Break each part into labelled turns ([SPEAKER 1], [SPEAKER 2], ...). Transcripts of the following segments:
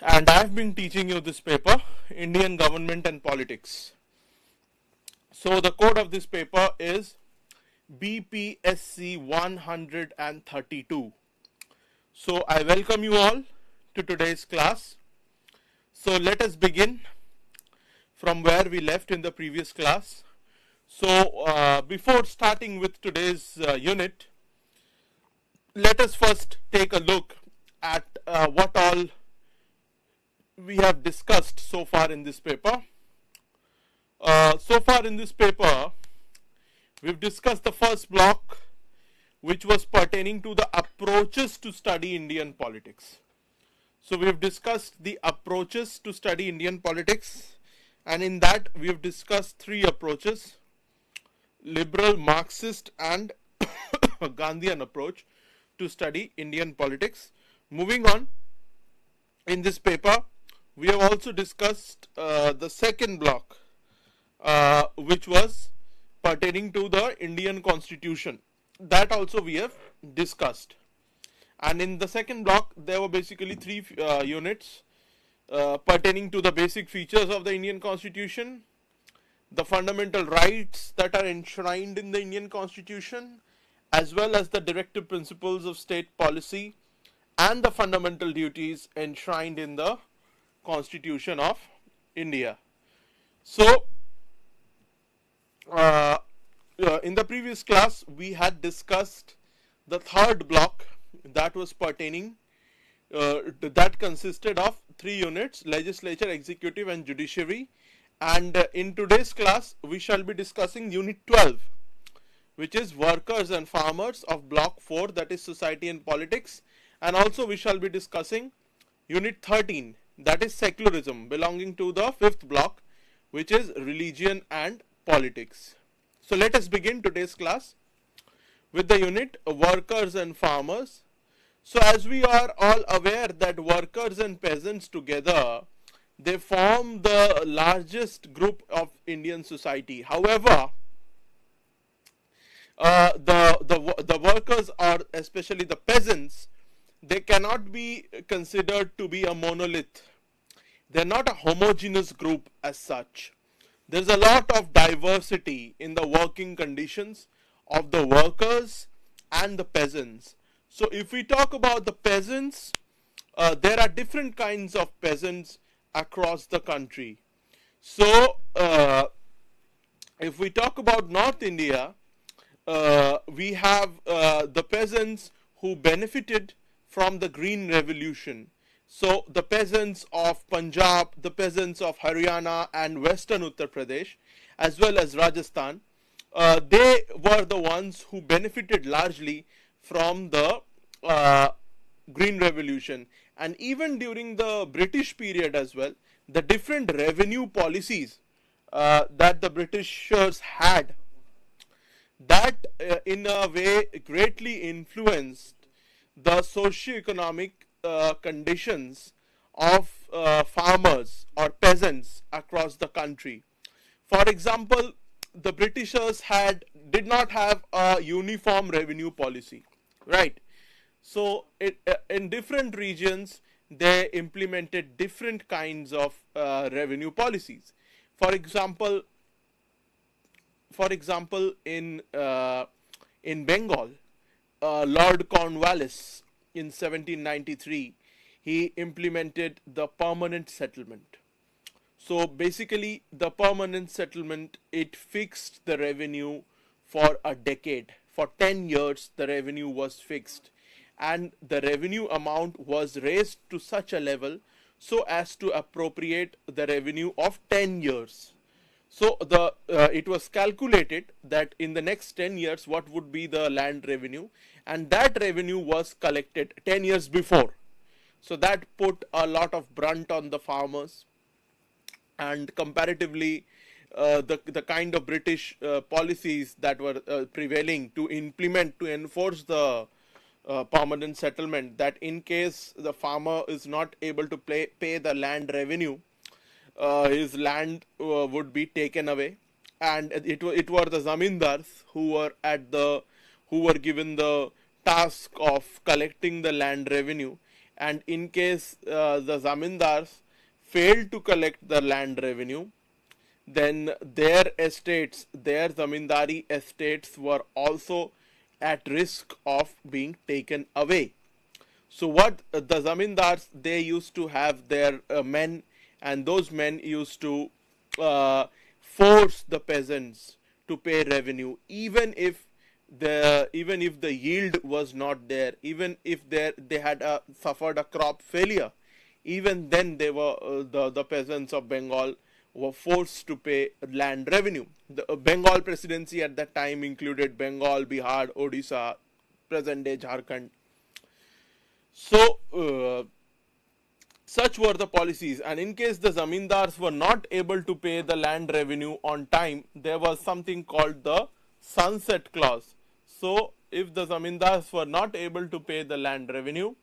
[SPEAKER 1] and I've been teaching you this paper, Indian Government and Politics. So the code of this paper is BPSC 132. So I welcome you all to today's class. So let us begin from where we left in the previous class. So before starting with today's unit, let us first take a look at what all we have discussed so far in this paper. So far in this paper, we've discussed the first block, which was pertaining to the approaches to study Indian politics. So we have discussed the approaches to study Indian politics, and in that we have discussed three approaches: liberal, Marxist, and Gandhian approach to study Indian politics. Moving on, in this paper, we have also discussed the second block, which was pertaining to the Indian Constitution. That also we have discussed. And in the second block, there were basically three units pertaining to the basic features of the Indian Constitution, the fundamental rights that are enshrined in the Indian Constitution, as well as the directive principles of state policy and the fundamental duties enshrined in the Constitution of India. So, in the previous class, we had discussed the third block that was pertaining, that consisted of three units: legislature, executive, and judiciary. And in today's class, we shall be discussing unit 12, which is workers and farmers, of block 4, that is society and politics. And also we shall be discussing unit 13, that is secularism, belonging to the fifth block, which is religion and politics. So let us begin today's class with the unit workers and farmers. So as we are all aware that workers and peasants together, they form the largest group of Indian society. However, the workers, or especially the peasants, they cannot be considered to be a monolith. They're not a homogeneous group as such. There's a lot of diversity in the working conditions of the workers and the peasants. So if we talk about the peasants, there are different kinds of peasants across the country. So if we talk about North India, we have the peasants who benefited from the Green Revolution. So the peasants of Punjab, the peasants of Haryana and Western Uttar Pradesh, as well as Rajasthan, they were the ones who benefited largely from the Green Revolution. And even during the British period as well, the different revenue policies that the Britishers had, that in a way greatly influenced the socio-economic conditions of farmers or peasants across the country. For example, the Britishers did not have a uniform revenue policy, right? So in different regions, they implemented different kinds of revenue policies. For example, in Bengal, Lord Cornwallis in 1793, he implemented the permanent settlement. So basically, the permanent settlement, it fixed the revenue for a decade. For 10 years, the revenue was fixed, and the revenue amount was raised to such a level so as to appropriate the revenue of 10 years. So it was calculated that in the next 10 years what would be the land revenue, and that revenue was collected 10 years before. So that put a lot of brunt on the farmers, and comparatively the kind of British policies that were prevailing to enforce the permanent settlement, that in case the farmer is not able to pay the land revenue, his land would be taken away, and it were the zamindars who were given the task of collecting the land revenue, and in case the zamindars failed to collect the land revenue, then their estates, their zamindari estates, were also at risk of being taken away. So what the zamindars, they used to have their men, and those men used to force the peasants to pay revenue, even if the yield was not there, even if they had suffered a crop failure, even then they were the peasants of Bengal were forced to pay land revenue. The Bengal presidency at that time included Bengal, Bihar, Odisha, present day Jharkhand. So such were the policies, and in case the zamindars were not able to pay the land revenue on time, there was something called the sunset clause. So if the zamindars were not able to pay the land revenue,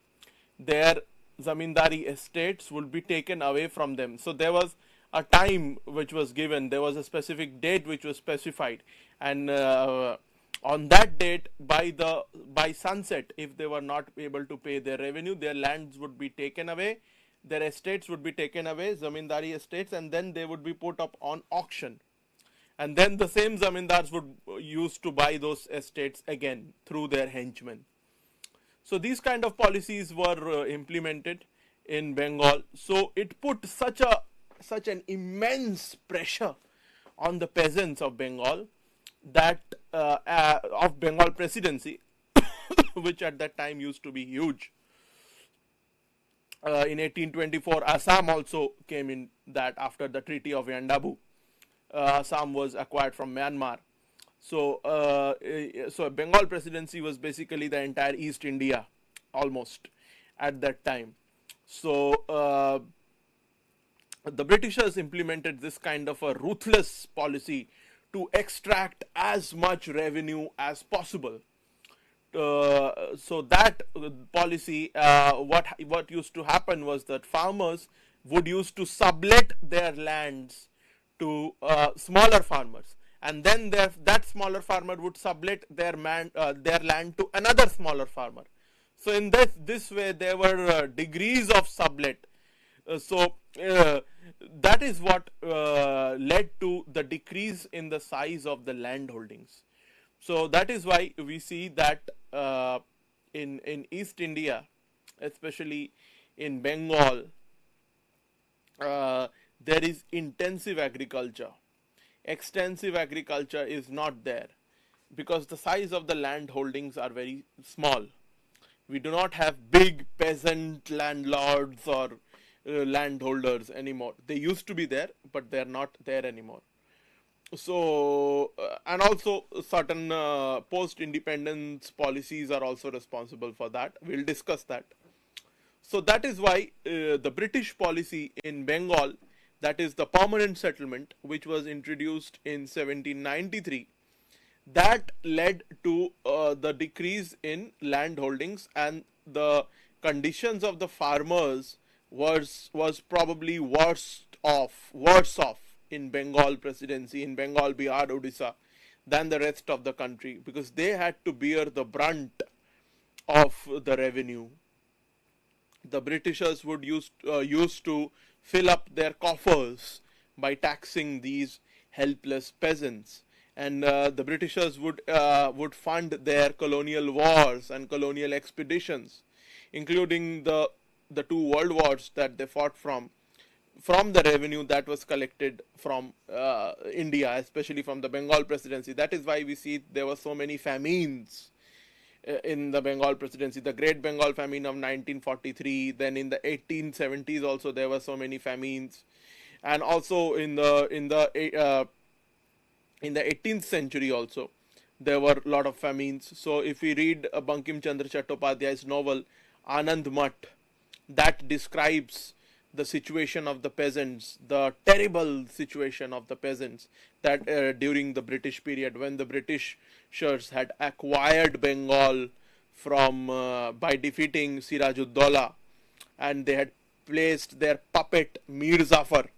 [SPEAKER 1] their zamindari estates would be taken away from them. So there was a time which was given, there was a specific date which was specified, and on that date, by sunset, if they were not able to pay their revenue, their lands would be taken away, their estates would be taken away, zamindari estates, and then they would be put up on auction. And then the same zamindars would use to buy those estates again through their henchmen. So these kind of policies were implemented in Bengal. So it put such an immense pressure on the peasants of Bengal, that of Bengal presidency, which at that time used to be huge. In 1824, Assam also came in that after the Treaty of Yandabu. Assam was acquired from Myanmar. So Bengal presidency was basically the entire East India, almost, at that time. So the Britishers implemented this kind of a ruthless policy to extract as much revenue as possible. So that policy, what used to happen was that farmers would used to sublet their lands to smaller farmers, and then that smaller farmer would sublet their land to another smaller farmer. So in this way there were degrees of sublet. That is what led to the decrease in the size of the land holdings. So that is why we see that in East India, especially in Bengal, there is intensive agriculture. Extensive agriculture is not there because the size of the land holdings are very small. We do not have big peasant landlords or landholders anymore. They used to be there, but they are not there anymore. So and also certain post-independence policies are also responsible for that. We'll discuss that. So that is why the British policy in Bengal, that is the permanent settlement, which was introduced in 1793, that led to the decrease in land holdings, and the conditions of the farmers was probably worse off in Bengal presidency, in Bengal, Bihar, Odisha, than the rest of the country, because they had to bear the brunt of the revenue. The Britishers would used to fill up their coffers by taxing these helpless peasants, and the Britishers would fund their colonial wars and colonial expeditions, including the two world wars that they fought from the revenue that was collected from India, especially from the Bengal presidency. That is why we see there were so many famines in the Bengal presidency. The Great Bengal Famine of 1943, then in the 1870s also there were so many famines, and also in the 18th century also there were a lot of famines. So if we read Bankim Chandra Chattopadhyay's novel Anand Mat, that describes the situation of the peasants, the terrible situation of the peasants that during the British period, when the Britishers had acquired Bengal from by defeating Siraj-ud-Daulah, and they had placed their puppet Mir Zafar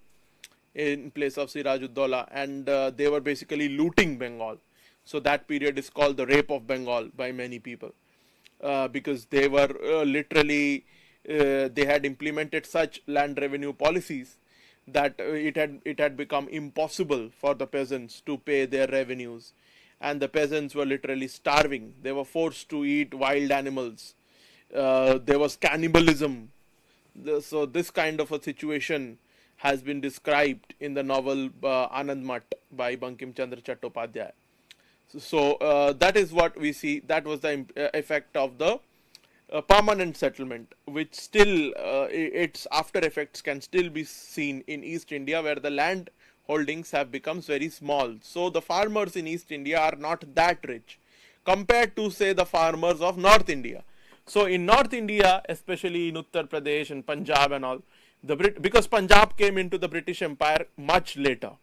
[SPEAKER 1] in place of Siraj-ud-Daulah, and they were basically looting Bengal. So that period is called the Rape of Bengal by many people, because they were literally they had implemented such land revenue policies that it had become impossible for the peasants to pay their revenues, and the peasants were literally starving. They were forced to eat wild animals. There was cannibalism. So this kind of a situation has been described in the novel Anand Mat by Bankim Chandra Chattopadhyay. So that is what we see. That was the effect of the permanent settlement, which still its after effects can still be seen in East India, where the land holdings have become very small. So the farmers in East India are not that rich compared to, say, the farmers of North India. So in North India, especially in Uttar Pradesh and Punjab and all, because Punjab came into the British Empire much later.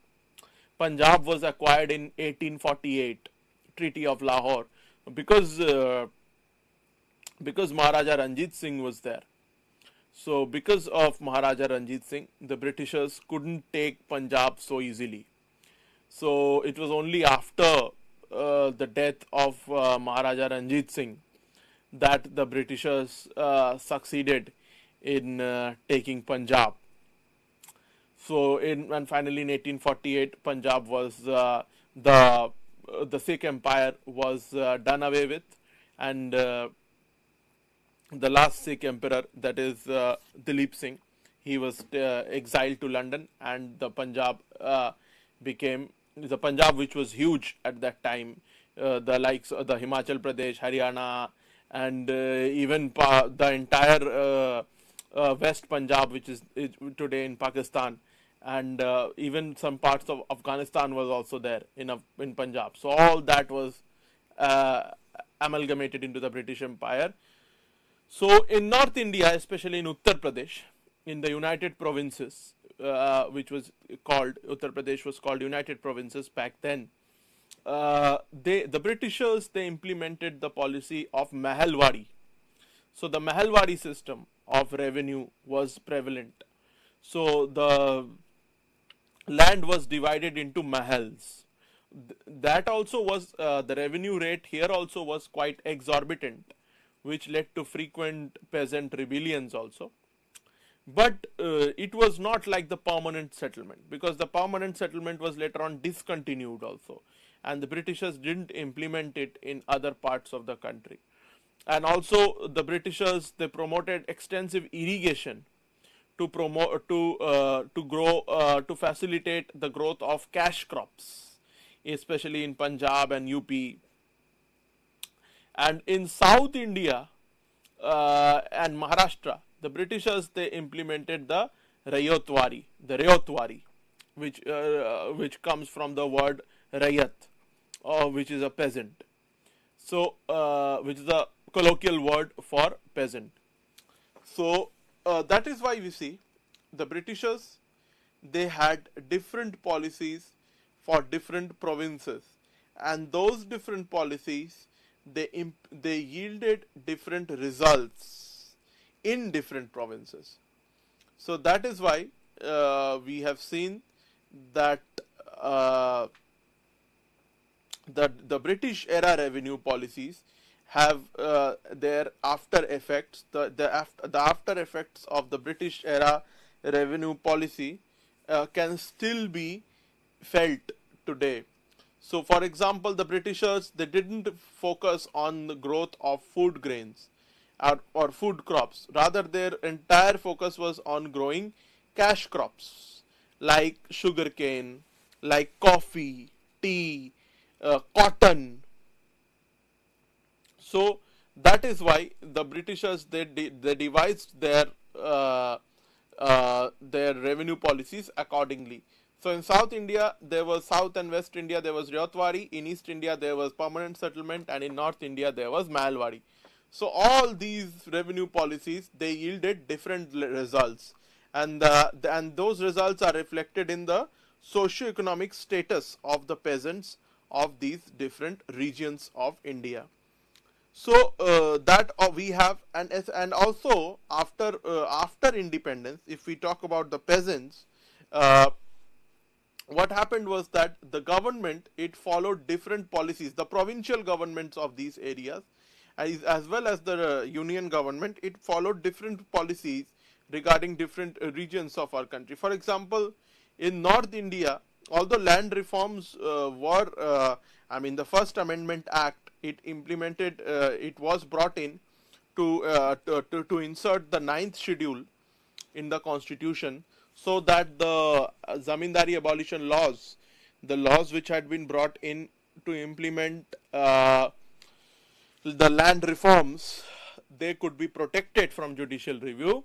[SPEAKER 1] Punjab was acquired in 1848, Treaty of Lahore, because Maharaja Ranjit Singh was there. So because of Maharaja Ranjit Singh, the Britishers couldn't take Punjab so easily. So it was only after the death of Maharaja Ranjit Singh that the Britishers succeeded in taking Punjab. So and finally in 1848, Punjab was the Sikh Empire was done away with, and the last Sikh emperor, that is Dalip Singh, he was exiled to London, and the Punjab became the Punjab, which was huge at that time. The likes of the Himachal Pradesh, Haryana, and even the entire West Punjab, which is today in Pakistan, and even some parts of Afghanistan was also there in Punjab. So all that was amalgamated into the British Empire. So in North India, especially in Uttar Pradesh, in the United Provinces, which was called Uttar Pradesh was called United Provinces back then. The Britishers, they implemented the policy of Mahalwadi. So the Mahalwadi system of revenue was prevalent. So the land was divided into mahals. That also was the revenue rate here also was quite exorbitant, which led to frequent peasant rebellions also. But it was not like the permanent settlement, because the permanent settlement was later on discontinued also, and the Britishers didn't implement it in other parts of the country. And also the Britishers, they promoted extensive irrigation to promote to grow to facilitate the growth of cash crops, especially in Punjab and UP. And in South India and Maharashtra, the Britishers, they implemented the Rayotwari, which comes from the word Rayat, which is a peasant. So, which is a colloquial word for peasant. So that is why we see the Britishers, they had different policies for different provinces, and those different policies, they yielded different results in different provinces. So that is why we have seen that the British era revenue policies have their after effects. The after effects of the British era revenue policy can still be felt today. So, for example, the Britishers, they didn't focus on the growth of food grains or food crops. Rather, their entire focus was on growing cash crops like sugarcane, like coffee, tea, cotton. So that is why the Britishers, they devised their revenue policies accordingly. So in South India, there was South and West India, there was Ryotwari. In East India, there was permanent settlement, and in North India, there was Mahalwadi. So all these revenue policies, they yielded different results, and those results are reflected in the socio-economic status of the peasants of these different regions of India. So that we have, and also after independence, if we talk about the peasants, what happened was that the government, it followed different policies, the provincial governments of these areas, as well as the union government, it followed different policies regarding different regions of our country. For example, in North India, although land reforms the First Amendment Act, it implemented, it was brought in to insert the ninth schedule in the constitution, so that the zamindari abolition laws, the laws which had been brought in to implement the land reforms, they could be protected from judicial review.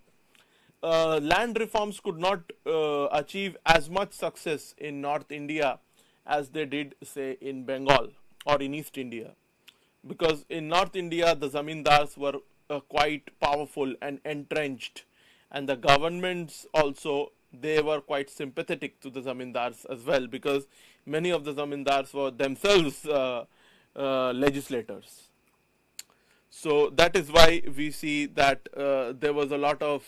[SPEAKER 1] Land reforms could not achieve as much success in North India as they did, say, in Bengal or in East India, because in North India the zamindars were quite powerful and entrenched, and the governments also, they were quite sympathetic to the zamindars as well, because many of the zamindars were themselves legislators. So that is why we see that there was a lot of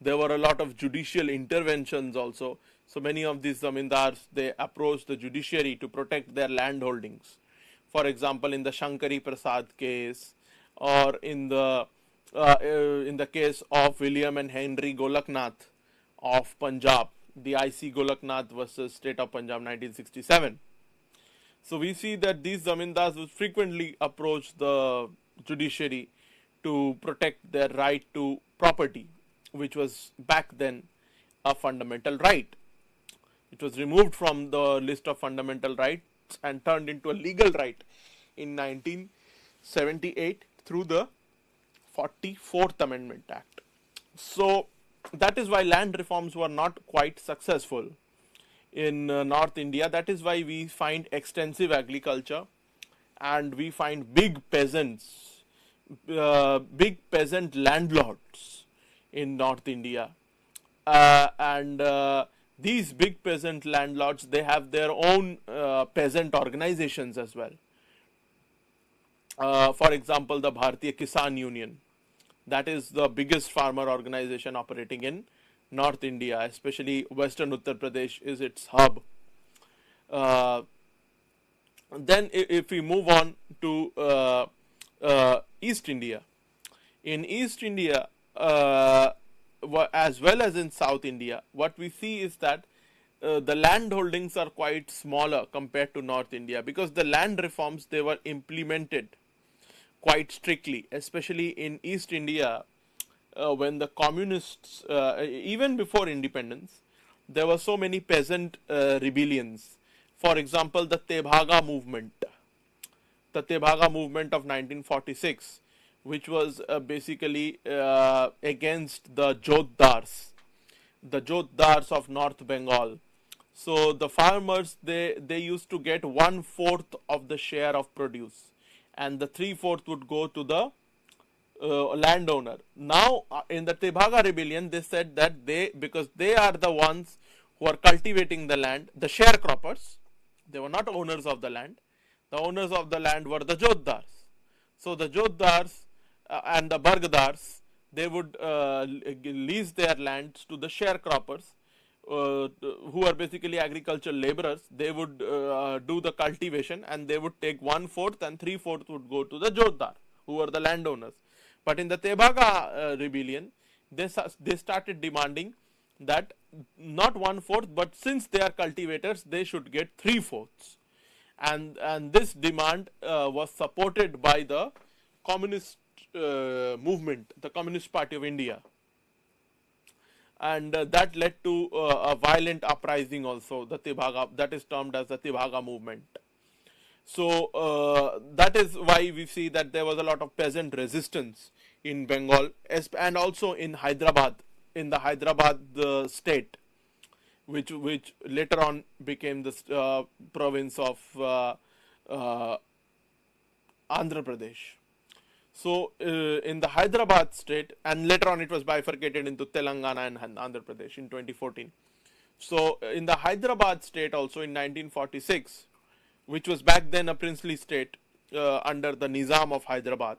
[SPEAKER 1] there were a lot of judicial interventions also. So many of these zamindars, they approached the judiciary to protect their land holdings. For example, in the Shankari Prasad case, or in the case of William and Henry Golaknath of Punjab, the IC Golaknath versus State of Punjab 1967. So we see that these zamindars would frequently approach the judiciary to protect their right to property, which was back then a fundamental right. It was removed from the list of fundamental rights and turned into a legal right in 1978 through the 44th Amendment Act. So that is why land reforms were not quite successful in North India. That is why we find extensive agriculture, and we find big peasants, big peasant landlords in North India, and these big peasant landlords, they have their own peasant organizations as well. For example, the Bharatiya Kisan Union, that is the biggest farmer organization operating in North India, especially Western Uttar Pradesh is its hub. Then if we move on to East India, in East India as well as in South India, what we see is that the land holdings are quite smaller compared to North India, because the land reforms, they were implemented quite strictly, especially in East India. When the communists, even before independence, there were so many peasant rebellions. For example, the Tebhaga movement of 1946, which was basically against the Jotdars of North Bengal. So the farmers, they used to get 1/4 of the share of produce, and the 3/4 would go to the landowner. Now in the Tebhaga rebellion, they said that because they are the ones who are cultivating the land, the sharecroppers, they were not owners of the land. The owners of the land were the Jotdars. So the Jotdars and the Bargadars, they would lease their lands to the sharecroppers, who are basically agricultural laborers. They would do the cultivation, and they would take 1/4, and 3/4 would go to the Jotdar, who were the landowners. But in the Tebhaga rebellion, they started demanding that not 1/4, but since they are cultivators, they should get 3/4. And this demand was supported by the communist movement, the Communist Party of India, and that led to a violent uprising also, the Tebhaga, that is termed as the Tebhaga movement. So that is why we see that there was a lot of peasant resistance in Bengal, and also in Hyderabad, in the Hyderabad state, which later on became the province of Andhra Pradesh. So in the Hyderabad state, and later on it was bifurcated into Telangana and Andhra Pradesh in 2014. So in the Hyderabad state also in 1946, which was back then a princely state under the Nizam of Hyderabad,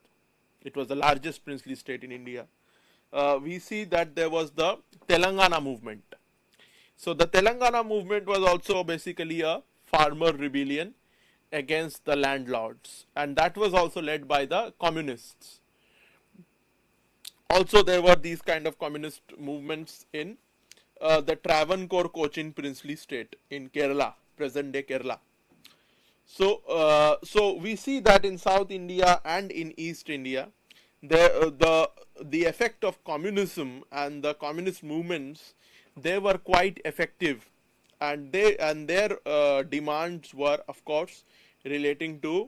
[SPEAKER 1] it was the largest princely state in India. We see that there was the Telangana movement. So the Telangana movement was also basically a farmer rebellion, against the landlords, and that was also led by the communists. Also, there were these kind of communist movements in the Travancore Cochin princely state in Kerala, present day Kerala. So we see that in South India and in East India, the effect of communism and the communist movements, they were quite effective, and their demands were, of course, relating to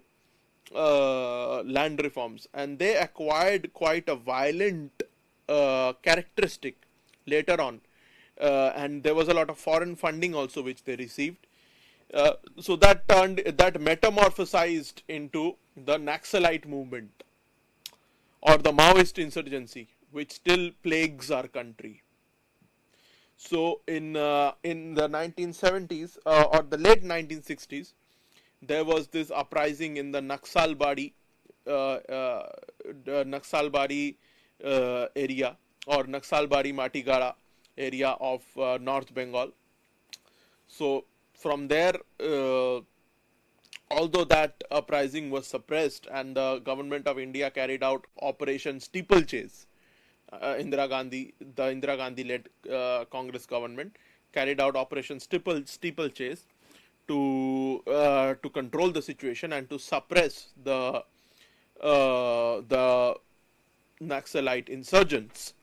[SPEAKER 1] land reforms, and they acquired quite a violent characteristic later on, and there was a lot of foreign funding also which they received. So that metamorphosized into the Naxalite movement or the Maoist insurgency, which still plagues our country. So in the 1970s or the late 1960s, there was this uprising in the Naxalbari area, or Naxalbari Matigara area of North Bengal. So from there, although that uprising was suppressed and the government of India carried out Operation Steeplechase, the Indira Gandhi led Congress government carried out Operation Steeplechase to control the situation and to suppress the Naxalite insurgents.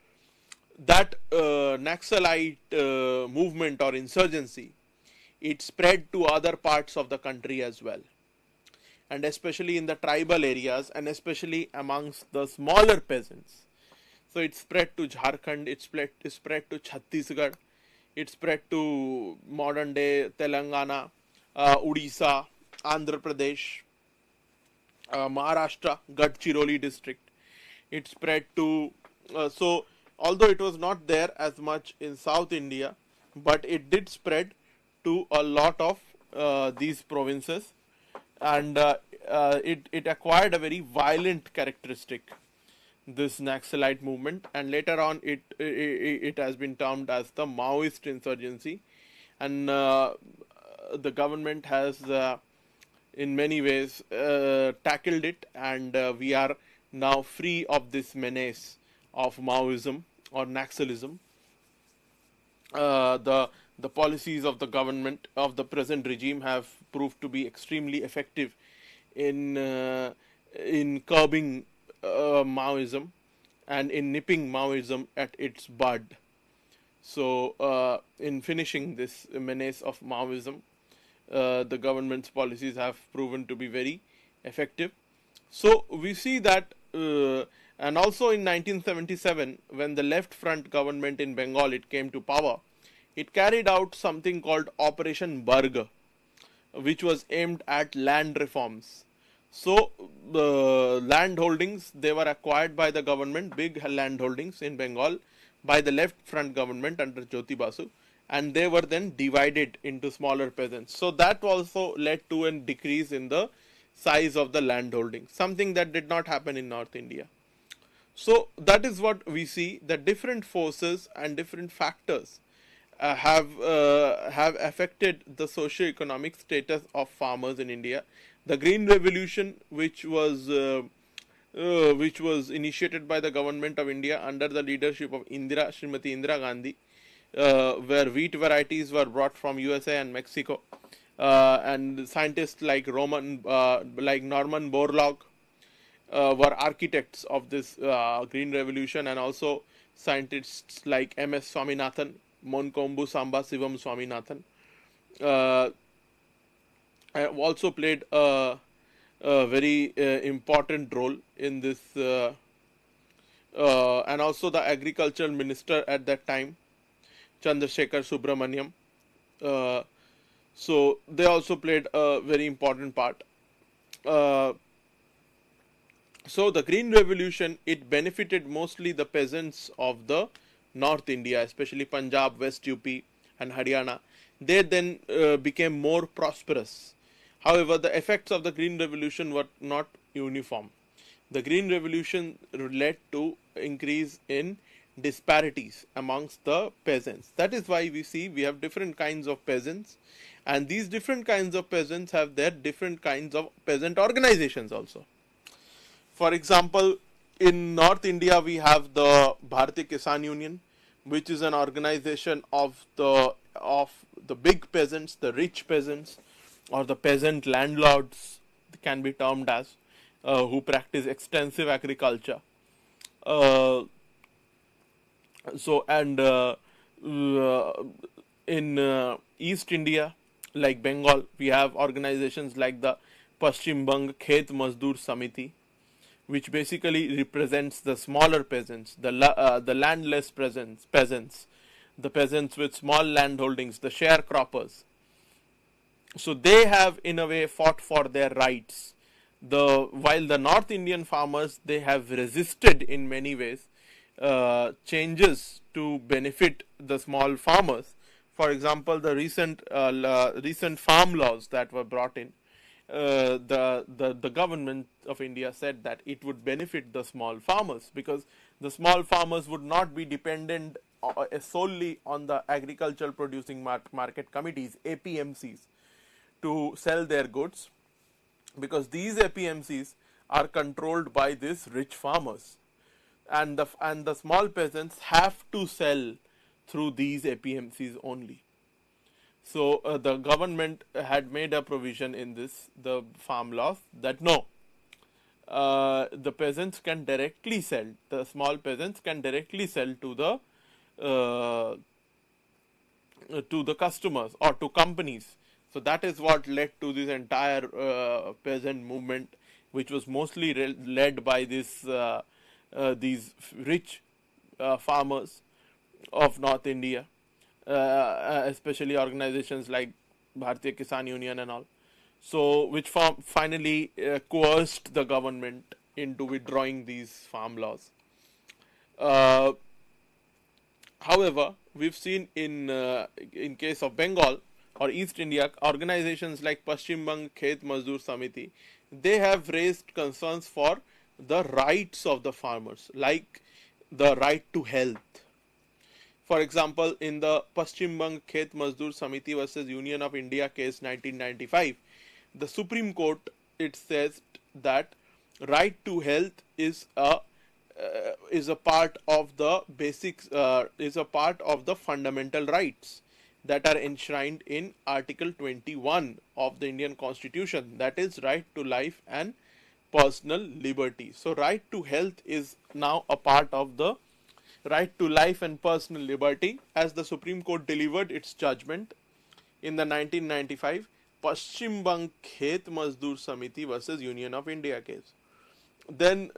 [SPEAKER 1] That Naxalite movement or insurgency, it spread to other parts of the country as well, and especially in the tribal areas, and especially amongst the smaller peasants. So it spread to Jharkhand, it spread to Chhattisgarh, it spread to modern day Telangana, Odisha, Andhra Pradesh, Maharashtra, Gadchiroli district. It spread to, so although it was not there as much in South India, but it did spread to a lot of these provinces, and it acquired a very violent characteristic, this Naxalite movement, and later on it has been termed as the Maoist insurgency, and the government has in many ways tackled it, and we are now free of this menace of Maoism or Naxalism. The policies of the government of the present regime have proved to be extremely effective in curbing Maoism and in nipping Maoism at its bud. So in finishing this menace of Maoism, the government's policies have proven to be very effective. So we see that, and also in 1977, when the left front government in Bengal it came to power, it carried out something called Operation Barg, which was aimed at land reforms. So the land holdings, they were acquired by the government, big land holdings in Bengal, by the left front government under Jyoti Basu, and they were then divided into smaller peasants. So that also led to a decrease in the size of the land holding, something that did not happen in North India. So that is what we see, that different forces and different factors have affected the socio-economic status of farmers in India. The Green Revolution, which was initiated by the government of India under the leadership of Srimati Indira Gandhi, where wheat varieties were brought from USA and Mexico, and scientists like Norman Borlaug were architects of this Green Revolution, and also scientists like M.S. Swaminathan, Monkombu Samba Sivam Swaminathan also played a very important role in this, and also the agricultural minister at that time, Chandrasekhar Subramaniam. So they also played a very important part. So the Green Revolution, it benefited mostly the peasants of the North India, especially Punjab, West UP and Haryana. They then became more prosperous. However, the effects of the Green Revolution were not uniform. The Green Revolution led to increase in disparities amongst the peasants. That is why we have different kinds of peasants, and these different kinds of peasants have their different kinds of peasant organizations also. For example, in North India, we have the Bharatiya Kisan Union, which is an organization of the big peasants, the rich peasants, or the peasant landlords, can be termed as, who practice extensive agriculture. Uh, so and in East India, like Bengal, we have organizations like the Paschim Bang Khet Mazdoor Samiti, which basically represents the smaller peasants, the landless peasants, the peasants with small land holdings, the sharecroppers. So they have in a way fought for their rights. While the North Indian farmers, they have resisted in many ways changes to benefit the small farmers. For example, the recent farm laws that were brought in, the government of India said that it would benefit the small farmers, because the small farmers would not be dependent solely on the agricultural producing market committees, APMCs, to sell their goods, because these APMCs are controlled by these rich farmers, and the small peasants have to sell through these APMCs only. So the government had made a provision in the farm laws, that no, the peasants can directly sell, the small peasants can directly sell uh, to the customers or to companies. So that is what led to this entire peasant movement, which was mostly led by these rich farmers of North India, especially organizations like Bharatiya Kisan Union and all. So which finally coerced the government into withdrawing these farm laws. Uh, However, we've seen in case of Bengal or East India, organizations like Paschim Bang Khet Mazdoor Samiti, they have raised concerns for the rights of the farmers, like the right to health. For example, in the Paschim Bang Khet Mazdoor Samiti versus Union of India case 1995, the Supreme Court, it says that right to health is a part of the basics, is a part of the fundamental rights that are enshrined in Article 21 of the Indian Constitution, that is right to life and personal liberty. So right to health is now a part of the right to life and personal liberty, as the Supreme Court delivered its judgment in the 1995 Paschim Bang Khet Mazdoor Samiti versus Union of India case. Then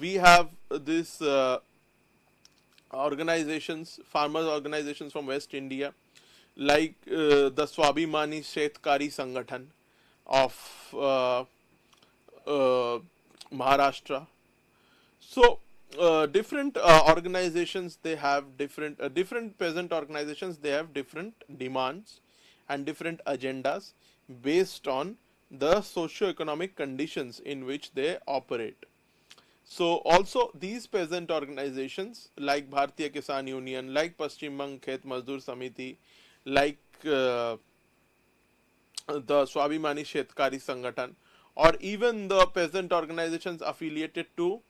[SPEAKER 1] we have this organizations, farmers organizations from West India, like the Swabhimani Shetkari Sangathan of Maharashtra. So different organizations, they have different peasant organizations, they have different demands and different agendas based on the socio-economic conditions in which they operate. So also these peasant organizations like Bharatiya Kisan Union, like Paschim Bang Khet Mazdoor Samiti, like the Swabhimani Shetkari Sangathan, or even the peasant organizations affiliated to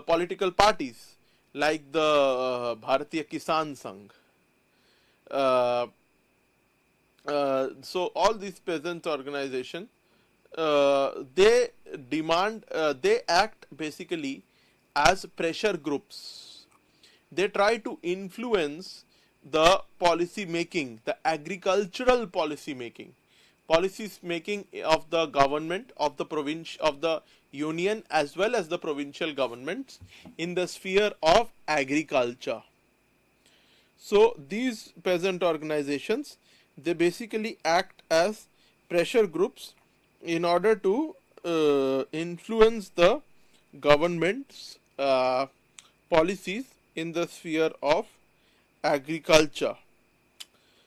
[SPEAKER 1] political parties like the Bharatiya Kisan Sangh. So all these peasant organizations, they demand, they act basically as pressure groups. They try to influence the policy making, the agricultural policies making of the government, of the province, of the union, as well as the provincial governments in the sphere of agriculture. So these peasant organizations, they basically act as pressure groups in order to influence the government's policies in the sphere of agriculture.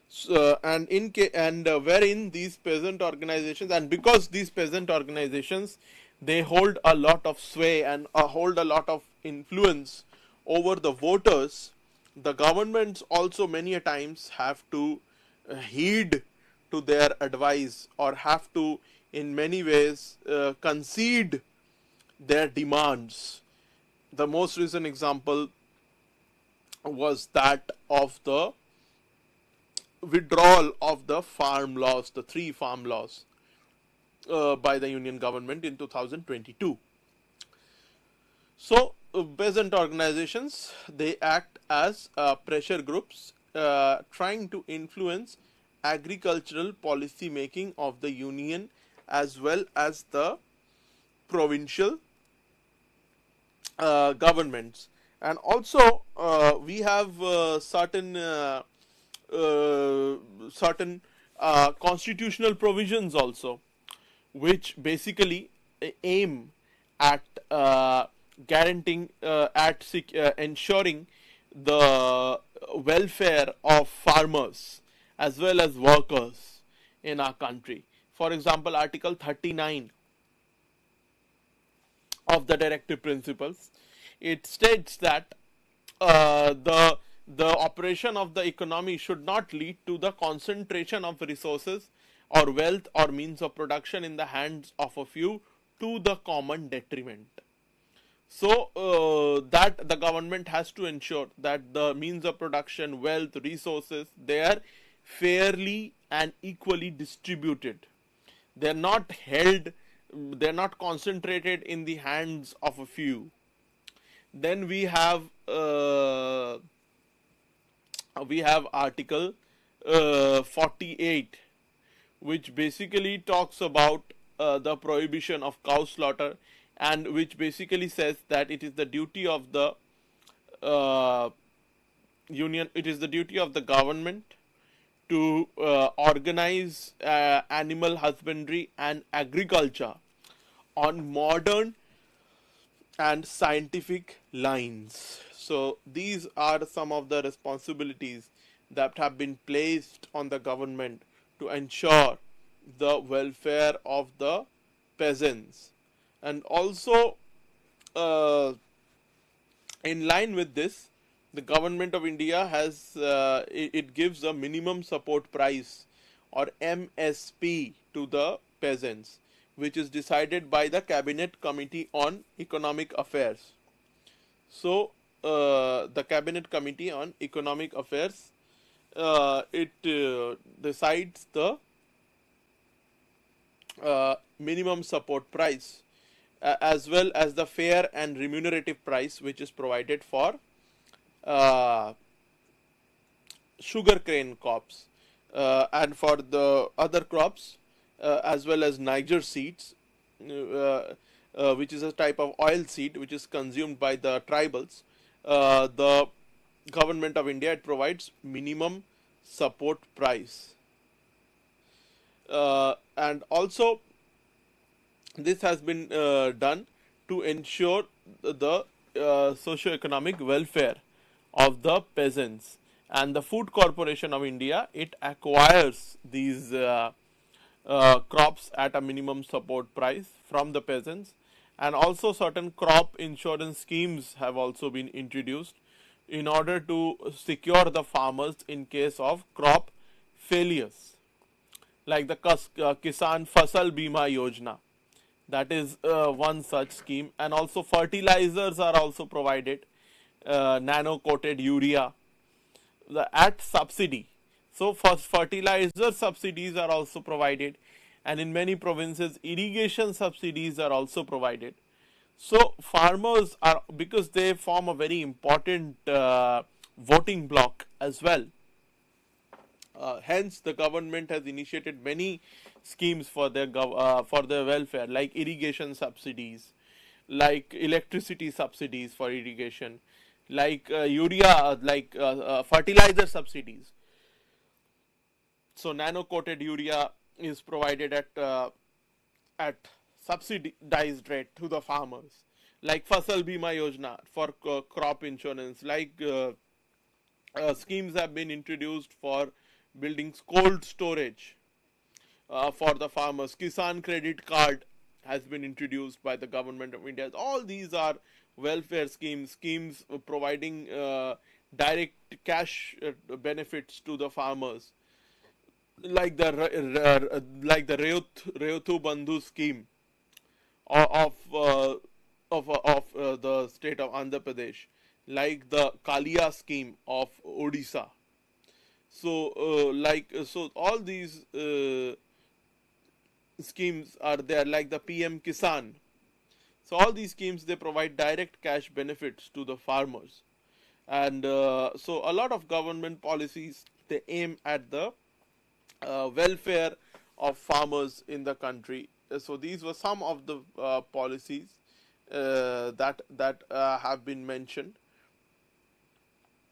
[SPEAKER 1] So, and wherein these peasant organizations, and because these peasant organizations, they hold a lot of sway and hold a lot of influence over the voters, the governments also many a times have to heed to their advice, or have to in many ways concede their demands. The most recent example was that of the withdrawal of the farm laws, the three farm laws, by the Union government in 2022. So, peasant organizations, they act as pressure groups trying to influence agricultural policy making of the Union as well as the provincial governments. And also we have certain constitutional provisions also, which basically aim at guaranteeing ensuring the welfare of farmers as well as workers in our country. For example, Article 39 of the directive principles, it states that the operation of the economy should not lead to the concentration of resources or wealth or means of production in the hands of a few to the common detriment. So that the government has to ensure that the means of production, wealth, resources, they are fairly and equally distributed. They are not held, they are not concentrated in the hands of a few. Then we have Article 48, which basically talks about the prohibition of cow slaughter, and which basically says that it is the duty of the union, it is the duty of the government to organize animal husbandry and agriculture on modern and scientific lines. So these are some of the responsibilities that have been placed on the government to ensure the welfare of the peasants. And also in line with this, the government of India has it gives a minimum support price, or MSP, to the peasants, which is decided by the Cabinet Committee on Economic Affairs. So the Cabinet Committee on Economic Affairs, it decides the minimum support price as well as the fair and remunerative price which is provided for sugar cane crops, and for the other crops as well as Niger seeds, which is a type of oil seed which is consumed by the tribals. The government of India, it provides minimum support price, and also this has been done to ensure the socio-economic welfare of the peasants. And the Food Corporation of India, it acquires these crops at a minimum support price from the peasants. And also certain crop insurance schemes have also been introduced in order to secure the farmers in case of crop failures, like the Kisan Fasal Bima Yojana. That is one such scheme. And also fertilizers are also provided, nano coated urea at subsidy. So first, fertilizer subsidies are also provided, and in many provinces irrigation subsidies are also provided. So farmers are, because they form a very important voting bloc as well, hence the government has initiated many schemes for their welfare, like irrigation subsidies, like electricity subsidies for irrigation, like urea, like fertilizer subsidies. So nano coated urea is provided at subsidized rate to the farmers, like Fasal Bima Yojana for crop insurance, like schemes have been introduced for building cold storage for the farmers. Kisan credit card has been introduced by the government of India. All these are welfare schemes providing direct cash benefits to the farmers, like the Rayutu Bandhu scheme of the state of Andhra Pradesh, like the Kalia scheme of Odisha. So, so all these schemes are there, like the PM Kisan. So all these schemes, they provide direct cash benefits to the farmers, and so a lot of government policies, they aim at the welfare of farmers in the country. So these were some of the policies that have been mentioned.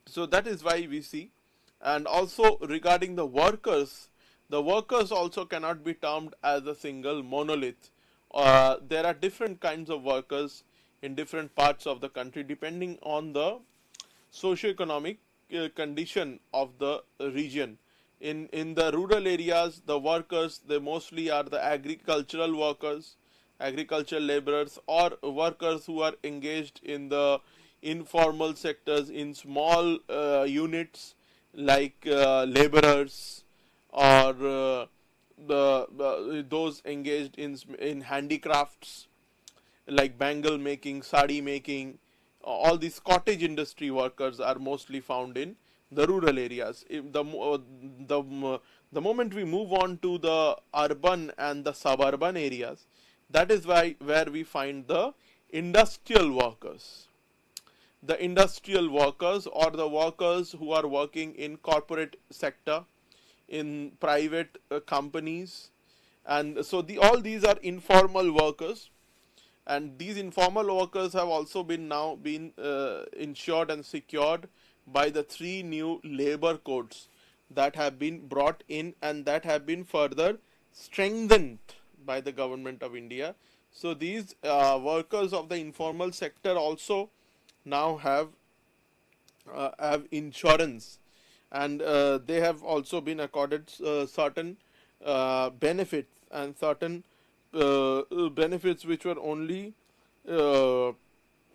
[SPEAKER 1] So that is why we see, and also regarding the workers also cannot be termed as a single monolith. There are different kinds of workers in different parts of the country depending on the socio-economic condition of the region. In the rural areas, the workers, they mostly are the agricultural workers, agricultural laborers, or workers who are engaged in the informal sectors in small units, like laborers, or those engaged in handicrafts like bangle making, sari making. All these cottage industry workers are mostly found in the rural areas. If the moment we move on to the urban and the suburban areas, that is where we find the industrial workers. The industrial workers, or the workers who are working in corporate sector, in private companies, and so all these are informal workers, and these informal workers have also been insured and secured by the 3 new labor codes that have been brought in, and that have been further strengthened by the government of India. So these workers of the informal sector also now have insurance, and they have also been accorded certain benefits, and certain benefits which were only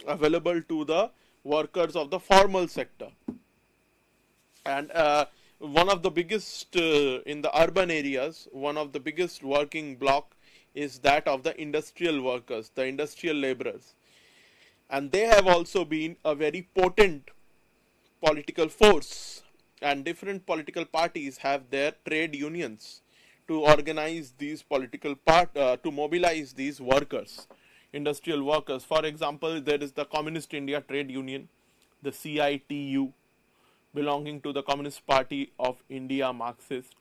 [SPEAKER 1] available to the workers of the formal sector. And one of the biggest in the urban areas, one of the biggest working block is that of the industrial workers, the industrial laborers, and they have also been a very potent political force, and different political parties have their trade unions to organize these to mobilize these workers, industrial workers. For example, there is the Communist India Trade Union, the CITU, belonging to the Communist Party of India, Marxist.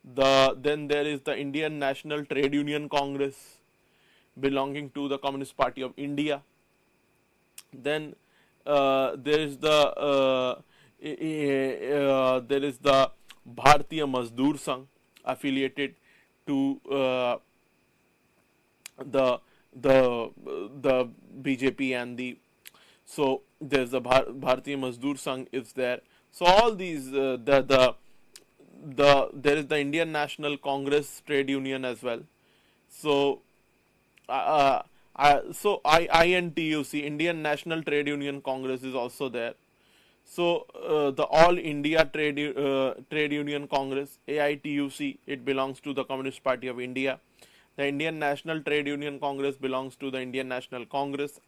[SPEAKER 1] Then there is the Indian National Trade Union Congress, belonging to the Communist Party of India. Then there is the Bharatiya Mazdoor Sangh, affiliated to the BJP, and so there's the Bharatiya Mazdoor Sangh is there. So all these there is the Indian National Congress Trade Union as well. So INTUC, Indian National Trade Union Congress, is also there. So the All India Trade Union Congress, AITUC, it belongs to the Communist Party of India. The Indian National Trade Union Congress belongs to the Indian National Congress.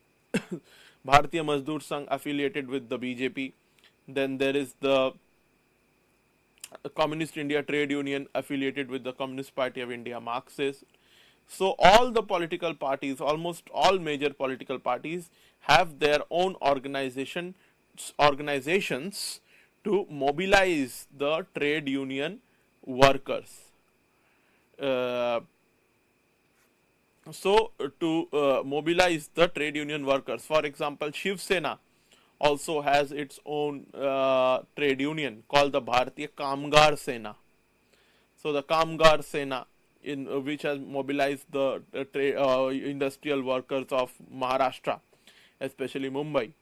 [SPEAKER 1] Bharatiya Mazdoor Sangh, affiliated with the BJP. Then there is the Communist India Trade Union, affiliated with the Communist Party of India, Marxist. So all the political parties, almost all major political parties, have their own organizations to mobilize the trade union workers. So to mobilize the trade union workers, for example, Shiv Sena also has its own trade union called the Bharatiya Kamgar Sena. So the Kamgar Sena, which has mobilized the industrial workers of Maharashtra, especially Mumbai.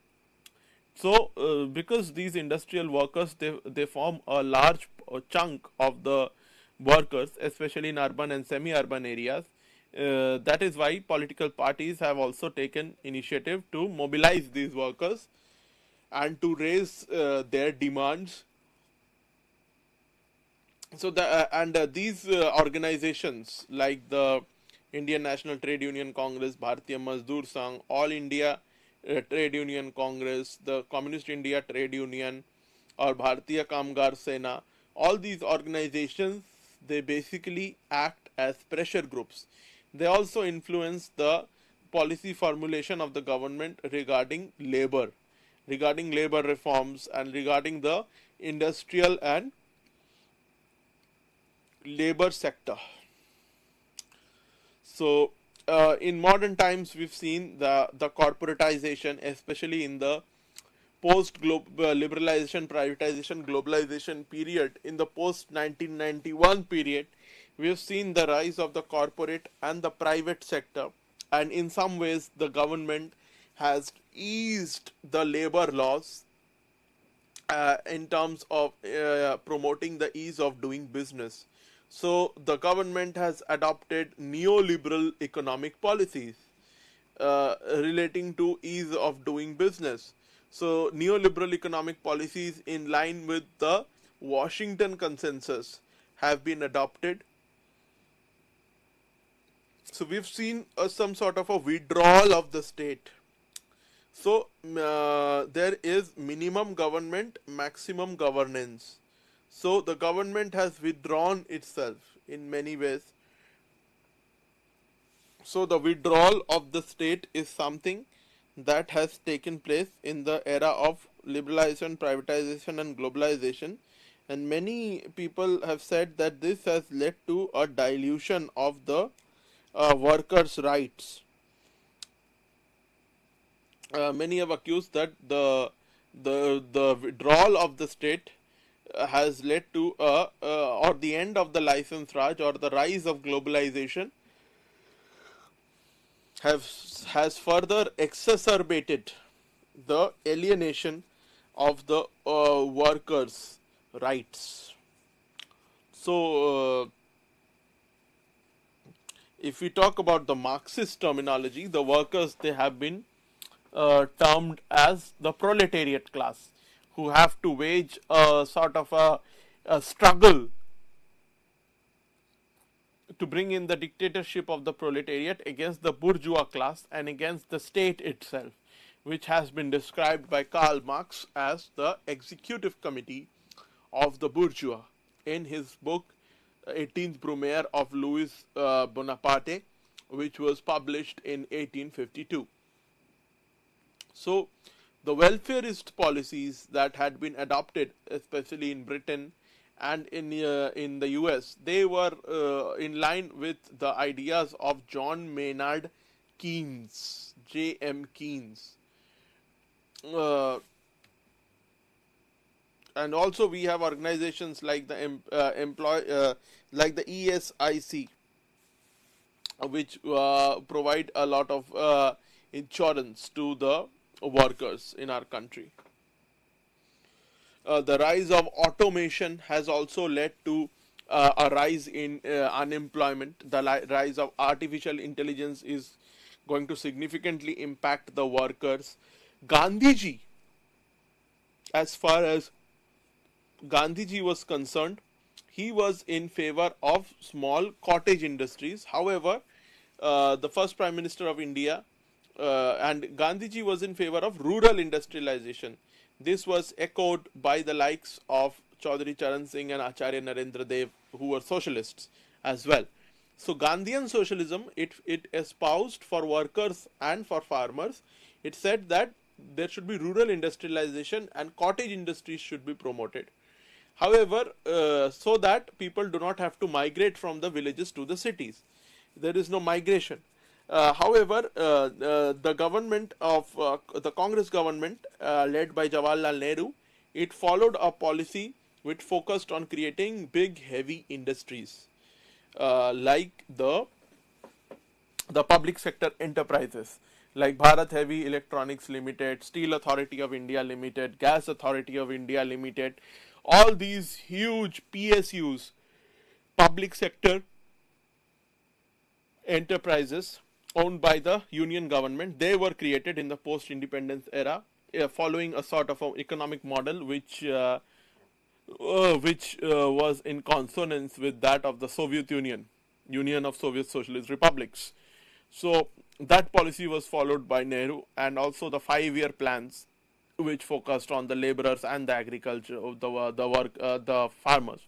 [SPEAKER 1] So because these industrial workers, they form a large chunk of the workers, especially in urban and semi-urban areas, That is why political parties have also taken initiative to mobilize these workers and to raise their demands. So these organizations like the Indian National Trade Union Congress, Bharatiya Mazdoor Sangh, All India Trade Union Congress, the Communist India Trade Union, or Bharatiya Kamgar Sena, all these organizations, they basically act as pressure groups. They also influence the policy formulation of the government regarding labor reforms, and regarding the industrial and labor sector. So, in modern times, we've seen the corporatization, especially in the post liberalization, privatization, globalization period. In the post 1991 period, we have seen the rise of the corporate and the private sector, and in some ways, the government has eased the labor laws in terms of promoting the ease of doing business. So the government has adopted neoliberal economic policies relating to ease of doing business. So neoliberal economic policies in line with the Washington Consensus have been adopted. So we've seen some sort of a withdrawal of the state. So there is minimum government, maximum governance. So the government has withdrawn itself in many ways. So the withdrawal of the state is something that has taken place in the era of liberalization, privatization, and globalization. And many people have said that this has led to a dilution of the workers' rights. Many have accused that the withdrawal of the state has led to or the end of the license Raj, or the rise of globalization, has further exacerbated the alienation of the workers' rights. So, if we talk about the Marxist terminology, the workers, they have been termed as the proletariat class, who have to wage a sort of a struggle to bring in the dictatorship of the proletariat against the bourgeois class and against the state itself, which has been described by Karl Marx as the executive committee of the bourgeois in his book 18th Brumaire of Louis Bonaparte, which was published in 1852. So, the welfareist policies that had been adopted, especially in Britain and in the US, they were in line with the ideas of John Maynard Keynes, J.M. Keynes. And also we have organizations like the like the ESIC, which provide a lot of insurance to the workers in our country. The rise of automation has also led to a rise in unemployment. The rise of artificial intelligence is going to significantly impact the workers. Gandhiji, as far as Gandhiji was concerned, he was in favor of small cottage industries. However, the first Prime Minister of India and Gandhiji was in favor of rural industrialization. This was echoed by the likes of Chaudhry Charan Singh and Acharya Narendra Dev, who were socialists as well. So Gandhian socialism, it espoused for workers and for farmers. It said that there should be rural industrialization and cottage industries should be promoted. However, so that people do not have to migrate from the villages to the cities. There is no migration. However, the government of the Congress government led by Jawaharlal Nehru, it followed a policy which focused on creating big heavy industries like the public sector enterprises like Bharat Heavy Electronics Limited, Steel Authority of India Limited, Gas Authority of India Limited. All these huge PSUs, public sector enterprises owned by the union government. They were created in the post-independence era, following a sort of economic model which was in consonance with that of the Soviet Union, Union of Soviet Socialist Republics. So that policy was followed by Nehru, and also the 5-year plans, which focused on the laborers and the agriculture of the farmers.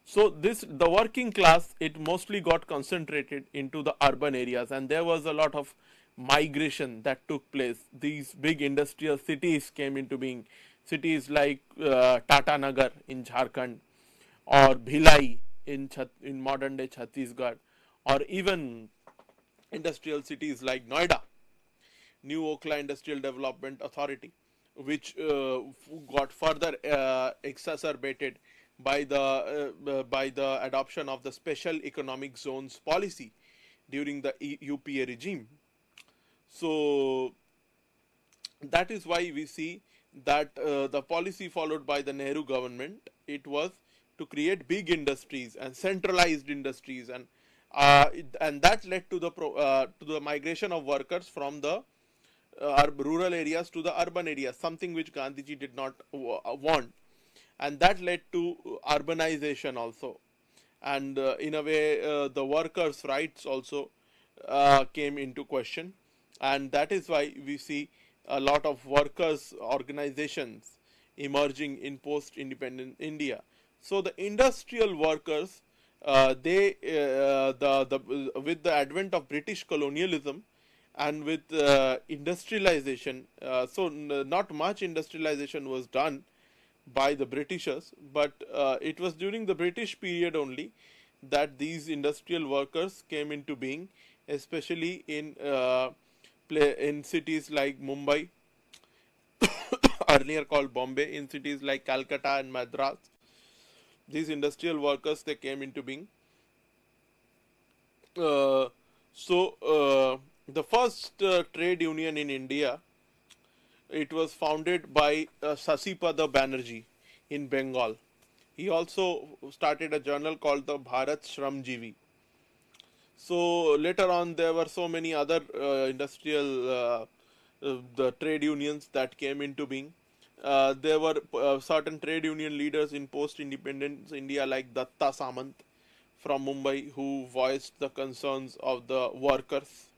[SPEAKER 1] So the working class, it mostly got concentrated into the urban areas, and there was a lot of migration that took place. These big industrial cities came into being, cities like Tata Nagar in Jharkhand, or Bhilai in modern day Chhattisgarh, or even industrial cities like Noida, New Okhla Industrial Development Authority, which got further exacerbated by the adoption of the Special Economic Zones policy during the UPA regime. So that is why we see that the policy followed by the Nehru government, it was to create big industries and centralized industries, and that led to the migration of workers from the rural areas to the urban areas, something which Gandhiji did not want, and that led to urbanization also, and in a way the workers' rights also came into question, and that is why we see a lot of workers' organizations emerging in post-independent India. So the industrial workers, with the advent of British colonialism and with industrialization, not much industrialization was done by the Britishers, but it was during the British period only that these industrial workers came into being, especially in cities like Mumbai, earlier called Bombay, in cities like Calcutta and Madras. These industrial workers, they came into being. The first trade union in India, it was founded by Sasipada Banerjee in Bengal. He also started a journal called the Bharat Shramjeevi. So later on, there were so many other industrial the trade unions that came into being. There were certain trade union leaders in post-independence India like Datta Samant from Mumbai, who voiced the concerns of the workers.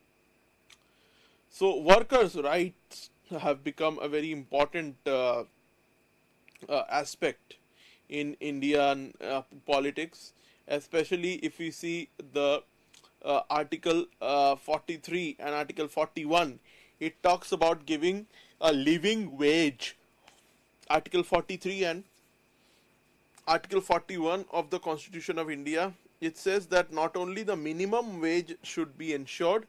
[SPEAKER 1] So workers' rights have become a very important aspect in Indian politics, especially if we see the Article 43 and Article 41. It talks about giving a living wage. Article 43 and Article 41 of the Constitution of India, it says that not only the minimum wage should be ensured,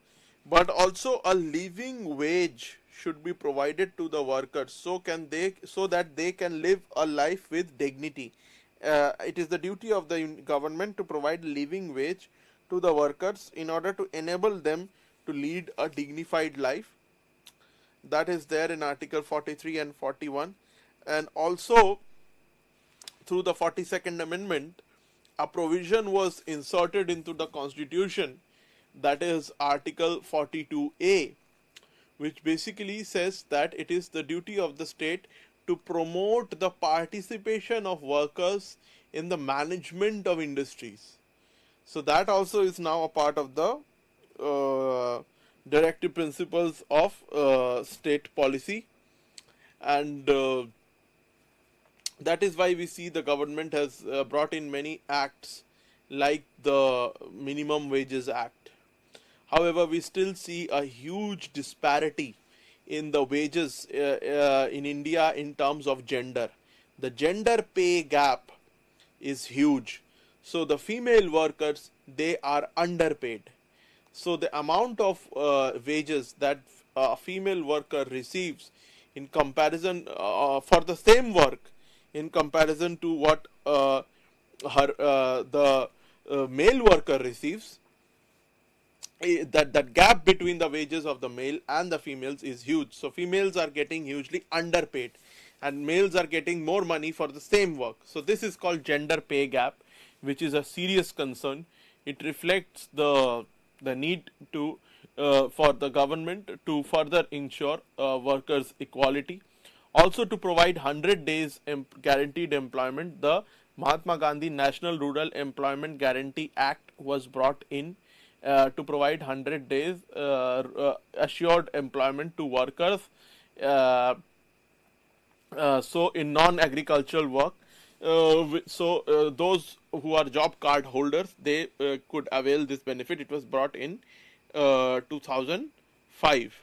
[SPEAKER 1] but also a living wage should be provided to the workers, so that they can live a life with dignity. It is the duty of the government to provide living wage to the workers in order to enable them to lead a dignified life. That is there in Article 43 and 41, and also through the 42nd Amendment, a provision was inserted into the Constitution, that is Article 42A, which basically says that it is the duty of the state to promote the participation of workers in the management of industries. So that also is now a part of the directive principles of state policy, and that is why we see the government has brought in many acts like the Minimum Wages Act. However, we still see a huge disparity in the wages in India in terms of gender. The gender pay gap is huge. So the female workers, they are underpaid. So the amount of wages that a female worker receives in comparison for the same work, in comparison to what the male worker receives, that gap between the wages of the male and the females is huge. So females are getting hugely underpaid, and males are getting more money for the same work. So this is called gender pay gap, which is a serious concern. It reflects the the need to for the government to further ensure workers' equality. Also, to provide 100 days guaranteed employment, the Mahatma Gandhi National Rural Employment Guarantee Act was brought in to provide 100 days assured employment to workers. Uh, so in non-agricultural work, those who are job card holders, they could avail this benefit. It was brought in 2005.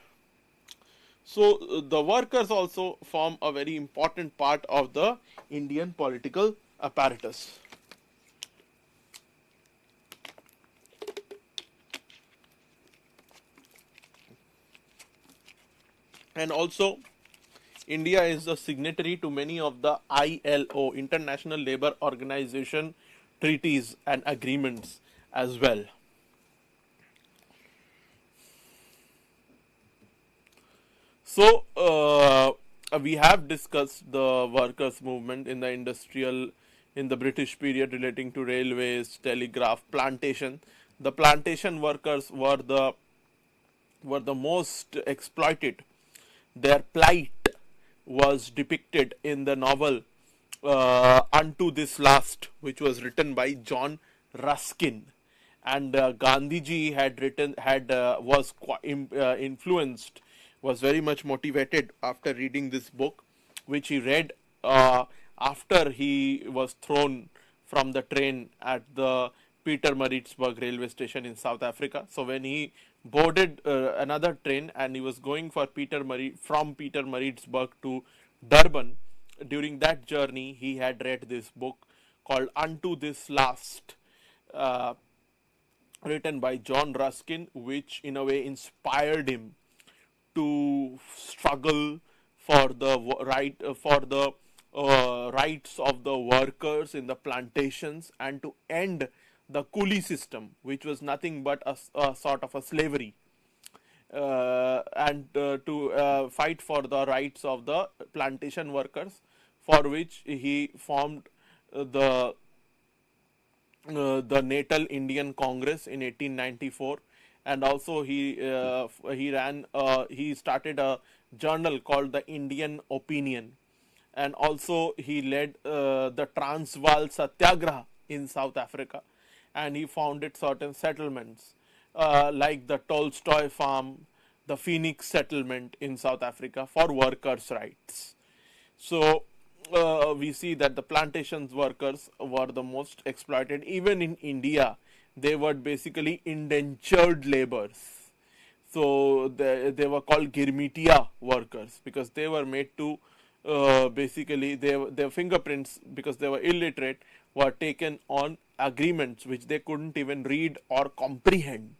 [SPEAKER 1] So the workers also form a very important part of the Indian political apparatus. And also, India is a signatory to many of the ILO, International Labour Organization, treaties and agreements as well. So, we have discussed the workers' movement in the in the British period relating to railways, telegraph, plantation. The plantation workers were the most exploited. Their plight was depicted in the novel Unto This Last, which was written by John Ruskin, and Gandhiji had written was influenced, was very much motivated after reading this book, which he read after he was thrown from the train at the Pietermaritzburg railway station in South Africa. So when he boarded another train and he was going for from Pietermaritzburg to Durban, during that journey he had read this book called Unto This Last, uh, written by John Ruskin, which in a way inspired him to struggle for the rights of the workers in the plantations, and to end the coolie system, which was nothing but a sort of a slavery, and to fight for the rights of the plantation workers, for which he formed the Natal Indian Congress in 1894, and also he started a journal called the Indian Opinion, and also he led the Transvaal Satyagraha in South Africa, and he founded certain settlements like the Tolstoy farm, the Phoenix settlement in South Africa for workers' rights. So we see that the plantations workers were the most exploited. Even in India, they were basically indentured laborers. So they were called Girmitia workers because they were made to basically their fingerprints, because they were illiterate, were taken on agreements which they couldn't even read or comprehend.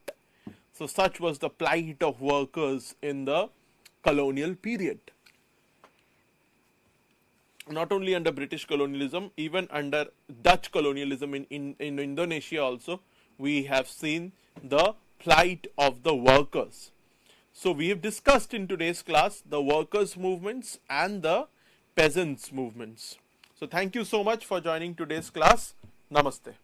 [SPEAKER 1] So such was the plight of workers in the colonial period. Not only under British colonialism, even under Dutch colonialism in Indonesia also, we have seen the plight of the workers. So we have discussed in today's class the workers' movements and the peasants' movements. So thank you so much for joining today's class. Namaste.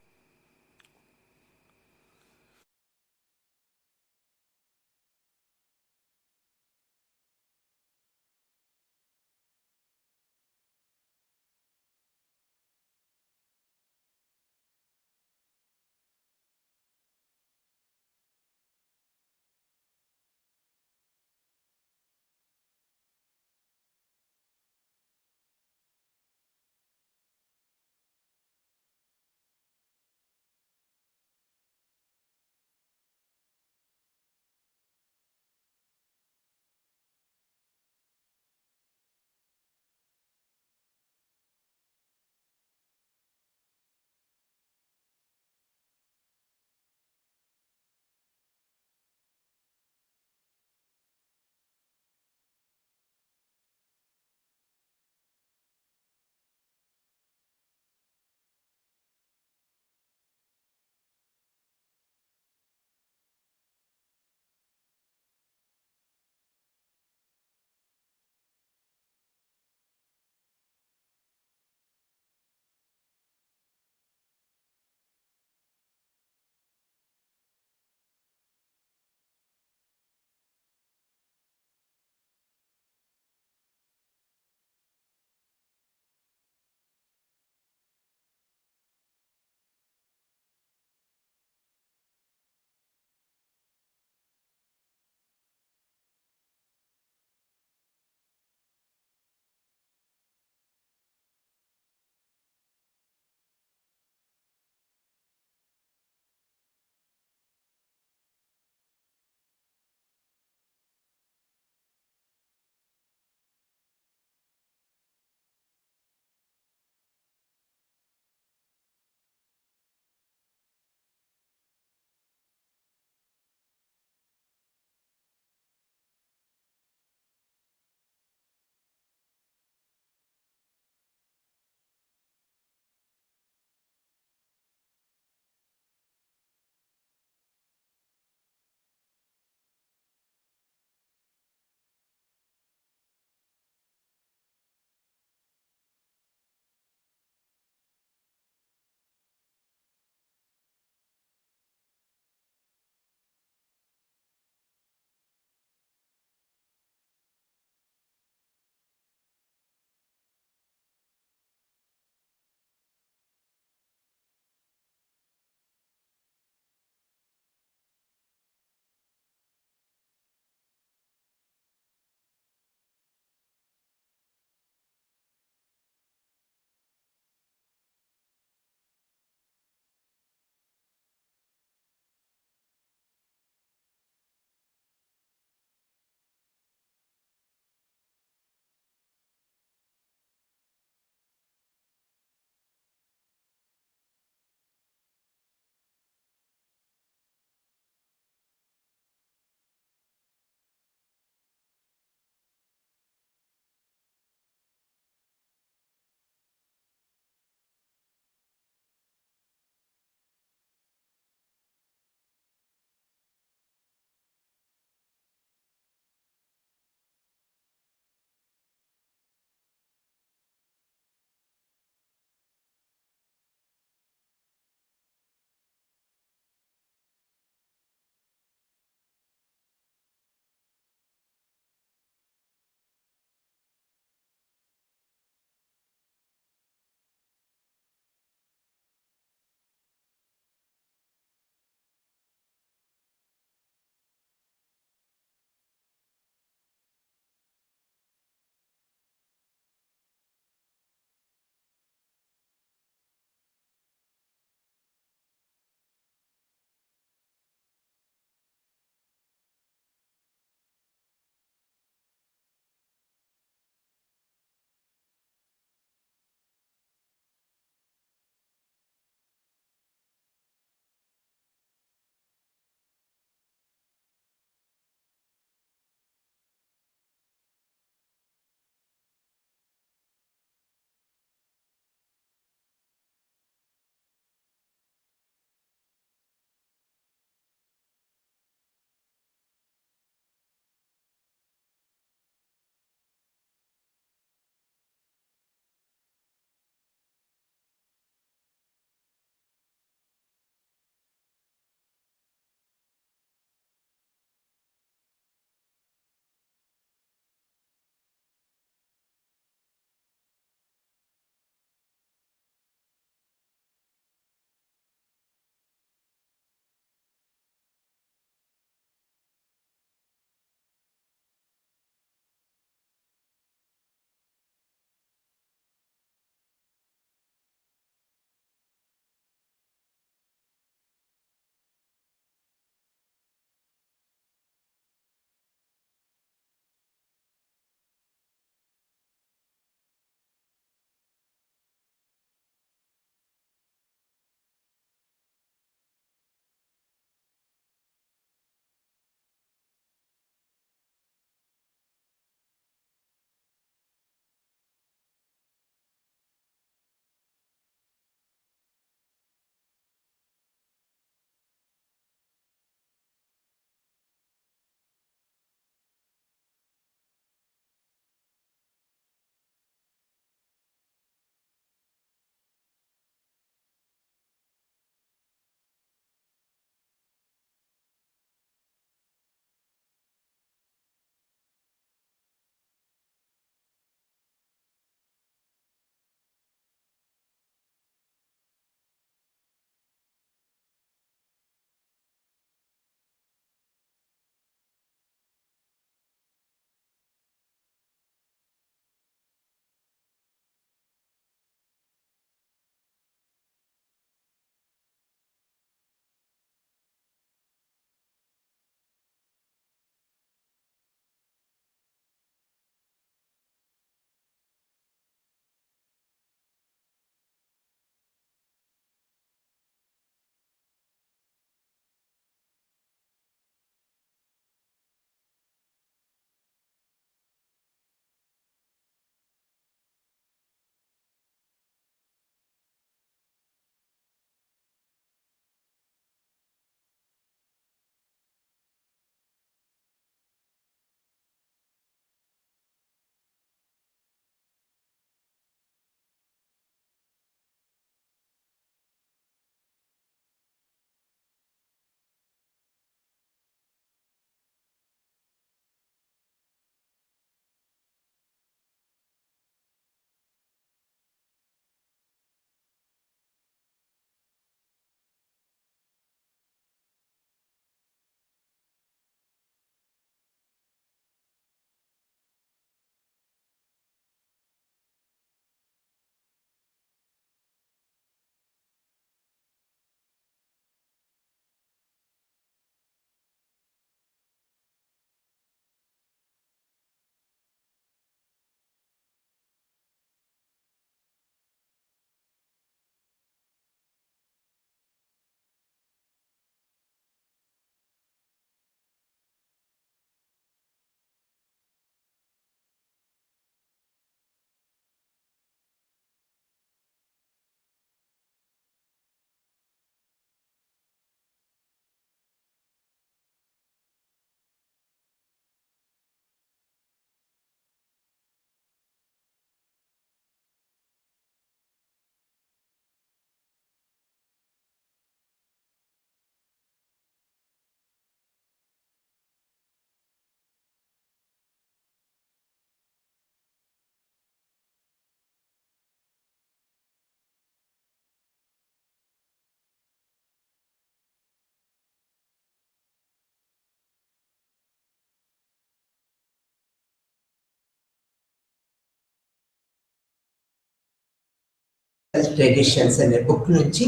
[SPEAKER 2] Traditions అనే book నుంచి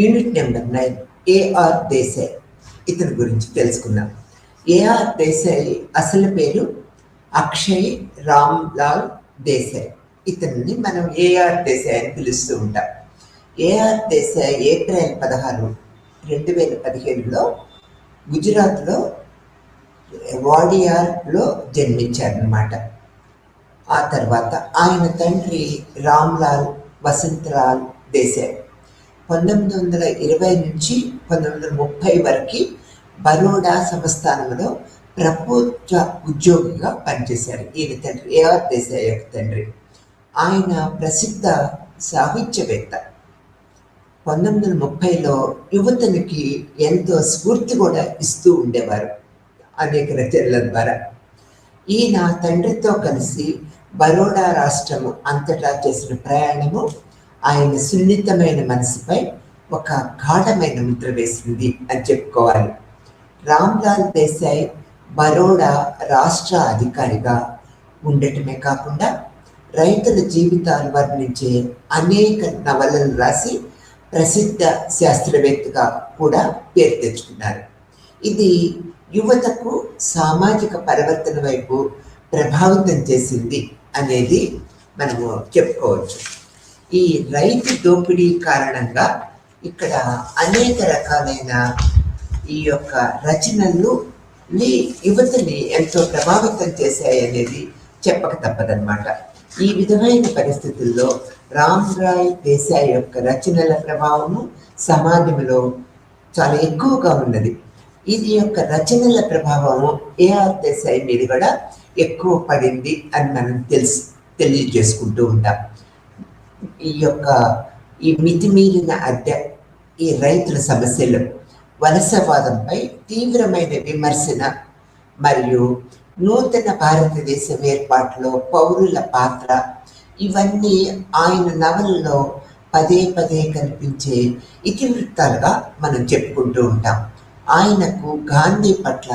[SPEAKER 2] unit number 9 AR Desai ఇతని గురించి తెలుసుకున్నాం. AR Desai అసలు పేరు అక్షయ్ రామ్లాల్ దేశాయ్. ఇతన్ని మనం AR Desai అని పిలుస్తూ ఉంటాం. ఏఆర్ దేశాయ్ ఏప్రిల్ 16, 2015లో గుజరాత్లో వాడియార్లో జన్మించారన్నమాట. ఆ తర్వాత ఆయన తండ్రి రామ్లాల్ వసంతలాల్ దేశాయ్ 1920 నుంచి 1930 వరకు బరోడా సంస్థానంలో ప్రభుత్వ ఉద్యోగిగా పనిచేశారు. ఈయన తండ్రి ఏఆర్ దేశాయ్ యొక్క తండ్రి. ఆయన ప్రసిద్ధ సాహిత్యవేత్త. 1930లో యువతనికి ఎంతో స్ఫూర్తి కూడా ఇస్తూ ఉండేవారు అనేక రచనల ద్వారా. ఈయన తండ్రితో కలిసి బరోడా రాష్ట్రము అంతటా చేసిన ప్రయాణము ఆయన సున్నితమైన మనసుపై ఒక గాఢమైన ముద్ర వేసింది అని చెప్పుకోవాలి. రామ్లాల్ దేశాయ్ బరోడా రాష్ట్ర అధికారిగా ఉండటమే కాకుండా రైతుల జీవితాలు వర్ణించే అనేక నవలలు రాసి ప్రసిద్ధ శాస్త్రవేత్తగా కూడా పేరు తెచ్చుకున్నారు. ఇది యువతకు సామాజిక పరివర్తన వైపు ప్రభావితం చేసింది అనేది మనము చెప్పుకోవచ్చు. ఈ రైతు దోపిడీ కారణంగా ఇక్కడ అనేక రకాలైన ఈ యొక్క రచనలు యువతని ఎంతో ప్రభావితం చేశాయి అనేది చెప్పక తప్పదన్నమాట. ఈ విధమైన పరిస్థితుల్లో రామ్లాల్ దేశాయ్ యొక్క రచనల ప్రభావము సమాజంలో చాలా ఎక్కువగా ఉన్నది. ఇది యొక్క రచనల ప్రభావము ఏఆర్ దేశాయ్ మీద కూడా ఎక్కువ పడింది అని మనం తెలియజేసుకుంటూ ఉంటాం. ఈ మితిమీరిన అద్దె, ఈ రైతుల సమస్యలు, వలసవాదంపై తీవ్రమైన విమర్శన మరియు నూతన భారతదేశం ఏర్పాటులో పౌరుల పాత్ర, ఇవన్నీ ఆయన నవలలో పదే పదే కనిపించే ఇతివృత్తాలుగా మనం చెప్పుకుంటూ ఉంటాం. ఆయనకు గాంధీ పట్ల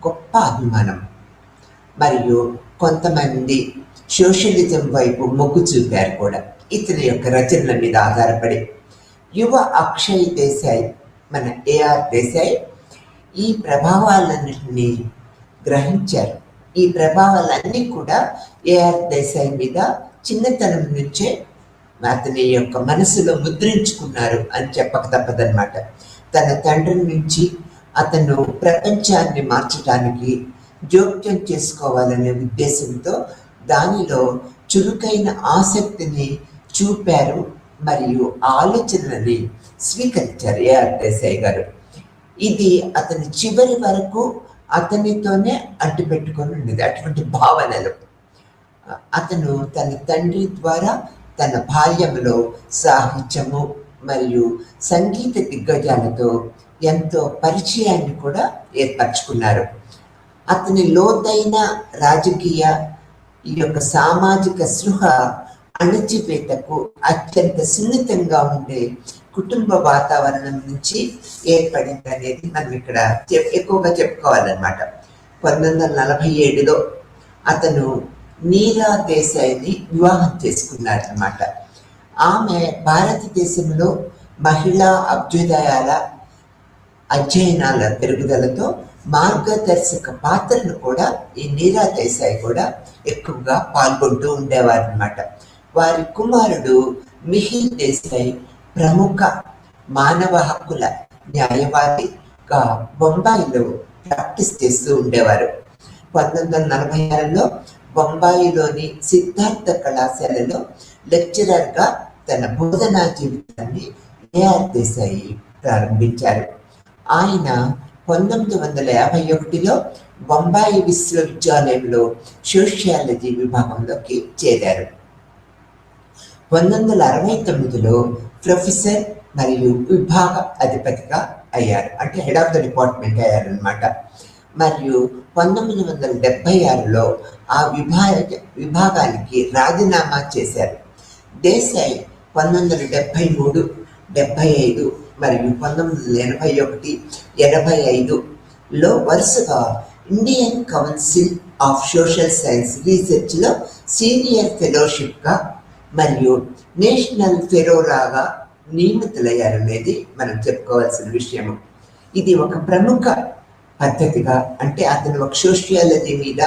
[SPEAKER 2] గొప్ప అభిమానం మరియు కొంతమంది సోషలిజం వైపు మొగ్గు చూపారు కూడా ఇతని యొక్క రచనల మీద ఆధారపడి. యువ అక్షయ్ దేశాయ్, మన ఏఆర్ దేశాయ్ ఈ ప్రభావాలన్నింటినీ గ్రహించారు. ఈ ప్రభావాలన్నీ కూడా ఏఆర్ దేశాయ్ మీద చిన్నతనం నుంచే అతని యొక్క మనసులో ముద్రించుకున్నారు అని చెప్పక తప్పదన్నమాట. తన తండ్రి నుంచి అతను ప్రపంచాన్ని మార్చడానికి జోక్యం చేసుకోవాలనే ఉద్దేశంతో దానిలో చురుకైన ఆసక్తిని చూపారు మరియు ఆలోచనని స్వీకరించారు ఏఆర్ దేశాయ్ గారు. ఇది అతని చివరి వరకు అతనితోనే అంటుపెట్టుకొని ఉండేది, అటువంటి భావనలు. అతను తన తండ్రి ద్వారా తన బాల్యంలో సాహిత్యము మరియు సంగీత దిగ్గజాలతో ఎంతో పరిచయాన్ని కూడా ఏర్పరచుకున్నారు. అతని లోతైన రాజకీయ ఈ యొక్క సామాజిక స్పృహ అణచివేతకు అత్యంత సున్నితంగా ఉండే కుటుంబ వాతావరణం నుంచి ఏర్పడింది అనేది మనం ఇక్కడ ఎక్కువగా చెప్పుకోవాలన్నమాట. 1947లో అతను నీరా దేశాయ్ని వివాహం చేసుకున్నారన్నమాట. ఆమె భారతదేశంలో మహిళా అభ్యుదయాల అధ్యయనాల పెరుగుదలతో మార్గదర్శక పాత్రను కూడా ఈ నీరా దేశాయ్ కూడా ఎక్కువగా పాల్గొంటూ ఉండేవారు అన్నమాట. వారి కుమారుడు మిహిల్ దేశాయ్ ప్రముఖ మానవ హక్కుల న్యాయవాదిగా బొంబాయిలో ప్రాక్టీస్ చేస్తూ ఉండేవారు. 1946లో బొంబాయిలోని సిద్ధార్థ కళాశాలలో లెక్చరర్గా తన బోధనా జీవితాన్ని ఏఆర్ దేశాయ్ ప్రారంభించారు. ఆయన 1951లో బొంబాయి విశ్వవిద్యాలయంలో సోషియాలజీ విభాగంలోకి చేరారు. 1969లో ప్రొఫెసర్ మరియు విభాగ అధిపతిగా అయ్యారు, అంటే హెడ్ ఆఫ్ ద డిపార్ట్మెంట్ అయ్యారనమాట. మరియు 1976లో ఆ విభాగానికి రాజీనామా చేశారు. దేశాయ్ 1973, 75 మరియు 1981, 85లో వరుసగా Indian council of social science రీసెర్చ్లో సీనియర్ ఫెలోషిప్గా మరియు నేషనల్ ఫెరోరాగా నియమితులయ్యారనేది మనం చెప్పుకోవాల్సిన విషయము. ఇది ఒక ప్రముఖ పద్ధతిగా, అంటే అతను ఒక సోషియాలజీ మీద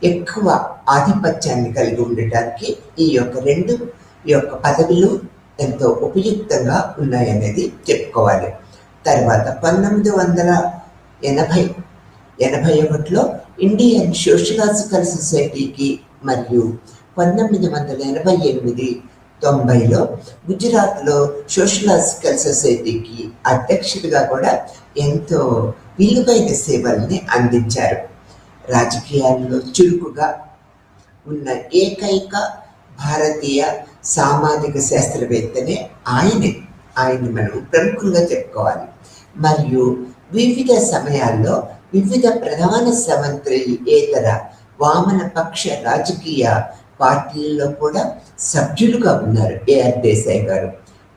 [SPEAKER 2] ఎక్కువ ఆధిపత్యాన్ని కలిగి ఉండటానికి ఈ యొక్క పదవులు ఎంతో ఉపయుక్తంగా ఉన్నాయనేది చెప్పుకోవాలి. తర్వాత 1981లో ఇండియన్ సోషలాజికల్ సొసైటీకి మరియు 1988-90లో గుజరాత్లో సోషలాజికల్ సొసైటీకి అధ్యక్షుడిగా కూడా ఎంతో విలువైన సేవల్ని అందించారు. రాజకీయాల్లో చురుకుగా ఉన్న ఏకైక భారతీయ సామాజిక శాస్త్రవేత్తనే ఆయన్ని మనం ప్రముఖంగా చెప్పుకోవాలి. మరియు వివిధ సమయాల్లో వివిధ ప్రధాన సమంత్రేతర వామనపక్ష రాజకీయ పార్టీల్లో కూడా సభ్యులుగా ఉన్నారు ఏఆర్ దేశాయ్ గారు.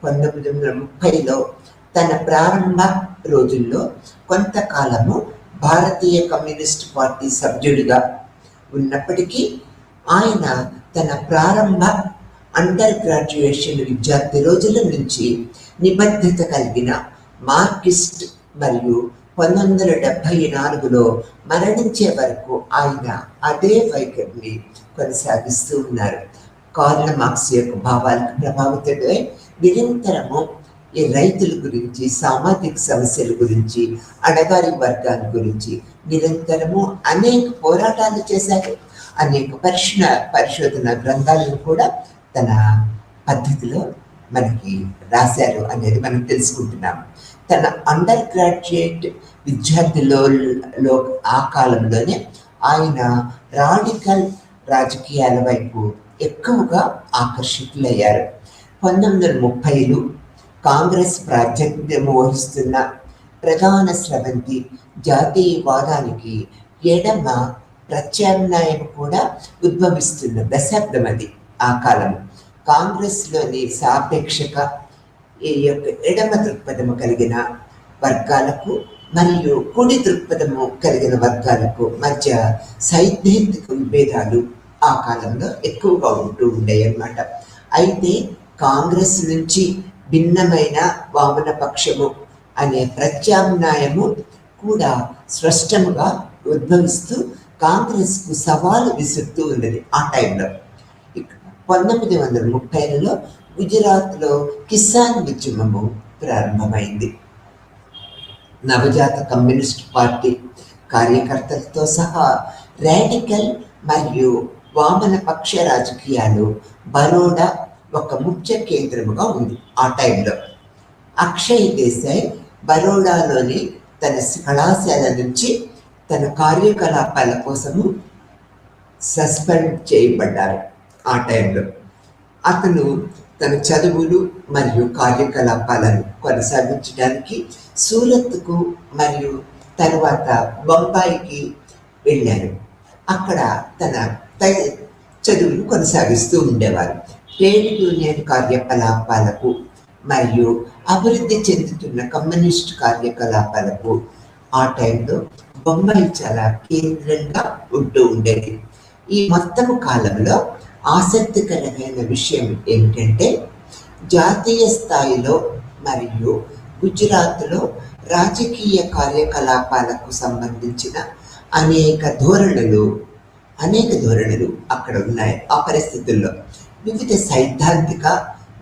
[SPEAKER 2] 1930లో తన ప్రారంభ రోజుల్లో కొంతకాలము భారతీయ కమ్యూనిస్ట్ పార్టీ సభ్యుడిగా ఉన్నప్పటికీ ఆయన తన ప్రారంభ అండర్ గ్రాడ్యుయేషన్ విద్యార్థి రోజుల నుంచి నిబద్ధత కలిగిన మార్క్సిస్ట్ మరియు 1974లో మరణించే వరకు ఆయన అదే వైఖరిని కొనసాగిస్తూ ఉన్నారు. కార్ల్ మార్క్స్ యొక్క భావాలకు ప్రభావితుడై నిరంతరము ఈ రైతుల గురించి, సామాజిక సమస్యల గురించి, అడగారి వర్గాల గురించి నిరంతరము అనేక పోరాటాలు చేశారు. అనేక పరిశోధన గ్రంథాలను కూడా తన పద్ధతిలో మనకి రాశారు అనేది మనం తెలుసుకుంటున్నాము. తన అండర్ గ్రాడ్యుయేట్ విద్యార్థులలో ఆ కాలంలోనే ఆయన రాడికల్ రాజకీయాల వైపు ఎక్కువగా ఆకర్షితులయ్యారు. 1930లు కాంగ్రెస్ ప్రాతినిధ్యం వహిస్తున్న ప్రధాన స్రవంతి జాతీయవాదానికి ఎడమ ప్రత్యామ్నాయం కూడా ఉద్భవిస్తున్న దశాబ్దం అది. ఆ కాలం కాంగ్రెస్లోని సాపేక్షక ఈ యొక్క ఎడమ దృక్పథము కలిగిన వర్గాలకు మరియు కుడి దృక్పథము కలిగిన వర్గాలకు మధ్య సైద్ధాంతిక విభేదాలు ఆ కాలంలో ఎక్కువగా ఉంటూ ఉండేవి అన్నమాట. అయితే కాంగ్రెస్ నుంచి భిన్నమైన వామనపక్షము అనే ప్రత్యామ్నాయము కూడా స్పష్టంగా ఉద్భవిస్తూ కాంగ్రెస్కు సవాలు విసురుతూ ఉన్నది ఆ టైంలో. 1930లలో గుజరాత్లో కిసాన్ ఉద్యమము ప్రారంభమైంది. నవజాత కమ్యూనిస్ట్ పార్టీ కార్యకర్తలతో సహా రాడికల్ మరియు వామనపక్ష రాజకీయాలు బరోడా ఒక ముఖ్య కేంద్రముగా ఉంది ఆ టైంలో. అక్షయ్ దేశాయ్ బరోడాలోని తన కళాశాల నుంచి తన కార్యకలాపాల కోసము సస్పెండ్ చేయబడ్డారు ఆ టైంలో. అతను తన చదువులు మరియు కార్యకలాపాలను కొనసాగించడానికి సూరత్కు మరియు తర్వాత బొంబాయికి వెళ్ళారు. అక్కడ తన చదువులు కొనసాగిస్తూ ఉండేవారు. ట్రేడ్ యూనియన్ కార్యకలాపాలకు మరియు అభివృద్ధి చెందుతున్న కమ్యూనిస్ట్ కార్యకలాపాలకు ఆ టైంలో బొంబాయి చాలా కేంద్రంగా ఉంటూ ఉండేది. ఈ మొత్తం కాలంలో ఆసక్తికరమైన విషయం ఏమిటంటే జాతీయ స్థాయిలో మరియు గుజరాత్లో రాజకీయ కార్యకలాపాలకు సంబంధించిన అనేక ధోరణులు అక్కడ ఉన్నాయి. ఆ పరిస్థితుల్లో వివిధ సైద్ధాంతిక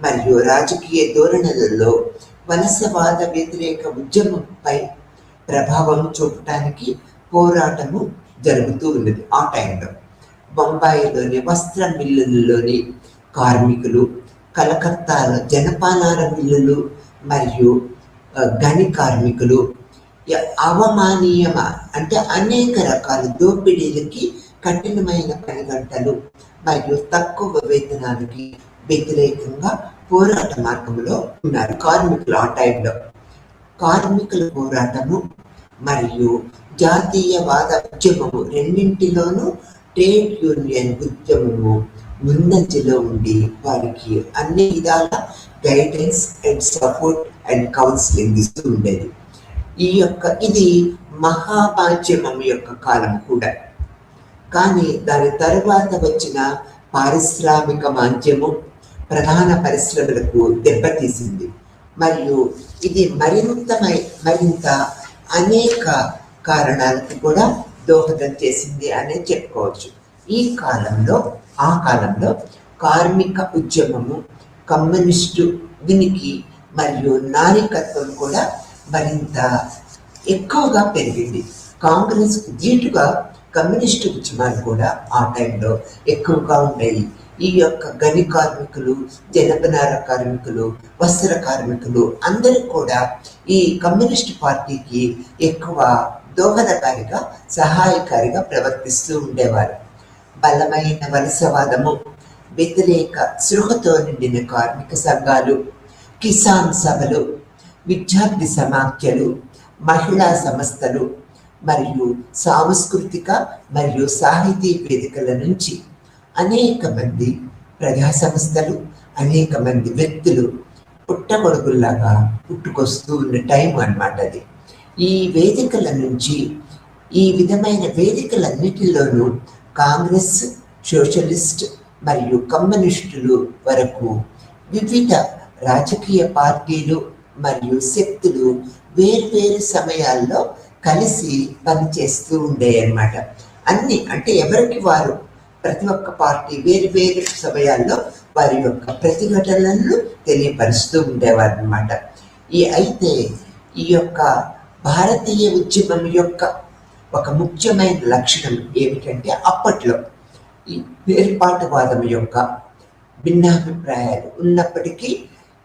[SPEAKER 2] మరియు రాజకీయ ధోరణులలో వలసవాద వ్యతిరేక ఉద్యమంపై ప్రభావం చూపటానికి పోరాటము జరుగుతూ ఉన్నది ఆ టైంలో. బొంబాయిలోని వస్త్ర మిల్లులలోని కార్మికులు, కలకత్తాలో జనపనార మిల్లులు మరియు గని కార్మికులు అంటే అనేక రకాల దోపిడీలకి, కఠినమైన పని గంటలు మరియు తక్కువ వేతనానికి వ్యతిరేకంగా పోరాట మార్గంలో ఉన్నారు కార్మికులు ఆ టైంలో. కార్మికుల పోరాటము మరియు జాతీయవాద ఉద్యమము రెండింటిలోనూ ట్రేడ్ యూనియన్ ఉద్యమము ముందంజలో ఉండి వారికి అన్ని విధాల guidance and support and counselling ఇస్తూ ఉండేది. ఇది మహామాధ్యమం యొక్క కాలం కూడా. కానీ దాని తర్వాత వచ్చిన పారిశ్రామిక మాధ్యమం ప్రధాన పరిశ్రమలకు దెబ్బతీసింది. మరియు ఇది మరింత అనేక కారణాలకు కూడా దోహదం చేసింది అనే చెప్పుకోవచ్చు. ఆ కాలంలో కార్మిక ఉద్యమము, కమ్యూనిస్టు ఉనికి మరియు నాయకత్వం కూడా మరింత ఎక్కువగా పెరిగింది. కాంగ్రెస్కు ధీటుగా కమ్యూనిస్టు ఉద్యమాలు కూడా ఆ టైంలో ఎక్కువగా ఉండేవి. ఈ యొక్క గని కార్మికులు, జనపనార కార్మికులు, వస్త్ర కార్మికులు అందరూ కూడా ఈ కమ్యూనిస్టు పార్టీకి ఎక్కువ దోహదకారిగా, సహాయకారిగా ప్రవర్తిస్తూ ఉండేవారు. బలమైన వలసవాదము, వ్యతిరేక సృహతో నిండిన కార్మిక సంఘాలు, కిసాన్ సభలు, విద్యార్థి సమాఖ్యలు, మహిళా సంస్థలు మరియు సాంస్కృతిక మరియు సాహితీ వేదికల నుంచి అనేక మంది ప్రజా సంస్థలు, అనేక మంది వ్యక్తులు పుట్టగొడుగుల్లాగా పుట్టుకొస్తూ ఉన్న టైం అన్నమాట అది. ఈ వేదికల నుంచి, ఈ విధమైన వేదికలన్నిటిలోనూ కాంగ్రెస్, సోషలిస్ట్ మరియు కమ్యూనిస్టులు వరకు వివిధ రాజకీయ పార్టీలు మరియు శక్తులు వేర్వేరు సమయాల్లో కలిసి పనిచేస్తూ ఉండేవన్నమాట. అంటే ఎవరికి వారు, ప్రతి ఒక్క పార్టీ వేరు సమయాల్లో వారి యొక్క ప్రతిఘటనలను తెలియపరుస్తూ ఉండేవారు అన్నమాట. అయితే ఈ యొక్క భారతీయ ఉద్యమం యొక్క ఒక ముఖ్యమైన లక్షణం ఏమిటంటే, అప్పట్లో ఈ వేర్పాటువాదం యొక్క భిన్నాభిప్రాయాలు ఉన్నప్పటికీ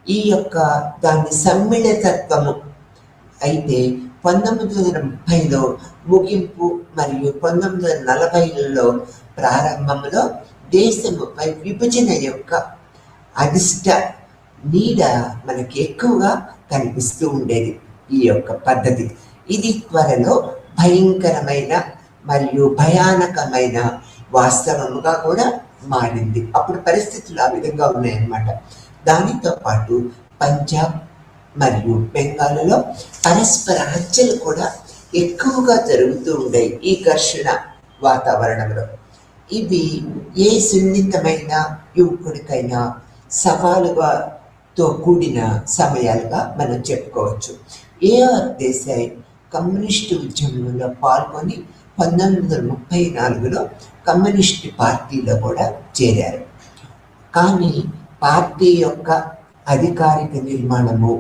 [SPEAKER 2] ఈ యొక్క దాని సమ్మిళితత్వము అయితే 1930లో ముగింపు మరియు 1940లలో ప్రారంభంలో దేశముపై విభజన యొక్క అధిష్ట నీడ మనకి ఎక్కువగా కనిపిస్తూ ఉండేది ఈ యొక్క పద్ధతి. ఇది త్వరలో భయంకరమైన మరియు భయానకమైన వాస్తవముగా కూడా మారింది. అప్పుడు పరిస్థితులు ఆ విధంగా ఉన్నాయన్నమాట. దానితో పాటు పంజాబ్ మరియు బెంగాల్లో పరస్పర హత్యలు కూడా ఎక్కువగా జరుగుతూ ఉండేవి ఈ ఘర్షణ వాతావరణంలో. ఇవి ఏ సున్నితమైన యువకుడికైనా సవాలుగాతో కూడిన సమయాలుగా మనం చెప్పుకోవచ్చు. ఏఆర్ దేశాయ్ కమ్యూనిస్టు ఉద్యమంలో పాల్గొని 1934లో కమ్యూనిస్టు పార్టీలో కూడా చేరారు. కానీ పార్టీ యొక్క అధికారిక నిర్మాణము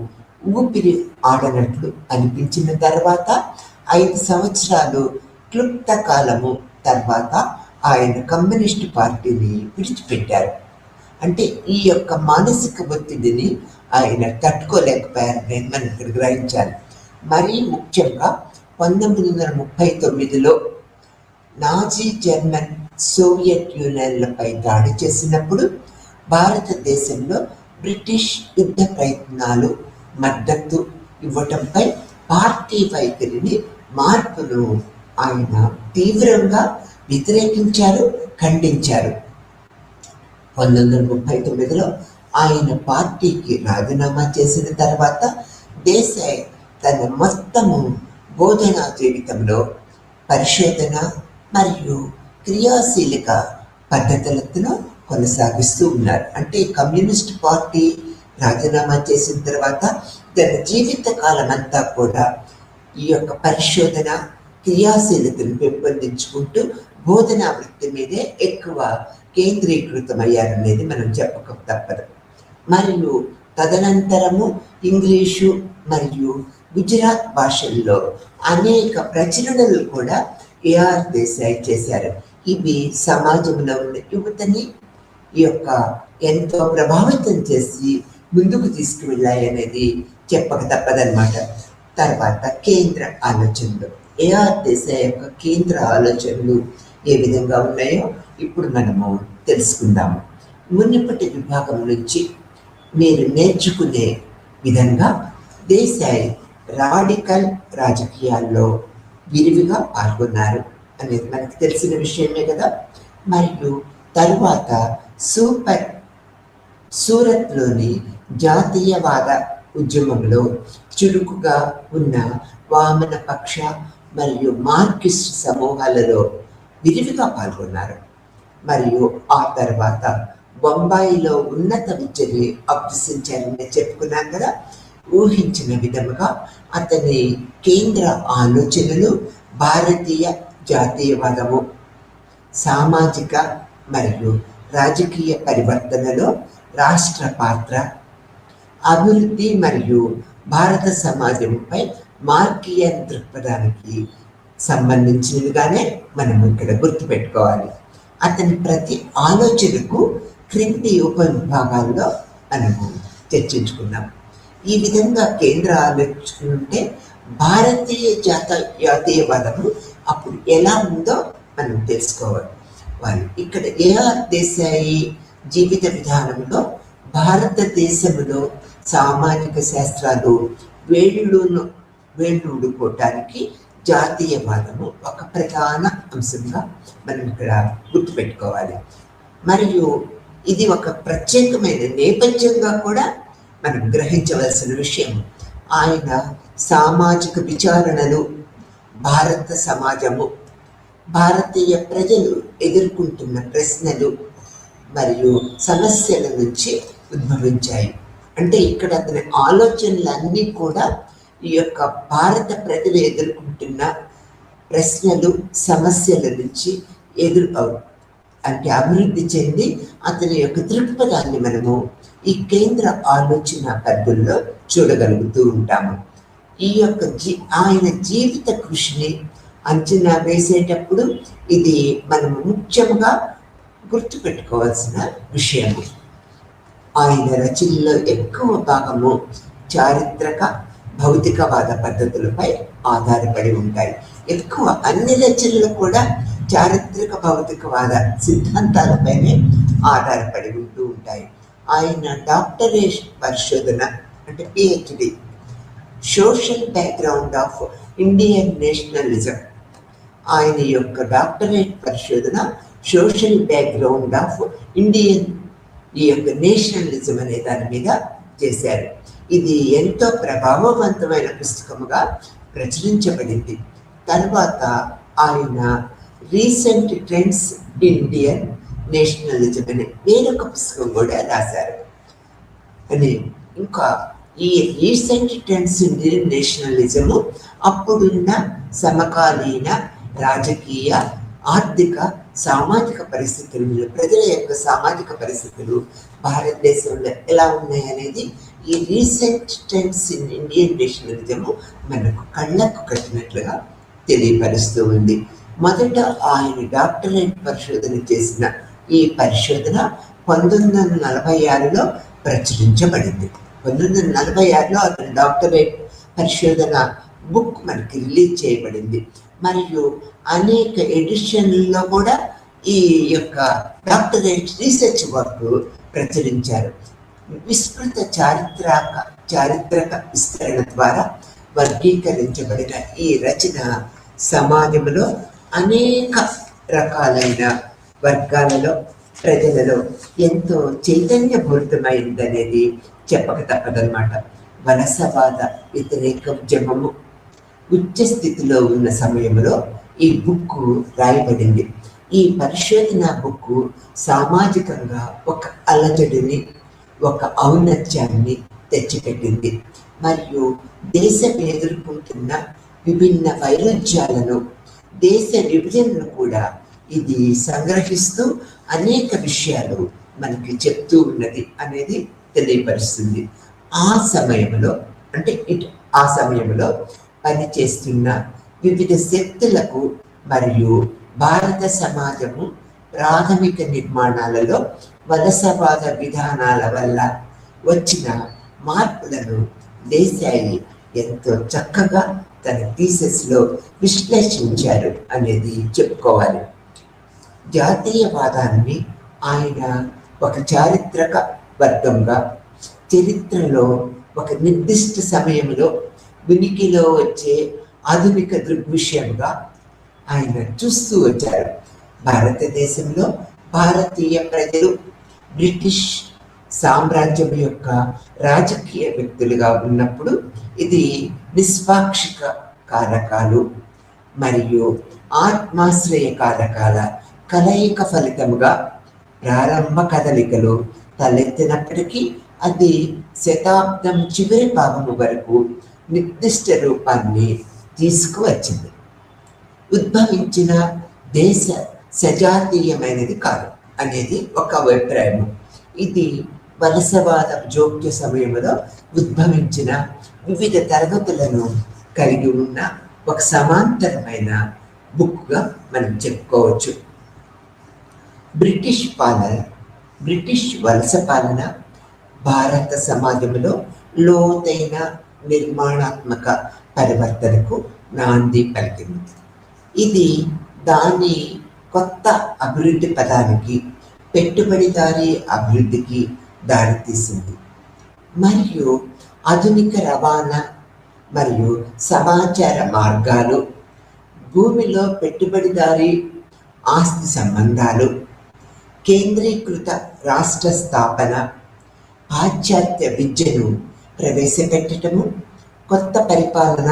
[SPEAKER 2] ఊపిరి ఆడనట్లు అనిపించిన తర్వాత 5 సంవత్సరాలు క్లుప్త కాలము తర్వాత ఆయన కమ్యూనిస్టు పార్టీని విడిచిపెట్టారు. అంటే ఈ యొక్క మానసిక ఒత్తిడిని ఆయన తట్టుకోలేకపోయారని మనం ఇక్కడ గ్రహించాలి. మరీ ముఖ్యంగా 1939లో నాజీ జర్మన్ సోవియట్ యూనియన్లపై దాడి చేసినప్పుడు భారతదేశంలో బ్రిటిష్ యుద్ధ ప్రయత్నాలు మద్దతు ఇవ్వటంపై పార్టీ వైఖరిని మార్పును ఆయన తీవ్రంగా వ్యతిరేకించారు, ఖండించారు. 1939లో ఆయన పార్టీకి రాజీనామా చేసిన తర్వాత దేశాయ్ తన మొత్తము బోధనా జీవితంలో పరిశోధన మరియు క్రియాశీలక పద్ధతులను కొనసాగిస్తూ ఉన్నారు. అంటే కమ్యూనిస్ట్ పార్టీ రాజీనామా చేసిన తర్వాత తన జీవిత కాలం అంతా కూడా ఈ యొక్క పరిశోధన, క్రియాశీలతను పెంపొందించుకుంటూ బోధనా వృత్తి మీదే ఎక్కువ కేంద్రీకృతమయ్యారనేది మనం చెప్పక తప్పదు. మరియు తదనంతరము ఇంగ్లీషు మరియు గుజరాత్ భాషల్లో అనేక ప్రచురణలు కూడా ఏఆర్ దేశాయ్ చేశారు. ఇవి సమాజంలో ఉన్న యువతని ఈ యొక్క ఎంతో ప్రభావితం చేసి ముందుకు తీసుకువెళ్ళాయి అనేది చెప్పక తప్పదన్నమాట. తర్వాత కేంద్ర ఆలోచనలు, ఏఆర్ దేశాయ్ యొక్క కేంద్ర ఆలోచనలు ఏ విధంగా ఉన్నాయో ఇప్పుడు మనము తెలుసుకుందాము. మునుపటి విభాగం నుంచి మీరు నేర్చుకునే విధంగా దేశాయ్ రాడికల్ రాజకీయాల్లో విరివిగా పాల్గొన్నారు అనేది మనకు తెలిసిన విషయమే కదా. మరియు తరువాత సూరత్లోని జాతీయవాద ఉద్యమంలో చురుకుగా ఉన్న వామనపక్ష మరియు మార్క్సిస్ట్ సమూహాలలో విరివిగా పాల్గొన్నారు. మరియు ఆ తర్వాత బొంబాయిలో ఉన్నత విద్యని అభ్యసించారని చెప్పుకున్నాం కదా. ఊహించిన విధముగా అతని కేంద్ర ఆలోచనలు భారతీయ జాతీయవాదము, సామాజిక మరియు రాజకీయ పరివర్తనలో రాష్ట్ర పాత్ర, అభివృద్ధి మరియు భారత సమాజంపై మార్కియన్ దృక్పథానికి సంబంధించినవిగానే మనం ఇక్కడ గుర్తుపెట్టుకోవాలి. అతని ప్రతి ఆలోచనకు క్రింది ఉపవిభాగాల్లో మనము చర్చించుకున్నాం. ఈ విధంగా కేంద్ర ఆలోచన ఉంటే భారతీయ జాతీయవాదము అప్పుడు ఎలా ఉందో మనం తెలుసుకోవాలి. వాళ్ళు ఇక్కడ ఏఆర్ దేశాయి జీవిత విధానంలో భారతదేశంలో సామాజిక శాస్త్రాలు వేళ్ళూడుకోవటానికి జాతీయవాదము ఒక ప్రధాన అంశంగా మనం ఇక్కడ గుర్తుపెట్టుకోవాలి. మరియు ఇది ఒక ప్రత్యేకమైన నేపథ్యంగా కూడా మనం గ్రహించవలసిన విషయం. ఆయన సామాజిక విచారణలు, భారత సమాజము, భారతీయ ప్రజలు ఎదుర్కొంటున్న ప్రశ్నలు మరియు సమస్యల నుంచి ఉద్భవించాయి. అంటే ఇక్కడ అతని ఆలోచనలన్నీ కూడా ఈ యొక్క భారత ప్రజలు ఎదుర్కొంటున్న ప్రశ్నలు, సమస్యల నుంచి అంటే అభివృద్ధి చెంది అతని యొక్క దృక్పథాన్ని మనము ఈ కేంద్ర ఆలోచన పరిధుల్లో చూడగలుగుతూ ఉంటాము. ఈ యొక్క ఆయన జీవిత కృషిని అంచనా వేసేటప్పుడు ఇది మనము ముఖ్యంగా గుర్తుపెట్టుకోవాల్సిన విషయము. ఆయన రచనలో ఎక్కువ భాగము చారిత్రక భౌతికవాద పద్ధతులపై ఆధారపడి ఉంటాయి. ఎక్కువ అన్ని రచనలు కూడా చారిత్రక భౌతికవాద సిద్ధాంతాలపైనే ఆధారపడి ఉంటూ ఉంటాయి. ఆయన డాక్టరేట్ పరిశోధన అంటే PhD, social background of Indian nationalism. ఆయన యొక్క డాక్టరేట్ పరిశోధన సోషల్ బ్యాక్గ్రౌండ్ ఆఫ్ ఇండియన్ ఈ యొక్క నేషనలిజం అనే దాని మీద చేశారు. ఇది ఎంతో ప్రభావవంతమైన పుస్తకముగా ప్రచురించబడింది. తర్వాత ఆయన రీసెంట్ ట్రెండ్స్ ఇండియన్ నేషనలిజం అనే వేరొక పుస్తకం కూడా రాశారు. అని ఇంకా ఈ రీసెంట్ ట్రెండ్స్ ఇండియన్ నేషనలిజము అప్పుడున్న సమకాలీన రాజకీయ, ఆర్థిక, సామాజిక పరిస్థితులు, ప్రజల యొక్క సామాజిక పరిస్థితులు భారతదేశంలో ఎలా ఉన్నాయనేది ఈ రీసెంట్ ట్రెండ్స్ ఇన్ ఇండియన్ నేషనలిజము మనకు కళ్ళకు కట్టినట్లుగా తెలియపరుస్తూ ఉంది. మొదట ఆయన డాక్టరేట్ పరిశోధన చేసిన ఈ పరిశోధన 1946లో ప్రచురించబడింది. 1946లో అతని డాక్టరేట్ పరిశోధన బుక్ మనకి రిలీజ్ చేయబడింది. మరియు అనేక ఎడిషన్లలో కూడా ఈ యొక్క డాక్టరేట్ రీసెర్చ్ వర్క్ ప్రచురించారు. విస్తృత చారిత్రక విస్తరణ ద్వారా వర్గీకరించబడిన ఈ రచన సమాజంలో అనేక రకాలైన వర్గాలలో, ప్రజలలో ఎంతో చైతన్యభూరితమైందనేది చెప్పక తప్పదన్నమాట. వలసవాద వ్యతిరేక ఉద్యమము ఉచ్చ స్థితిలో ఉన్న సమయంలో ఈ బుక్ రాయబడింది. ఈ పరిశోధన బుక్ సామాజికంగా ఒక అలజడిని, ఒక ఔన్నత్యాన్ని తెచ్చిపెట్టింది. మరియు దేశం ఎదుర్కొంటున్న విభిన్న వైరుధ్యాలను, దేశ విభజనను కూడా ఇది సంగ్రహిస్తూ అనేక విషయాలు మనకి చెప్తూ ఉన్నది అనేది తెలియపరుస్తుంది. ఆ సమయంలో పనిచేస్తున్న వివిధ శక్తులకు మరియు భారత సమాజము ప్రాథమిక నిర్మాణాలలో వలసవాద విధానాల వల్ల వచ్చిన మార్పులను దేశాయి ఎంతో చక్కగా తన థీసిస్లో విశ్లేషించారు అనేది చెప్పుకోవాలి. జాతీయవాదాన్ని ఆయన ఒక చారిత్రక వర్గంగా, చరిత్రలో ఒక నిర్దిష్ట సమయంలో ఉనికిలో వచ్చే ఆధునిక దృగ్విషయంగా ఆయన చూస్తూ వచ్చారు. భారతదేశంలో భారతీయ ప్రజలు బ్రిటిష్ సామ్రాజ్యం యొక్క రాజకీయ వ్యక్తులుగా ఉన్నప్పుడు ఇది నిష్పాక్షిక కారకాలు మరియు ఆత్మాశ్రయ కారకాల కలయిక ఫలితముగా ప్రారంభ కదలికలు తలెత్తినప్పటికీ అది శతాబ్దం చివరి భాగము వరకు నిర్దిష్ట రూపాన్ని తీసుకువచ్చింది. ఉద్భవించిన దేశ సజాతీయమైనది కాదు అనేది ఒక అభిప్రాయము. ఇది వలసవాద జోక్య సమయంలో ఉద్భవించిన వివిధ తరగతులను కలిగి ఉన్న ఒక సమాంతరమైన బుక్గా మనం చెప్పుకోవచ్చు. బ్రిటిష్ వలస పాలన భారత సమాజంలో లోతైన నిర్మాణాత్మక పరివర్తనకు నాంది పలికింది. ఇది దాని కొత్త అభివృద్ధి పదానికి, పెట్టుబడిదారీ అభివృద్ధికి దారితీసింది మరియు ఆధునిక రవాణా మరియు సమాచార మార్గాలు, భూమిలో పెట్టుబడిదారీ ఆస్తి సంబంధాలు, కేంద్రీకృత రాష్ట్ర స్థాపన, పాశ్చాత్య విద్యను ప్రవేశపెట్టడము, కొత్త పరిపాలన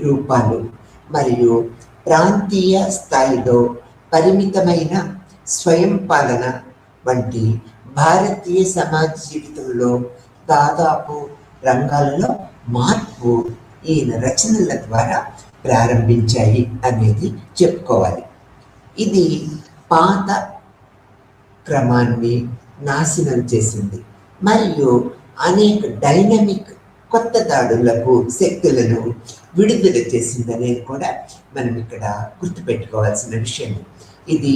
[SPEAKER 2] రూపాలు మరియు ప్రాంతీయ స్థాయిలో పరిమితమైన స్వయం పాలన వంటి భారతీయ సమాజ జీవితంలో దాదాపు రంగాలలో మార్పు ఈయన రచనల ద్వారా ప్రారంభించాయి అనేది చెప్పుకోవాలి. ఇది పాత క్రమాన్ని నాశనం చేసింది మరియు అనేక డైనమిక్ కొత్త దాడులకు శక్తులను విడుదల చేసిందనేది కూడా మనం ఇక్కడ గుర్తుపెట్టుకోవాల్సిన విషయం. ఇది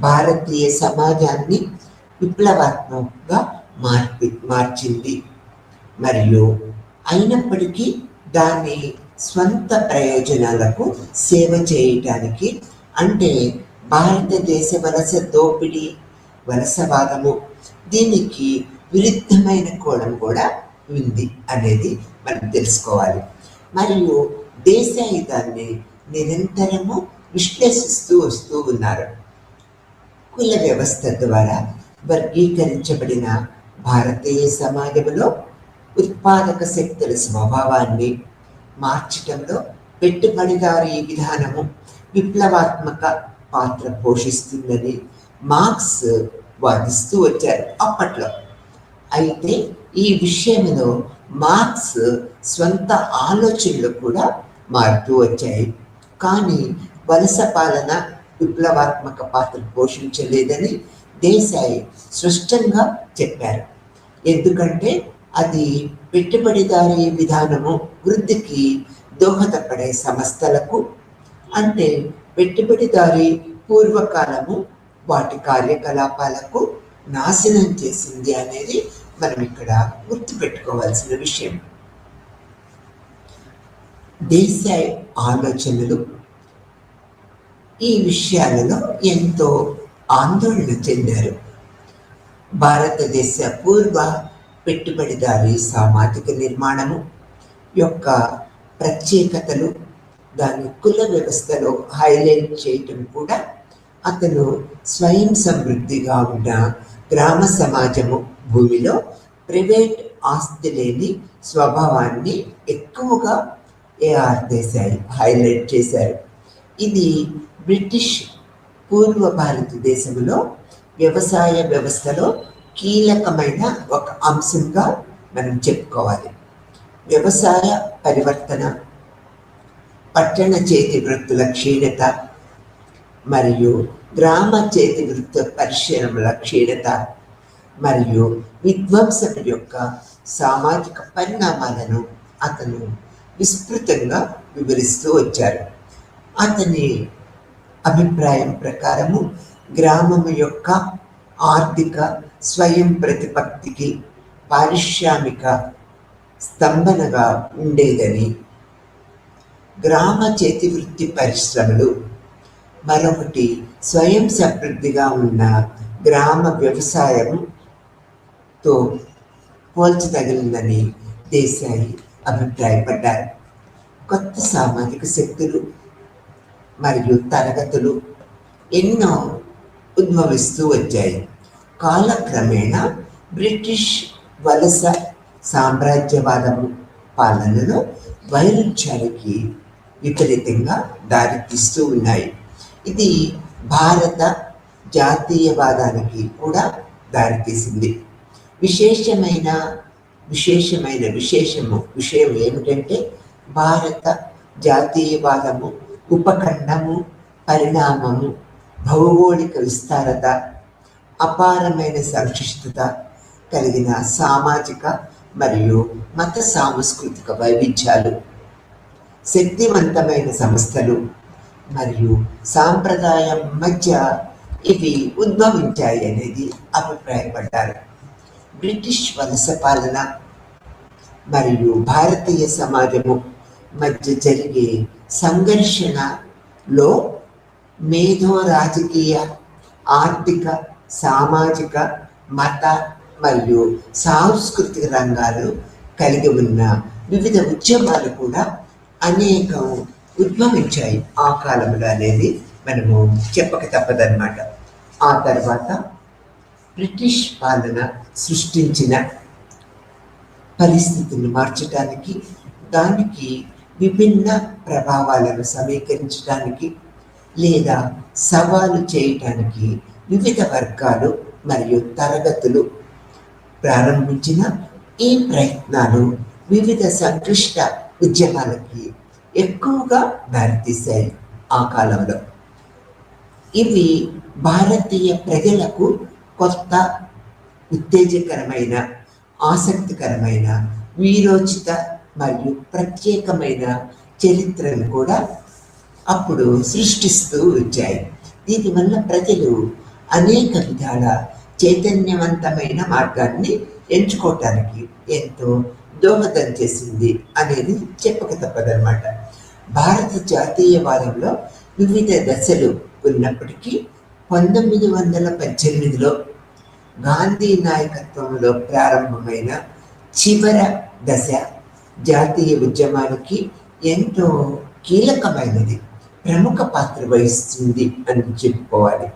[SPEAKER 2] భారతీయ సమాజాన్ని విప్లవాత్మకంగా మార్చింది మరియు అయినప్పటికీ దాని స్వంత ప్రయోజనాలకు సేవ చేయటానికి, అంటే భారతదేశ వలస దోపిడీ, వలసవాదము, దీనికి విరుద్ధమైన కోణం కూడా ఉంది అనేది మనం తెలుసుకోవాలి. మరియు దేశాయి దాన్ని నిరంతరము విశ్లేషిస్తూ వస్తూ ఉన్నారు. కుల వ్యవస్థ ద్వారా వర్గీకరించబడిన భారతీయ సమాజంలో ఉత్పాదక శక్తుల స్వభావాన్ని మార్చడంలో పెట్టుబడిదారీ విధానము విప్లవాత్మక పాత్ర పోషిస్తుందని మార్క్స్ వాదిస్తూ వచ్చారు అప్పట్లో. అయితే ఈ విషయంలో మార్క్స్ స్వంత ఆలోచనలు కూడా మారుతూ వచ్చాయి. కానీ వలస పాలన విప్లవాత్మక పాత్ర పోషించలేదని దేశాయి స్పష్టంగా చెప్పారు. ఎందుకంటే అది పెట్టుబడిదారీ విధానము వృద్ధికి దోహదపడే సంస్థలకు, అంటే పెట్టుబడిదారీ పూర్వకాలము వాటి కార్యకలాపాలకు నాశనం చేసింది అనేది మనం ఇక్కడ గుర్తుపెట్టుకోవాల్సిన విషయం. దేశాయి ఆలోచనలు ఈ విషయాలలో ఎంతో ఆందోళన చెందారు. భారతదేశ పూర్వ పెట్టుబడిదారీ సామాజిక నిర్మాణము యొక్క ప్రత్యేకతలు దాని కుల వ్యవస్థలో హైలైట్ చేయటం కూడా అతను స్వయం సమృద్ధిగా ఉన్న గ్రామ సమాజము భూమిలో ప్రైవేట్ ఆస్తి లేని స్వభావాన్ని ఎక్కువగా ఏఆర్ దేశాయి హైలైట్ చేశారు. ఇది బ్రిటిష్ పూర్వ భారతదేశంలో వ్యవసాయ వ్యవస్థలో కీలకమైన ఒక అంశంగా మనం చెప్పుకోవాలి. వ్యవసాయ పరివర్తన, పట్టణ చేతి వృత్తుల క్షీణత మరియు గ్రామ చేతి వృత్తి పరిశ్రమల క్షీణత మరియు విధ్వంసం యొక్క సామాజిక పరిణామాలను అతను విస్తృతంగా వివరిస్తూ వచ్చారు. అతని అభిప్రాయం ప్రకారము గ్రామము యొక్క ఆర్థిక స్వయం ప్రతిపత్తికి పారిశ్రామిక స్తంభనగా ఉండేదని, గ్రామ చేతి వృత్తి పరిశ్రమలు మరొకటి స్వయం సమృద్ధిగా ఉన్న గ్రామ వ్యవసాయంతో పోల్చదగినదని దేశాయి అభిప్రాయపడ్డారు. కొత్త సామాజిక శక్తులు మరియు తరగతులు ఎన్నో ఉద్భవిస్తూ వచ్చాయి. కాలక్రమేణా బ్రిటిష్ వలస సామ్రాజ్యవాదము పాలనలో వైరుధ్యానికి విపరీతంగా దారితీస్తూ ఉన్నాయి. ఇది భారత జాతీయవాదానికి కూడా దారితీసింది. విశేషమైన విషయం ఏమిటంటే భారత జాతీయవాదము ఉపఖండము, పరిణామము, భౌగోళిక విస్తారత, అపారమైన సంక్లిష్టత కలిగిన సామాజిక మరియు మత సాంస్కృతిక వైవిధ్యాలు, శక్తివంతమైన సంస్థలు మరియు సాంప్రదాయం మధ్య ఇవి ఉద్భవించాయి అనేది అభిప్రాయపడ్డారు. బ్రిటిష్ వలస పాలన మరియు భారతీయ సమాజము మధ్య జరిగే సంఘర్షణలో మేధో రాజకీయ, ఆర్థిక, సామాజిక, మత మరియు సాంస్కృతిక రంగాలు కలిగి ఉన్న వివిధ ఉద్యమాలు కూడా అనేకం ఉద్భవించాయి ఆ కాలంలో అనేది మనము చెప్పక తప్పదన్నమాట. ఆ తర్వాత బ్రిటిష్ పాలన సృష్టించిన పరిస్థితిని మార్చడానికి, దానికి విభిన్న ప్రభావాలను సమీకరించడానికి లేదా సవాలు చేయటానికి వివిధ వర్గాలు మరియు తరగతులు ప్రారంభించిన ఈ ప్రయత్నాలు వివిధ సంక్లిష్ట ఉద్యమాలకి ఎక్కువగా దారితీశాయి ఆ కాలంలో. ఇవి భారతీయ ప్రజలకు కొత్త, ఉత్తేజకరమైన, ఆసక్తికరమైన, వీరోచిత మరియు ప్రత్యేకమైన చరిత్రను కూడా అప్పుడు సృష్టిస్తూ వచ్చాయి. దీనివల్ల ప్రజలు అనేక విధాల చైతన్యవంతమైన మార్గాన్ని ఎంచుకోవటానికి ఎంతో దోహదం చేసింది అనేది చెప్పక తప్పదన్నమాట. భారత జాతీయవాదంలో వివిధ దశలు ఉన్నప్పటికీ 1918లో గాంధీ నాయకత్వంలో ప్రారంభమైన చివర దశ జాతీయ ఉద్యమానికి ఎంతో కీలకమైనది, ప్రముఖ పాత్ర వహిస్తుంది అని చెప్పుకోవాలి.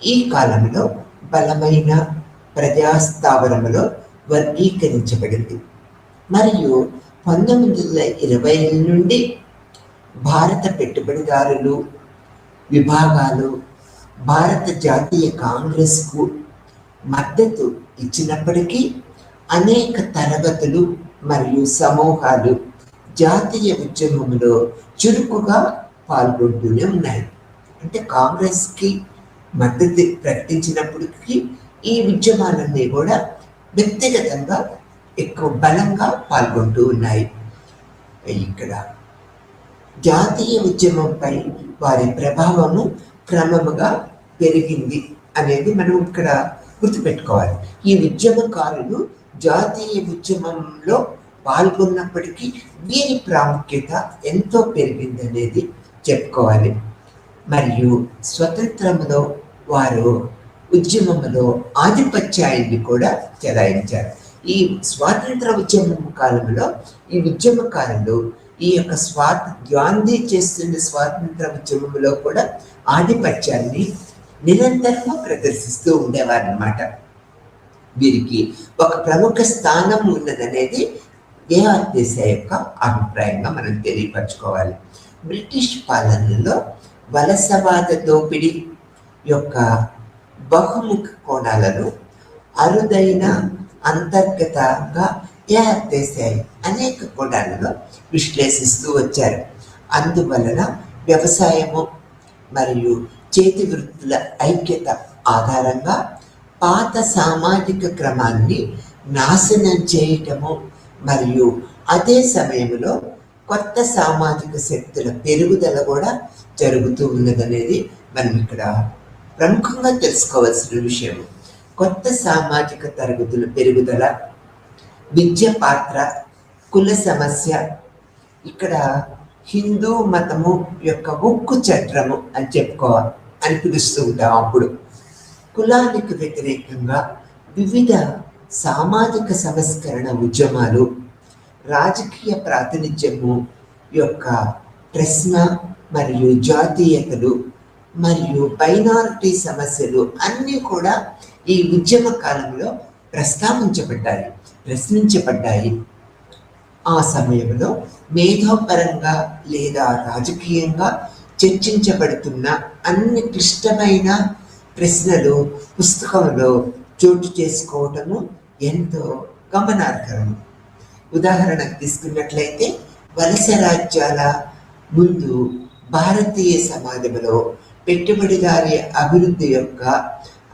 [SPEAKER 2] ఈ కాలంలో బలమైన ప్రజాస్థావరంలో వర్గీకరించబడింది మరియు 1920 నుండి భారత పెట్టుబడిదారులు విభాగాలు భారత జాతీయ కాంగ్రెస్కు మద్దతు ఇచ్చినప్పటికీ అనేక తరగతులు మరియు సమూహాలు జాతీయ ఉద్యమంలో చురుకుగా పాల్గొంటూనే ఉన్నాయి. అంటే కాంగ్రెస్కి మద్దతు ప్రకటించినప్పటికీ ఈ ఉద్యమాలన్నీ కూడా వ్యక్తిగతంగా ఎక్కువ బలంగా పాల్గొంటూ ఉన్నాయి. ఇక్కడ జాతీయ ఉద్యమంపై వారి ప్రభావము క్రమముగా పెరిగింది అనేది మనం ఇక్కడ గుర్తుపెట్టుకోవాలి. ఈ ఉద్యమకారులు జాతీయ ఉద్యమంలో పాల్గొన్నప్పటికీ వీరి ప్రాముఖ్యత ఎంతో పెరిగింది అనేది చెప్పుకోవాలి. మరియు స్వతంత్రంలో వారు ఉద్యమంలో ఆధిపత్యాన్ని కూడా చెలాయించారు. ఈ స్వాతంత్ర ఉద్యమం కాలంలో ఈ ఉద్యమకారులు ఈ యొక్క గాంధీ చేస్తున్న స్వాతంత్ర ఉద్యమంలో కూడా ఆధిపత్యాన్ని నిరంతరంగా ప్రదర్శిస్తూ ఉండేవారు అన్నమాట. వీరికి ఒక ప్రముఖ స్థానం ఉన్నదనేది ఏఆర్ దేశాయ్ యొక్క అభిప్రాయంగా మనం తెలియపరచుకోవాలి. బ్రిటిష్ పాలనలో వలసవాద దోపిడీ యొక్క బహుముఖ కోణాలను అరుదైన అంతర్గతంగా ఏఆర్ దేశాయ్ అనేక కోణాలలో విశ్లేషిస్తూ వచ్చారు. అందువలన వ్యవసాయము మరియు చేతి వృత్తుల ఐక్యత ఆధారంగా పాత సామాజిక క్రమాన్ని నాశనం చేయటము మరియు అదే సమయంలో కొత్త సామాజిక శక్తుల పెరుగుదల కూడా జరుగుతూ ఉన్నదనేది మనం ఇక్కడ ప్రముఖంగా తెలుసుకోవాల్సిన విషయం. కొత్త సామాజిక తరగతుల పెరుగుదల, విద్య పాత్ర, కుల సమస్య, ఇక్కడ హిందూ మతము యొక్క ఉక్కు చట్రము అని చెప్పుకోవాలి అని పిలుస్తూ ఉంటాం. అప్పుడు కులానికి వ్యతిరేకంగా వివిధ సామాజిక సంస్కరణ ఉద్యమాలు, రాజకీయ ప్రాతినిధ్యము యొక్క ప్రశ్న మరియు జాతీయతలు మరియు మైనారిటీ సమస్యలు అన్నీ కూడా ఈ ఉద్యమ కాలంలో ప్రశ్నించబడ్డాయి. ఆ సమయంలో మేధోపరంగా లేదా రాజకీయంగా చర్చించబడుతున్న అన్ని క్లిష్టమైన ప్రశ్నలు పుస్తకంలో చోటు చేసుకోవటము ఎంతో గమనార్హం. ఉదాహరణకు తీసుకున్నట్లయితే వలస రాజ్యాల ముందు భారతీయ సమాజంలో పెట్టుబడిదారీ అభివృద్ధి యొక్క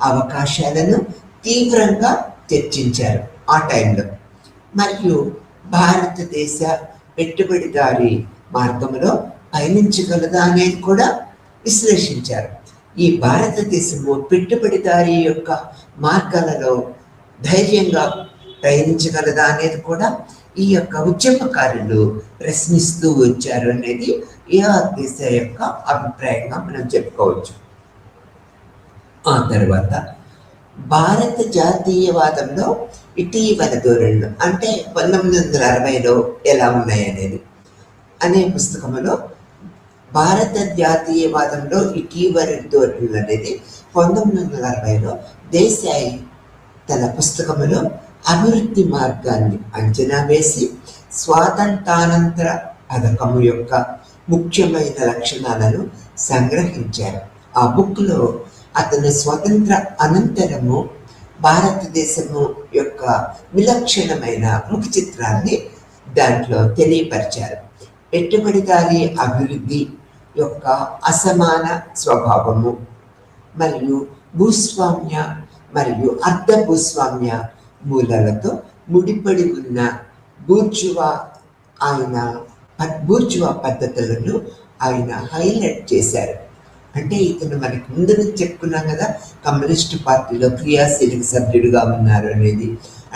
[SPEAKER 2] అవకాశాలను తీవ్రంగా చర్చించారు ఆ టైంలో. మరియు భారతదేశ పెట్టుబడిదారీ మార్గంలో పయనించగలదా అనేది కూడా విశ్లేషించారు. ఈ భారతదేశము పెట్టుబడిదారీ యొక్క మార్గాలలో ధైర్యంగా ప్రయాణించగలదా అనేది కూడా ఈ యొక్క ఉద్యమకారులు ప్రశ్నిస్తూ వచ్చారు అనేది ఏఆర్ దేశాయ్ యొక్క అభిప్రాయంగా మనం చెప్పుకోవచ్చు. ఆ తర్వాత భారత జాతీయవాదంలో ఇటీవల ధోరణులు అంటే 1960లో ఎలా ఉన్నాయనేది అనే పుస్తకంలో భారత జాతీయవాదంలో ఇటీవలి ధోరణులు అనేది 1960లో దేశాయ్ తన పుస్తకంలో అభివృద్ధి మార్గాన్ని అంచనా వేసి స్వాతంత్రానంతర పథకము యొక్క ముఖ్యమైన లక్షణాలను సంగ్రహించారు. ఆ బుక్లో అతను స్వతంత్ర అనంతరము భారతదేశము యొక్క విలక్షణమైన ముఖ చిత్రాన్ని దాంట్లో తెలియపరిచారు. పెట్టుబడిదారీ అభివృద్ధి యొక్క అసమాన స్వభావము మరియు భూస్వామ్య మరియు అర్ధ భూస్వామ్య మూలాలతో ముడిపడి ఉన్న బూర్జువా పద్ధతులను ఆయన హైలైట్ చేశారు. అంటే ఇతను మనకి ముందు నుంచి చెప్పుకున్నాం కదా, కమ్యూనిస్టు పార్టీలో క్రియాశీలక సభ్యుడిగా ఉన్నారు అనేది.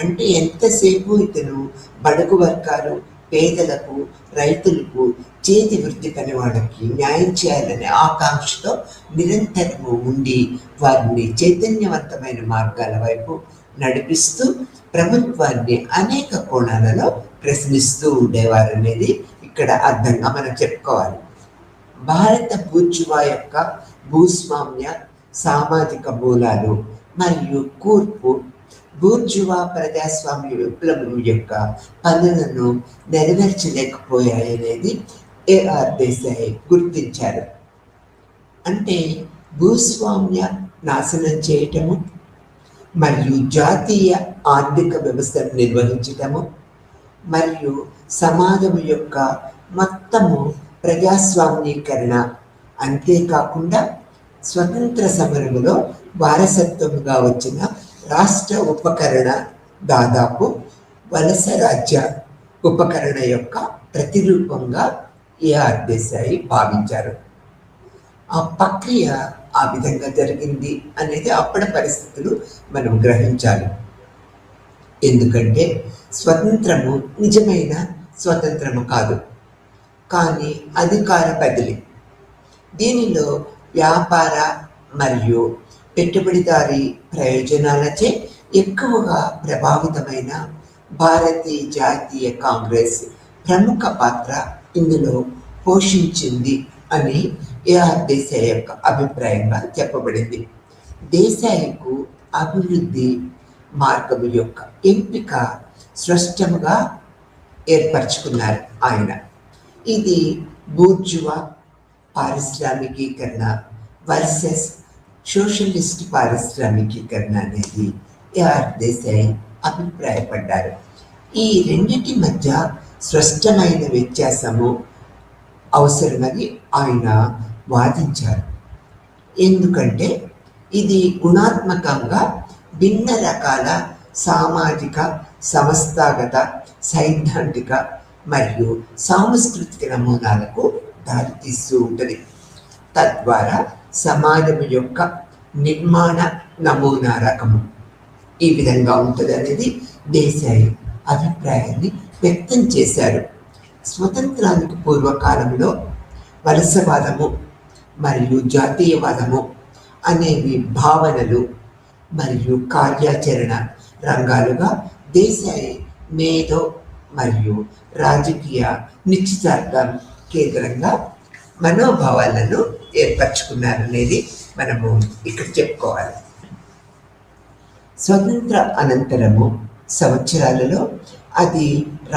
[SPEAKER 2] అంటే ఎంతసేపు ఇతను బడుగు వర్గాలు, పేదలకు, రైతులకు, చేతి వృత్తి పని వాళ్ళకి న్యాయం చేయాలనే ఆకాంక్షతో నిరంతరము ఉండి వారిని చైతన్యవంతమైన మార్గాల వైపు నడిపిస్తూ ప్రభుత్వాన్ని అనేక కోణాలలో ప్రశ్నిస్తూ ఉండేవారు అనేది ఇక్కడ అర్థంగా మనం చెప్పుకోవాలి. భారత బూర్జువా యొక్క భూస్వామ్య సామాజిక మూలాలు మరియు కూర్పు బూర్జువా ప్రజాస్వామ్య విప్లవం యొక్క పనులను నెరవేర్చలేకపోయాయనేది ఏఆర్ దేశాయ్ గుర్తించారు. అంటే భూస్వామ్య నాశనం చేయటము మరియు జాతీయ ఆర్థిక వ్యవస్థను నిర్వహించటము మరియు సమాజం యొక్క మొత్తము ప్రజాస్వామ్యీకరణ, అంతేకాకుండా స్వతంత్ర సమరములో వారసత్వముగా వచ్చిన రాష్ట్ర ఉపకరణ దాదాపు వలస రాజ్య ఉపకరణ యొక్క ప్రతిరూపంగా ఏఆర్ దేశాయ్ భావించారు. ఆ ప్రక్రియ ఆ విధంగా జరిగింది అనేది అప్పటి పరిస్థితులు మనం గ్రహించాలి. ఎందుకంటే స్వతంత్రము నిజమైన స్వతంత్రము కాదు, కానీ అధికార బదిలీ. దీనిలో వ్యాపార మరియు పెట్టుబడిదారీ ప్రయోజనాలచే ఎక్కువగా ప్రభావితమైన భారతీయ జాతీయ కాంగ్రెస్ ప్రముఖ పాత్ర ఇందులో పోషించింది అని ఏఆర్ దేశాయ్ యొక్క అభిప్రాయంగా చెప్పబడింది. దేశాయ్కు అభివృద్ధి మార్గం యొక్క ఎంపిక స్పష్టంగా ఏర్పరచుకున్నారు ఆయన. ఇది బూర్జువా పారిశ్రామికీకరణ వర్సెస్ సోషలిస్ట్ పారిశ్రామికీకరణ అనేది ఏఆర్ దేశాయ్ అభిప్రాయపడ్డారు. ఈ రెండింటి మధ్య స్పష్టమైన వ్యత్యాసము అవసరమని ఆయన వాదించారు. ఎందుకంటే ఇది గుణాత్మకంగా భిన్న రకాల సామాజిక, సంస్థాగత, సైద్ధాంతిక మరియు సాంస్కృతిక నమూనాలకు దారితీస్తూ ఉంటుంది. తద్వారా సమాజం యొక్క నిర్మాణ నమూనా రకము ఈ విధంగా ఉంటుంది అనేది దేశాయ్ అభిప్రాయాన్ని వ్యక్తం చేశారు. స్వతంత్రానికి పూర్వకాలంలో వలసవాదము మరియు జాతీయవాదము అనేవి భావనలు మరియు కార్యాచరణ రంగాలుగా దేశాయ్ మేధో మరియు రాజకీయ నిశ్చితార్థం కేంద్రంగా మనోభావాలను ఏర్పరచుకున్నారనేది మనము ఇక్కడ చెప్పుకోవాలి. స్వతంత్ర అనంతరము సంవత్సరాలలో అది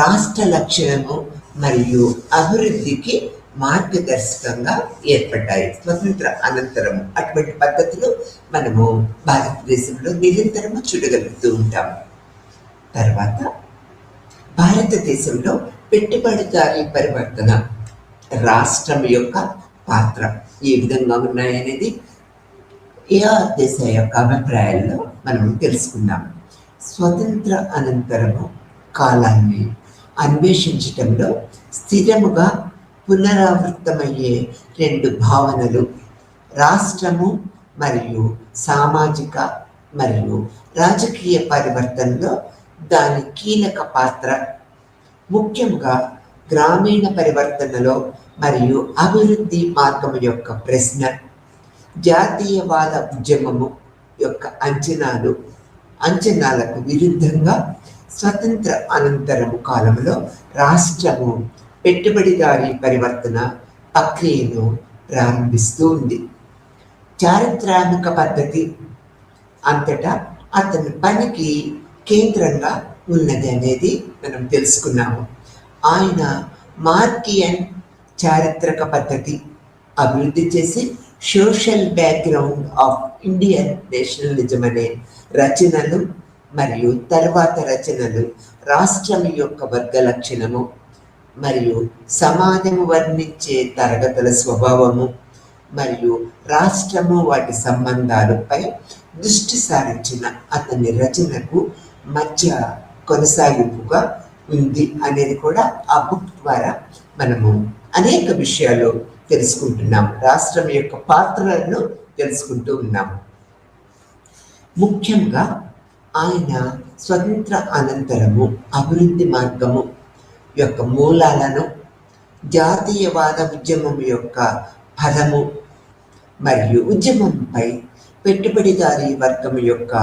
[SPEAKER 2] రాష్ట్ర లక్షణము మరియు అభివృద్ధికి మార్గదర్శకంగా ఏర్పడ్డాయి స్వతంత్ర అనంతరం. అటువంటి పద్ధతులు మనము భారతదేశంలో నిరంతరము చూడగలుగుతూ ఉంటాము. తర్వాత భారతదేశంలో పెట్టుబడిదారీ పరివర్తన రాష్ట్రం యొక్క పాత్ర ఏ విధంగా ఉన్నాయనేది ఏఆర్ దేశాయ్ యొక్క అభిప్రాయాల్లో మనం తెలుసుకున్నాం. స్వతంత్ర అనంతరము కాలాన్ని అన్వేషించటంలో స్థిరముగా పునరావృతమయ్యే రెండు భావనలు రాష్ట్రము మరియు సామాజిక మరియు రాజకీయ పరివర్తనలో దాని కీలక పాత్ర, ముఖ్యంగా గ్రామీణ పరివర్తనలో మరియు అభివృద్ధి మార్గం యొక్క ప్రశ్న, జాతీయవాద ఉద్యమము యొక్క అంచనాలకు విరుద్ధంగా స్వతంత్ర అనంతరము కాలంలో రాష్ట్రము పెట్టుబడిదారీ పరివర్తన ప్రక్రియను ప్రారంభిస్తూ ఉంది. చారిత్రాత్మక పద్ధతి అంతటా అతని పనికి కేంద్రంగా ఉన్నది అనేది మనం తెలుసుకున్నాము. ఆయన మార్కియన్ చారిత్రక పద్ధతి అభివృద్ధి చేసి social background of Indian nationalism అనే రచనలు మరియు తర్వాత రచనలు రాష్ట్రం యొక్క వర్గ లక్షణము మరియు సమాజము వర్ణించే తరగతుల స్వభావము మరియు రాష్ట్రము వాటి సంబంధాలపై దృష్టి సారించిన అతని రచనకు మధ్య కొనసాగింపుగా ఉంది అనేది కూడా ఆ బుక్ ద్వారా మనము అనేక విషయాలు తెలుసుకుంటున్నాము. రాష్ట్రం యొక్క పాత్రలను తెలుసుకుంటూ ఉన్నాము. ముఖ్యంగా ఆయన స్వతంత్ర అనంతరము అభివృద్ధి మార్గము యొక్క మూలాలను, జాతీయవాద ఉద్యమం యొక్క ఫలము మరియు ఉద్యమంపై పెట్టుబడిదారీ వర్గం యొక్క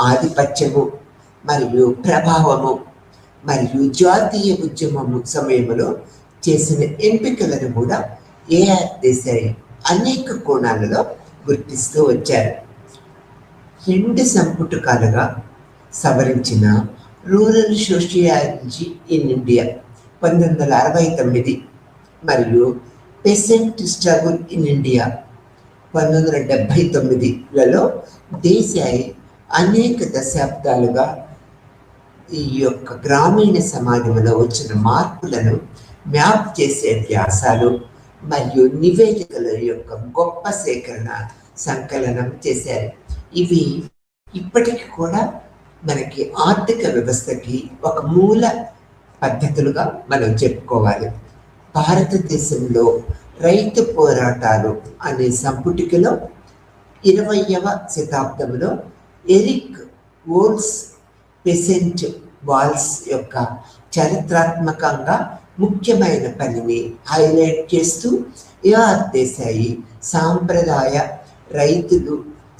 [SPEAKER 2] ఆధిపత్యము మరియు ప్రభావము మరియు జాతీయ ఉద్యమము సమయంలో చేసిన ఎంపికలను కూడా ఏఆర్ దేశాయ్ అనేక కోణాలలో గుర్తిస్తూ వచ్చారు. 2 సంపుటకాలుగా సవరించిన రూరల్ సోషియాలజీ ఇన్ ఇండియా 1969 మరియు పెసెంట్ స్ట్రగుల్ ఇన్ ఇండియా 1979లలో దేశాయ్ అనేక దశాబ్దాలుగా ఈ యొక్క గ్రామీణ సమాజంలో వచ్చిన మార్పులను మ్యాప్ చేసే వ్యాసాలు మరియు నివేదికల యొక్క గొప్ప సేకరణ సంకలనం చేశారు. ఇవి ఇప్పటికి కూడా మనకి ఆర్థిక వ్యవస్థకి ఒక మూల పద్ధతులుగా మనం చెప్పుకోవాలి. భారతదేశంలో రైతు పోరాటాలు అనే సంపుటికలో 20వ శతాబ్దంలో ఎరిక్ వోల్స్ పెసెంట్ వాల్స్ యొక్క చారిత్రాత్మకంగా ముఖ్యమైన పనిని హైలైట్ చేస్తూ ఏఆర్ దేశాయి సాంప్రదాయ రైతులు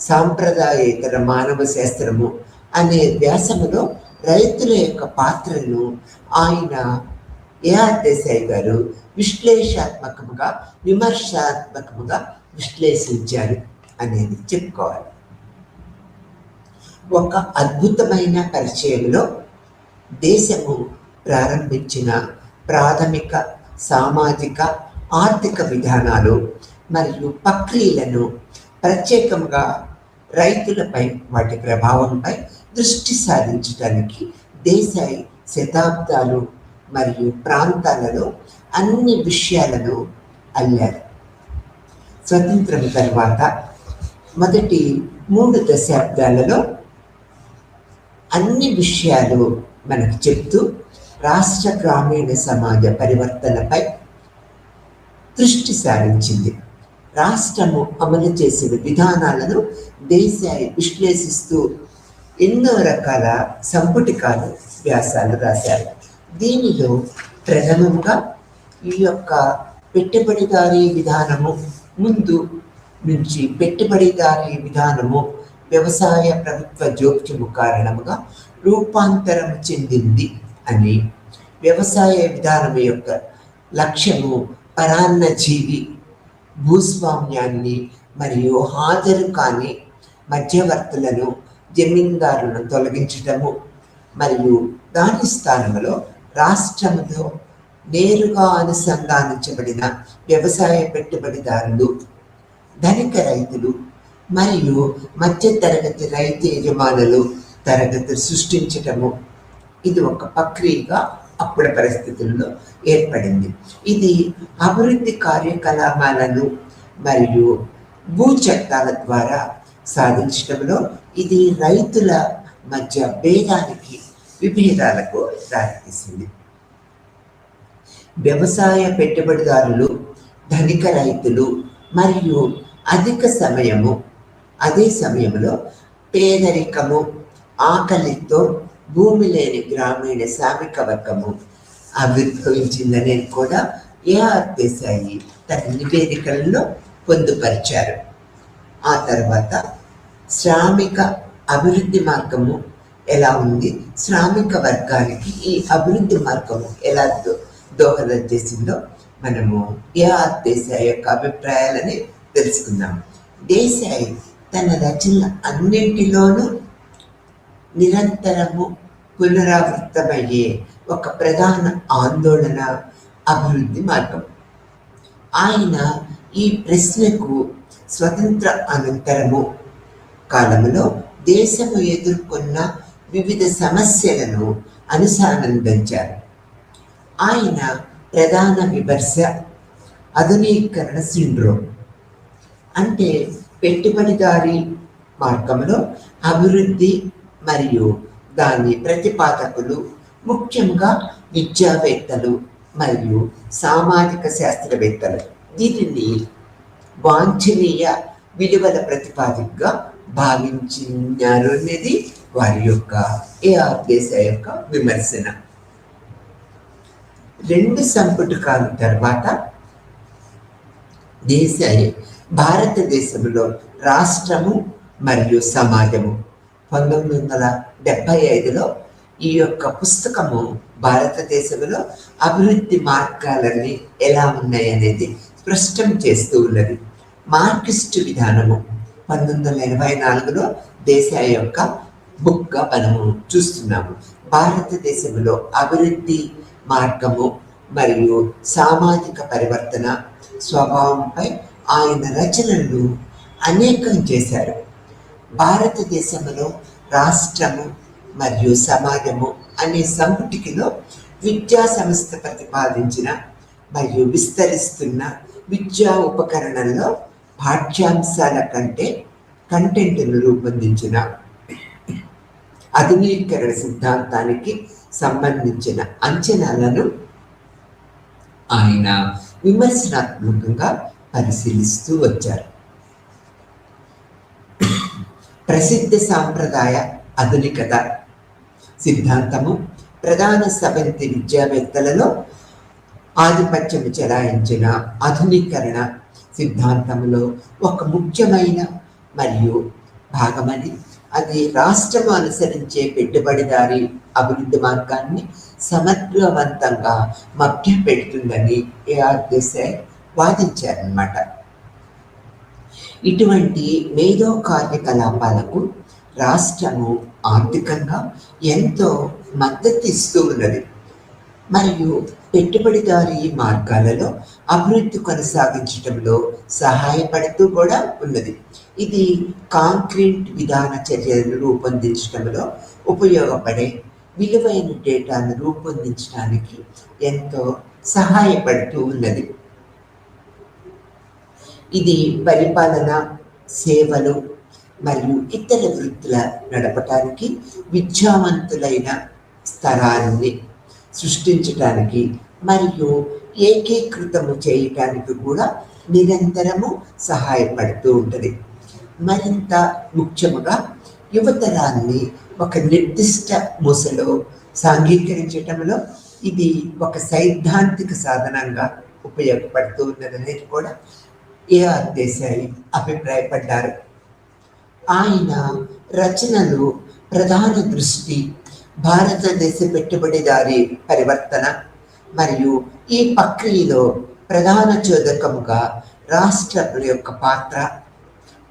[SPEAKER 2] సాంప్రదాయేతర మానవ శాస్త్రము అనే వ్యాసములో రైతుల యొక్క పాత్రను ఆయన ఏఆర్ దేశాయ్ గారు విశ్లేషాత్మకముగా విమర్శాత్మకముగా విశ్లేషించారు అనేది చెప్పుకోవాలి. ఒక అద్భుతమైన పరిచయంలో దేశము ప్రారంభించిన ప్రాథమిక సామాజిక ఆర్థిక విధానాలు మరియు ప్రక్రియలను ప్రత్యేకంగా రైతులపై వాటి ప్రభావంపై దృష్టి సారించడానికి దేశాయ్ శతాబ్దాలు మరియు ప్రాంతాలలో అన్ని విషయాలను అల్లారు. స్వతంత్రం తర్వాత మొదటి 3 దశాబ్దాలలో అన్ని విషయాలు మనకు చెప్తూ రాష్ట్ర గ్రామీణ సమాజ పరివర్తనపై దృష్టి సారించింది. రాష్ట్రము అమలు చేసిన విధానాలను దేశాయ్ విశ్లేషిస్తూ ఎన్నో రకాల సంపుటికాలు వ్యాసాలు రాశారు. దీనిలో ప్రథమంగా ఈ యొక్క పెట్టుబడిదారీ విధానము ముందు నుంచి పెట్టుబడిదారీ విధానము వ్యవసాయ ప్రభుత్వ జోక్యము కారణముగా రూపాంతరం చెందింది అని, వ్యవసాయ విధానం యొక్క లక్ష్యము పరాన్నజీవి భూస్వామ్యాన్ని మరియు హాజరు కాని మధ్యవర్తులను జమీందారులను తొలగించటము మరియు దాని స్థానంలో రాష్ట్రంలో నేరుగా అనుసంధానించబడిన వ్యవసాయ పెట్టుబడిదారులు, ధనిక రైతులు మరియు మధ్యతరగతి రైతు యజమానులు తరగతి సృష్టించటము. ఇది ఒక ప్రక్రియగా అప్పుడ పరిస్థితుల్లో ఏర్పడింది. ఇది అభివృద్ధి కార్యకలాపాలను మరియు భూ చట్టాల ద్వారా సాధించడంలో ఇది రైతుల మధ్య విభేదాలకు దారితీసింది. వ్యవసాయ పెట్టుబడిదారులు, ధనిక రైతులు మరియు అదే సమయంలో పేదరికము, ఆకలితో భూమి లేని గ్రామీణ శ్రామిక వర్గము ఆవిర్భవించిందనేది కూడా ఏఆర్ దేశాయి తన నివేదికలలో పొందుపరిచారు. ఆ తర్వాత శ్రామిక అభివృద్ధి మార్గము ఎలా ఉంది, శ్రామిక వర్గానికి ఈ అభివృద్ధి మార్గము ఎలా దోహదం చేసిందో మనము ఏఆర్ దేశాయి యొక్క అభిప్రాయాలని తెలుసుకుందాం. దేశాయి తన రచనల అన్నింటిలోనూ నిరంతరము పునరావృతమయ్యే ఒక ప్రధాన ఆందోళన అభివృద్ధి మార్గం. ఆయన ఈ ప్రశ్నకు స్వతంత్ర అనంతరము కాలంలో దేశము ఎదుర్కొన్న వివిధ సమస్యలను అనుసంధానించారు. ఆయన ప్రధాన విమర్శ ఆధునీకరణ సిండ్రోమ్, అంటే పెట్టుబడిదారీ మార్గంలో అభివృద్ధి మరియు దాని ప్రతిపాదకులు, ముఖ్యంగా విద్యావేత్తలు మరియు సామాజిక శాస్త్రవేత్తలు దీనిని వాంఛనీయ విలువల ప్రతిపాదికగా భావించినారు అనేది వారి యొక్క ఏఆర్ దేశాయి యొక్క విమర్శన. 2 సంపుటకాల తర్వాత దేశాయి భారతదేశంలో రాష్ట్రము మరియు సమాజము 1975లో ఈ యొక్క పుస్తకము భారతదేశంలో అభివృద్ధి మార్గాలన్నీ ఎలా ఉన్నాయనేది స్పష్టం చేస్తూ ఉన్నది. మార్క్సిస్టు విధానము 1984లో దేశాయి యొక్క బుక్గా మనము చూస్తున్నాము. భారతదేశంలో అభివృద్ధి మార్గము మరియు సామాజిక పరివర్తన స్వభావంపై ఆయన రచనలు అనేకం చేశారు. భారతదేశంలో రాష్ట్రము మరియు సమాజము అనే సంపుటికలో విద్యా సంస్థ ప్రతిపాదించిన మరియు విస్తరిస్తున్న విద్యా ఉపకరణంలో పాఠ్యాంశాల కంటెంట్ను రూపొందించిన ఆధునీకరణ సిద్ధాంతానికి సంబంధించిన అంచనాలను ఆయన విమర్శనాత్మకంగా పరిశీలిస్తూ వచ్చారు. ప్రసిద్ధ సాంప్రదాయ ఆధునికత సిద్ధాంతము ప్రధాన సబంతి విద్యావేత్తలలో ఆధిపత్యం చెలాయించిన ఆధునీకరణ సిద్ధాంతంలో ఒక ముఖ్యమైన మరియు భాగమని, అది రాష్ట్రం అనుసరించే పెట్టుబడిదారీ అభివృద్ధి మార్గాన్ని సమర్థవంతంగా మభ్యపెడుతుందని ఏఆర్ దేశాయి వాదించారన్నమాట. ఇటువంటి మేధో కార్యకలాపాలకు రాష్ట్రము ఆర్థికంగా ఎంతో మద్దతు ఇస్తూ ఉన్నది మరియు పెట్టుబడిదారీ మార్గాలలో అభివృద్ధి కొనసాగించడంలో సహాయపడుతూ కూడా ఉన్నది. ఇది కాంక్రీట్ విధాన చర్యలను రూపొందించడంలో ఉపయోగపడే విలువైన డేటాను రూపొందించడానికి ఎంతో సహాయపడుతూ ఉన్నది. ఇది పరిపాలన, సేవలు మరియు ఇతర వృత్తుల నడపటానికి విద్యావంతులైన స్థలాన్ని సృష్టించటానికి మరియు ఏకీకృతము చేయటానికి కూడా నిరంతరము సహాయపడుతూ ఉంటుంది. మరింత ముఖ్యముగా యువతరాన్ని ఒక నిర్దిష్ట మూసలో సాంఘీకరించటంలో ఇది ఒక సైద్ధాంతిక సాధనంగా ఉపయోగపడుతూ ఉన్నదనేది కూడా ఏఆర్ దేశాయి అభిప్రాయపడ్డారు. ఆయన రచనలు ప్రధాన దృష్టి భారతదేశ పెట్టుబడిదారీ పరివర్తన మరియు ఈ ప్రక్రియలో ప్రధాన చోదకముగా రాష్ట్రముల యొక్క పాత్ర,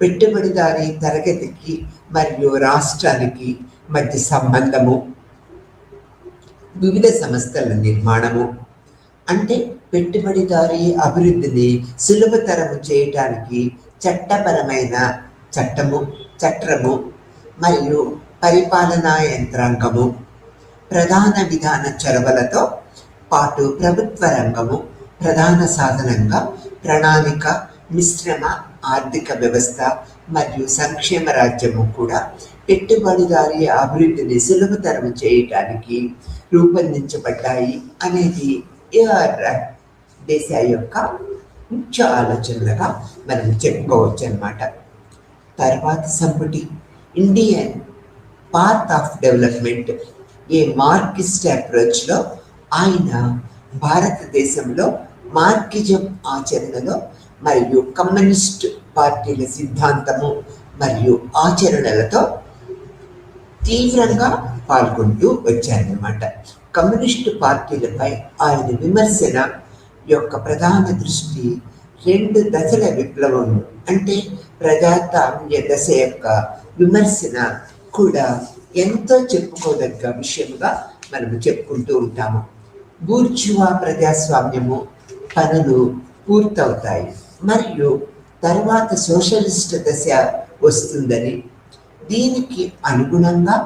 [SPEAKER 2] పెట్టుబడిదారీ తరగతికి మరియు రాష్ట్రానికి మధ్య సంబంధము, వివిధ సంస్థల నిర్మాణము, అంటే పెట్టుబడిదారీ అభివృద్ధిని సులభతరం చేయటానికి చట్టపరమైన చట్టము మరియు పరిపాలనా యంత్రాంగము, ప్రధాన విధాన చొరవలతో పాటు ప్రభుత్వ రంగము ప్రధాన సాధనంగా ప్రణాళిక, మిశ్రమ ఆర్థిక వ్యవస్థ మరియు సంక్షేమ రాజ్యము కూడా పెట్టుబడిదారీ అభివృద్ధిని సులభతరం చేయటానికి రూపొందించబడ్డాయి అనేది ఏఆర్ దేశాయ్ యొక్క ముఖ్య ఆలోచనలుగా మనం చెప్పుకోవచ్చు అన్నమాట. తర్వాత సంపుటి Indian path of development, a Marxist అప్రోచ్లో ఆయన భారతదేశంలో మార్కిజం ఆచరణలో మరియు కమ్యూనిస్ట్ పార్టీల సిద్ధాంతము మరియు ఆచరణలతో తీవ్రంగా పాల్గొంటూ వచ్చారన్నమాట. కమ్యూనిస్టు పార్టీలపై ఆయన విమర్శన యొక్క ప్రధాన దృష్టి 2 దశల విప్లవం అంటే ప్రజాస్వామ్య దశ యొక్క విమర్శన కూడా ఎంతో చెప్పుకోదగ్గ విషయముగా మనము చెప్పుకుంటూ ఉంటాము. బూర్జువా ప్రజాస్వామ్యము పనులు పూర్తవుతాయి మరియు తర్వాత సోషలిస్ట్ దశ వస్తుందని, దీనికి అనుగుణంగా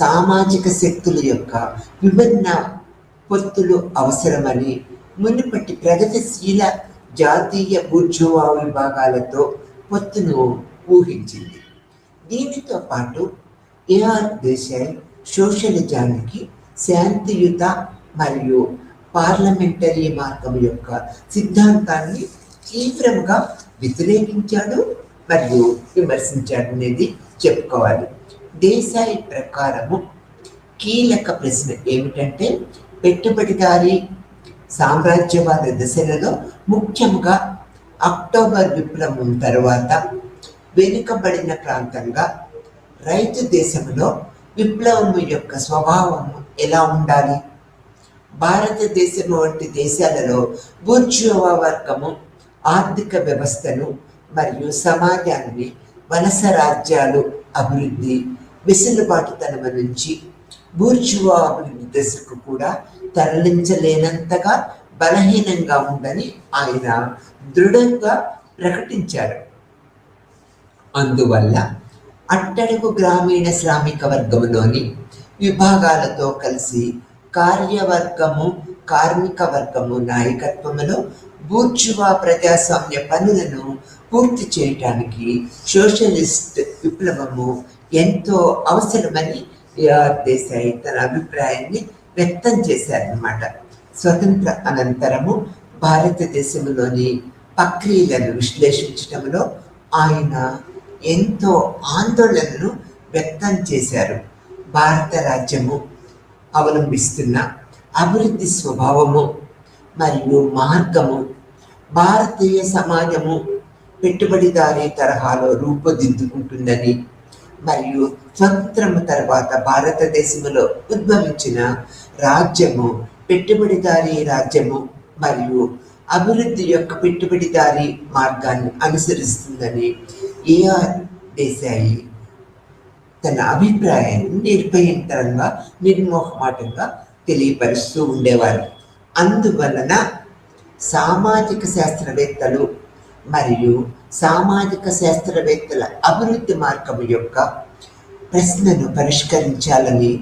[SPEAKER 2] సామాజిక శక్తుల యొక్క విభిన్న పొత్తులు అవసరమని మునుపటి ప్రగతిశీల జాతీయ బూర్జువా విభాగాలతో పొత్తును ఊహించింది. దీనితో పాటు ఏఆర్ దేశాయ్ సోషలిజానికి శాంతియుత మరియు పార్లమెంటరీ మార్గం యొక్క సిద్ధాంతాన్ని తీవ్రంగా వ్యతిరేకించాడు మరియు విమర్శించాడు అనేది చెప్పుకోవాలి. దేశాయ్ ప్రకారము కీలక ప్రశ్న ఏమిటంటే, పెట్టుబడిదారీ సామ్రాజ్యవాద దశలలో ముఖ్యంగా అక్టోబర్ విప్లవం తర్వాత వెనుకబడిన ప్రాంతంగా రైతు దేశంలో విప్లవం యొక్క స్వభావం ఎలా ఉండాలి? భారతదేశం వంటి దేశాలలో బూర్జువా వర్గము ఆర్థిక వ్యవస్థను మరియు సమాజాన్ని వలస రాజ్యాలు అభివృద్ధి వెసులుబాటుతనం నుంచి బూర్జువా అభివృద్ధి దశకు కూడా తరలించలేనంతగా బలహీనంగా ఉందని ఆయన దృఢంగా ప్రకటించారు. అందువల్ల అట్టడుగు గ్రామీణ శ్రామిక వర్గంలోని విభాగాలతో కలిసి కార్యవర్గము, కార్మిక వర్గము నాయకత్వంలో బూర్జువా ప్రజాస్వామ్య పనులను పూర్తి చేయటానికి సోషలిస్ట్ విప్లవము ఎంతో అవసరమని ఏఆర్ దేశాయ్ తన అభిప్రాయాన్ని వ్యక్తం చేశారన్నమాట. స్వతంత్ర అనంతరము భారతదేశంలోని ప్రక్రియలను విశ్లేషించడంలో ఆయన ఎంతో ఆందోళనను వ్యక్తం చేశారు. భారత రాజ్యము అవలంబిస్తున్న అభివృద్ధి స్వభావము మరియు మార్గము భారతీయ సమాజము పెట్టుబడిదారీ తరహాలో రూపుదిద్దుకుంటుందని మరియు స్వతంత్రము తర్వాత భారతదేశంలో ఉద్భవించిన రాజ్యము పెట్టుబడిదారీ రాజ్యము మరియు అభివృద్ధి యొక్క పెట్టుబడిదారీ మార్గాన్ని అనుసరిస్తుందని ఏఆర్ దేశాయ్ తన అభిప్రాయాన్ని నిర్భయంకరంగా నిర్మోహమాటంగా తెలియపరుస్తూ ఉండేవారు. అందువలన సామాజిక శాస్త్రవేత్తలు మరియు సామాజిక శాస్త్రవేత్తల అభివృద్ధి మార్గం యొక్క ప్రశ్నను పరిష్కరించాలని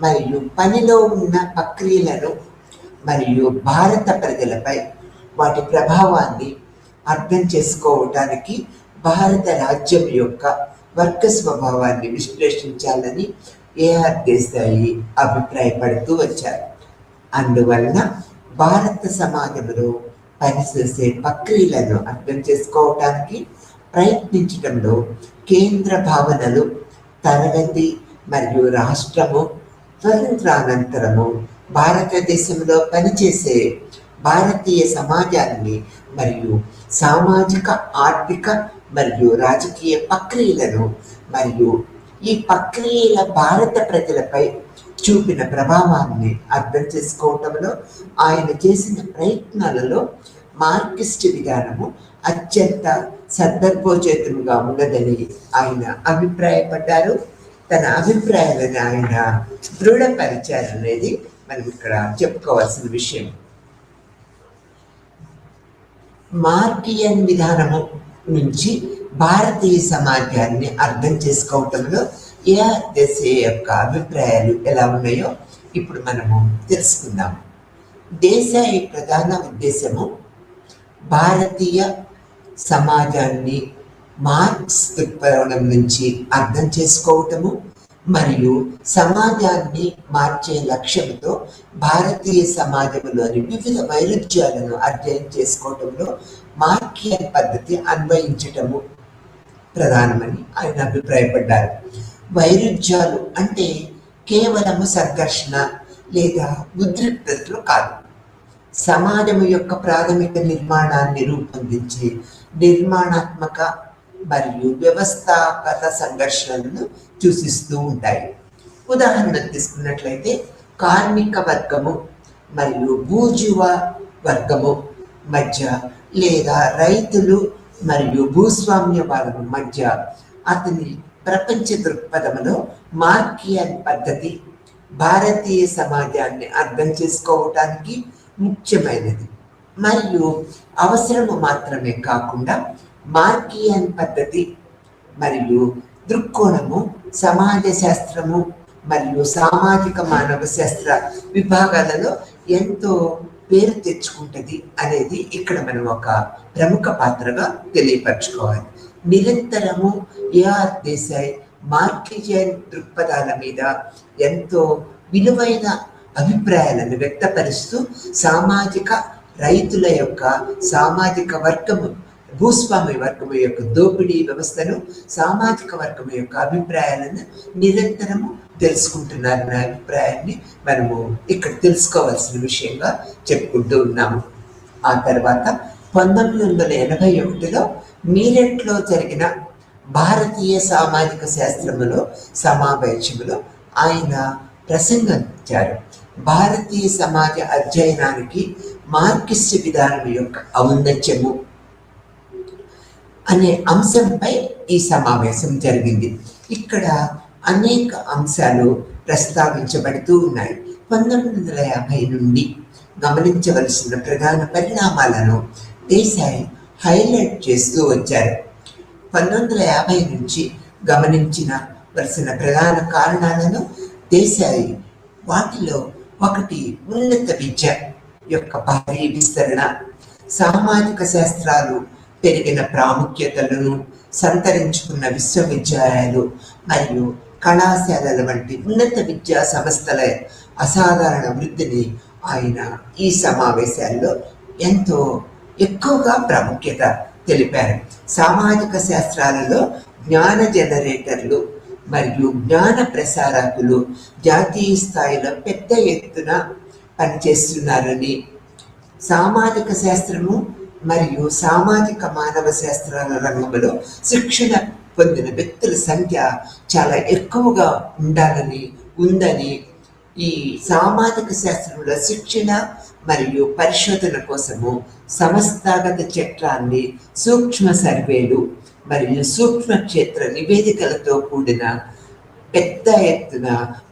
[SPEAKER 2] మరియు పనిలో ఉన్న ప్రక్రియలను మరియు భారత ప్రజలపై వాటి ప్రభావాన్ని అర్థం చేసుకోవటానికి భారత రాజ్యం యొక్క వర్గ స్వభావాన్ని విశ్లేషించాలని ఏఆర్ దేశాయ్ అభిప్రాయపడుతూ వచ్చారు. అందువలన భారత సమాజంలో పనిచేసే ప్రక్రియలను అర్థం చేసుకోవటానికి ప్రయత్నించడంలో కేంద్ర భావనలు తరగతి మరియు రాష్ట్రము స్వతంత్రానంతరము భారతదేశంలో పనిచేసే భారతీయ సమాజాన్ని మరియు సామాజిక, ఆర్థిక మరియు రాజకీయ ప్రక్రియలను మరియు ఈ ప్రక్రియల భారత ప్రజలపై చూపిన ప్రభావాన్ని అర్థం చేసుకోవటంలో ఆయన చేసిన ప్రయత్నాలలో మార్క్సిస్ట్ విధానము అత్యంత సందర్భోచితంగా ఉన్నదని ఆయన అభిప్రాయపడ్డారు. తన అభిప్రాయాలను ఆయన దృఢపరిచారనేది మనం ఇక్కడ చెప్పుకోవాల్సిన విషయం. మార్కియన్ విధానము నుంచి భారతీయ సమాజాన్ని అర్థం చేసుకోవటంలో ఏఆర్ దేశాయ్ యొక్క అభిప్రాయాలు ఎలా ఉన్నాయో ఇప్పుడు మనము తెలుసుకుందాం. దేశాయ్ ప్రధాన ఉద్దేశము భారతీయ సమాజాన్ని మార్క్స్ దృక్పథం నుంచి అర్థం చేసుకోవటము మరియు సమాజాన్ని మార్చే లక్ష్యంతో భారతీయ సమాజంలోని వివిధ వైరుధ్యాలను అధ్యయనం చేసుకోవటంలో మార్కియన్ పద్ధతి అన్వయించటము ప్రధానమని ఆయన అభిప్రాయపడ్డారు. వైరుధ్యాలు అంటే కేవలము సంఘర్షణ లేదా ఉద్రిక్తతలు కాదు, సమాజం యొక్క ప్రాథమిక నిర్మాణాన్ని రూపొందించే నిర్మాణాత్మక మరియు వ్యవస్థాగత సంఘర్షణలను సూచిస్తూ ఉంటాయి. ఉదాహరణ తీసుకున్నట్లయితే కార్మిక వర్గము మరియు బూర్జువా వర్గము మధ్య లేదా రైతులు మరియు భూస్వామ్యవాదం మధ్య అతని ప్రపంచ దృక్పథంలో మార్కియన్ పద్ధతి భారతీయ సమాజాన్ని అర్థం చేసుకోవటానికి ముఖ్యమైనది మరియు అవసరము మాత్రమే కాకుండా మార్కియన్ పద్ధతి మరియు దృక్కోణము సమాజ శాస్త్రము మరియు సామాజిక మానవ శాస్త్ర విభాగాలలో ఎంతో పేరు తెచ్చుకుంటుంది అనేది ఇక్కడ మనం ఒక ప్రముఖ పాత్రగా తెలియపరచుకోవాలి. నిరంతరము ఏఆర్ దేశాయ్ మార్కియన్ దృక్పథాల మీద ఎంతో విలువైన అభిప్రాయాలను వ్యక్తపరుస్తూ సామాజిక రైతుల యొక్క సామాజిక వర్గము భూస్వామ్య వర్గము యొక్క దోపిడీ వ్యవస్థను సామాజిక వర్గము యొక్క అభిప్రాయాలను నిరంతరము తెలుసుకుంటున్నారన్న అభిప్రాయాన్ని మనము ఇక్కడ తెలుసుకోవాల్సిన విషయంగా చెప్పుకుంటూ ఉన్నాము. ఆ తర్వాత 1981లో మీరట్లో జరిగిన భారతీయ సామాజిక శాస్త్రములో సమావేశంలో ఆయన ప్రసంగించారు. భారతీయ సమాజ అధ్యయనానికి మార్క్సిస్ట్ విధానం యొక్క ఔన్నత్యము అనే అంశంపై ఈ సమావేశం జరిగింది. ఇక్కడ అనేక అంశాలు ప్రస్తావించబడుతూ ఉన్నాయి. 1950 నుండి గమనించవలసిన ప్రధాన పరిణామాలను దేశాయ్ హైలైట్ చేస్తూ వచ్చారు. 1950 నుంచి గమనించవలసిన ప్రధాన కారణాలను దేశాయ్ వాటిలో ఒకటి ఉన్నత విద్య యొక్క భారీ విస్తరణ, సామాజిక శాస్త్రాలు పెరిగిన ప్రాముఖ్యతలను సంతరించుకున్న విశ్వవిద్యాలయాలు మరియు కళాశాలల వంటి ఉన్నత విద్యా సంస్థల అసాధారణ వృద్ధిని ఆయన ఈ సమావేశాల్లో ఎంతో ఎక్కువగా ప్రాముఖ్యత తెలిపారు. సామాజిక శాస్త్రాలలో జ్ఞాన జనరేటర్లు మరియు జ్ఞాన ప్రసారకులు జాతీయ స్థాయిలో పెద్ద ఎత్తున పనిచేస్తున్నారని, సామాజిక శాస్త్రము మరియు సామాజిక మానవ శాస్త్రాల రంగంలో శిక్షణ పొందిన వ్యక్తుల సంఖ్య చాలా ఎక్కువగా ఉందని ఈ సామాజిక శాస్త్రంలో శిక్షణ మరియు పరిశోధన కోసము సంస్థాగత చట్టాన్ని, సూక్ష్మ సర్వేలు మరియు సూక్ష్మ క్షేత్ర నివేదికలతో కూడిన పెద్ద ఎత్తున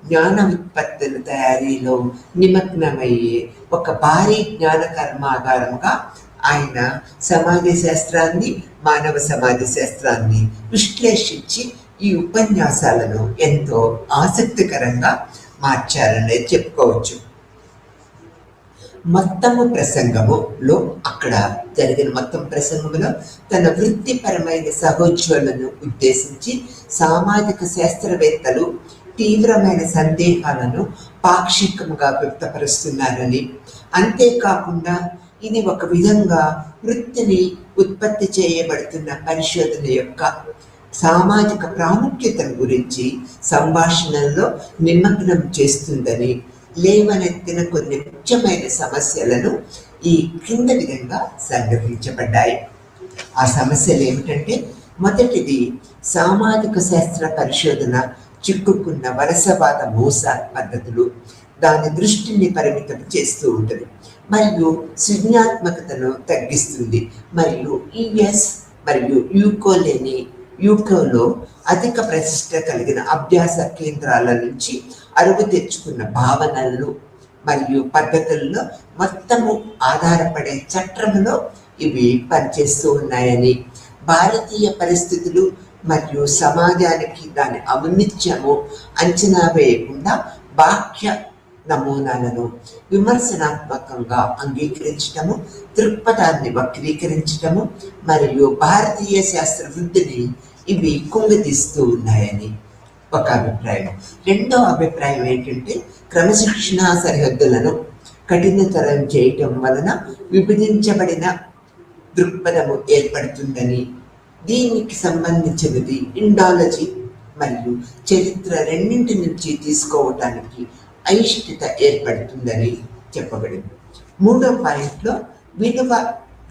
[SPEAKER 2] జ్ఞాన ఉత్పత్తుల తయారీలో నిమగ్నమయ్యే ఒక భారీ జ్ఞాన కర్మాగారంగా ఆయన సమాజ శాస్త్రాన్ని, మానవ సమాజ శాస్త్రాన్ని విశ్లేషించి ఈ ఉపన్యాసాలను ఎంతో ఆసక్తికరంగా మార్చారనే చెప్పుకోవచ్చు. మొత్తము ప్రసంగములో అక్కడ జరిగిన మొత్తం ప్రసంగంలో తన వృత్తిపరమైన సహోద్యోగులను ఉద్దేశించి సామాజిక శాస్త్రవేత్తలు తీవ్రమైన సందేహాలను పాక్షికంగా వ్యక్తపరుస్తున్నారని, అంతేకాకుండా ఇది ఒక విధంగా వృత్తిని ఉత్పత్తి చేయబడుతున్న పరిశోధన యొక్క సామాజిక ప్రాముఖ్యతను గురించి సంభాషణల్లో నిమగ్నం చేస్తుందని లేవనెత్తిన కొన్ని ముఖ్యమైన సమస్యలను ఈ క్రింద విధంగా సంగ్రహించబడ్డాయి. ఆ సమస్యలు ఏమిటంటే, మొదటిది సామాజిక శాస్త్ర పరిశోధన చిక్కుకున్న వలసవాద మోస పద్ధతులు దాని దృష్టిని పరిమితం చేస్తూ ఉంటుంది మరియు సృజనాత్మకతను తగ్గిస్తుంది మరియు యుఎస్ మరియు యూకోలో అధిక ప్రతిష్ట కలిగిన అభ్యాస కేంద్రాల నుంచి అరువు తెచ్చుకున్న భావనలను మరియు పద్ధతుల్లో మొత్తము ఆధారపడే చట్రంలో ఇవి పనిచేస్తూ ఉన్నాయని, భారతీయ పరిస్థితులు మరియు సమాజానికి దాని ఔన్నిత్యము అంచనా వేయకుండా బాహ్య నమూనాలను విమర్శనాత్మకంగా అంగీకరించటము, దృక్పథాన్ని వక్రీకరించటము మరియు భారతీయ శాస్త్ర వృద్ధిని ఇవి కుంగదీస్తూ ఉన్నాయని ఒక అభిప్రాయం. రెండో అభిప్రాయం ఏంటంటే, క్రమశిక్షణా సరిహద్దులను కఠినతరం చేయటం వలన విభజించబడిన దృక్పథము ఏర్పడుతుందని, దీనికి సంబంధించినది ఇండాలజీ మరియు చరిత్ర రెండింటి నుంచి తీసుకోవటానికి అయిష్టత ఏర్పడుతుందని చెప్పబడింది. మూడో పాయింట్లో విలువ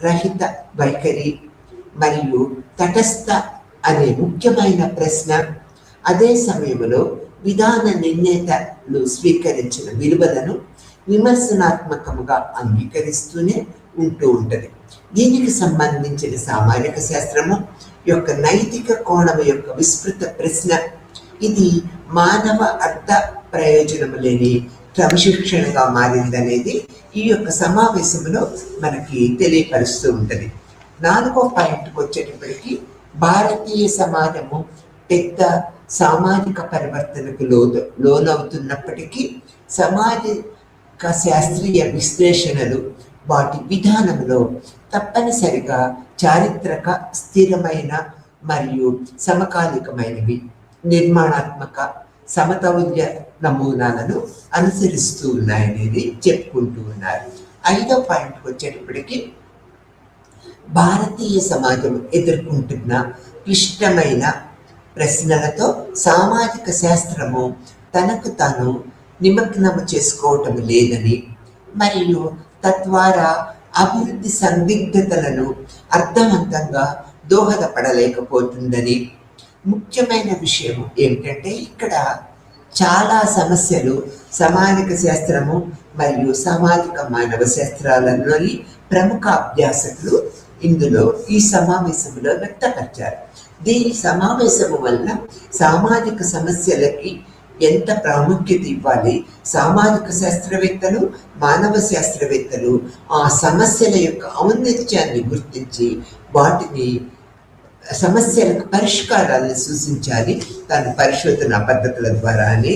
[SPEAKER 2] రహిత వైఖరి మరియు తటస్థ అనే ముఖ్యమైన ప్రశ్న, అదే సమయంలో విధాన నిర్ణేతలు స్వీకరించిన విలువలను విమర్శనాత్మకముగా అంగీకరిస్తూనే ఉంటూ ఉంటుంది. దీనికి సంబంధించిన సామాజిక శాస్త్రము యొక్క నైతిక కోణం యొక్క విస్తృత ప్రశ్న, ఇది మానవ అర్థ ప్రయోజనము లేని క్రమశిక్షణగా మారిందనేది ఈ యొక్క సమావేశంలో మనకి తెలియపరుస్తూ ఉంటుంది. నాలుగో పాయింట్కి వచ్చేటప్పటికి, భారతీయ సమాజము పెద్ద సామాజిక పరివర్తనకు లోనవుతున్నప్పటికీ సామాజిక శాస్త్రీయ విశ్లేషణలు వాటి విధానంలో తప్పనిసరిగా చారిత్రక, స్థిరమైన మరియు సమకాలికమైనవి, నిర్మాణాత్మక, సమతౌల్య నమూనాలను అనుసరిస్తూ ఉన్నాయనేది చెప్పుకుంటూ ఉన్నారు. ఐదో పాయింట్కి వచ్చేటప్పటికి, భారతీయ సమాజం ఎదుర్కొంటున్న క్లిష్టమైన ప్రశ్నలతో సామాజిక శాస్త్రము తనకు తాను నిమగ్నము చేసుకోవటం లేదని మరియు తద్వారా అభివృద్ధి సందిగ్ధతలను అర్థవంతంగా దోహదపడలేకపోతుందని. ముఖ్యమైన విషయం ఏమిటంటే, ఇక్కడ చాలా సమస్యలు సామాజిక శాస్త్రము మరియు సామాజిక మానవ శాస్త్రాలలోని ప్రముఖ అభ్యాసకులు ఇందులో ఈ సమావేశంలో వ్యక్తపరిచారు. దీని సమావేశము వల్ల సామాజిక సమస్యలకి ఎంత ప్రాముఖ్యత ఇవ్వాలి, సామాజిక శాస్త్రవేత్తలు, మానవ శాస్త్రవేత్తలు ఆ సమస్యల యొక్క ఔన్నత్యాన్ని గుర్తించి వాటిని సమస్యలకు పరిష్కారాలను సూచించాలి తన పరిశోధన పద్ధతుల ద్వారా అని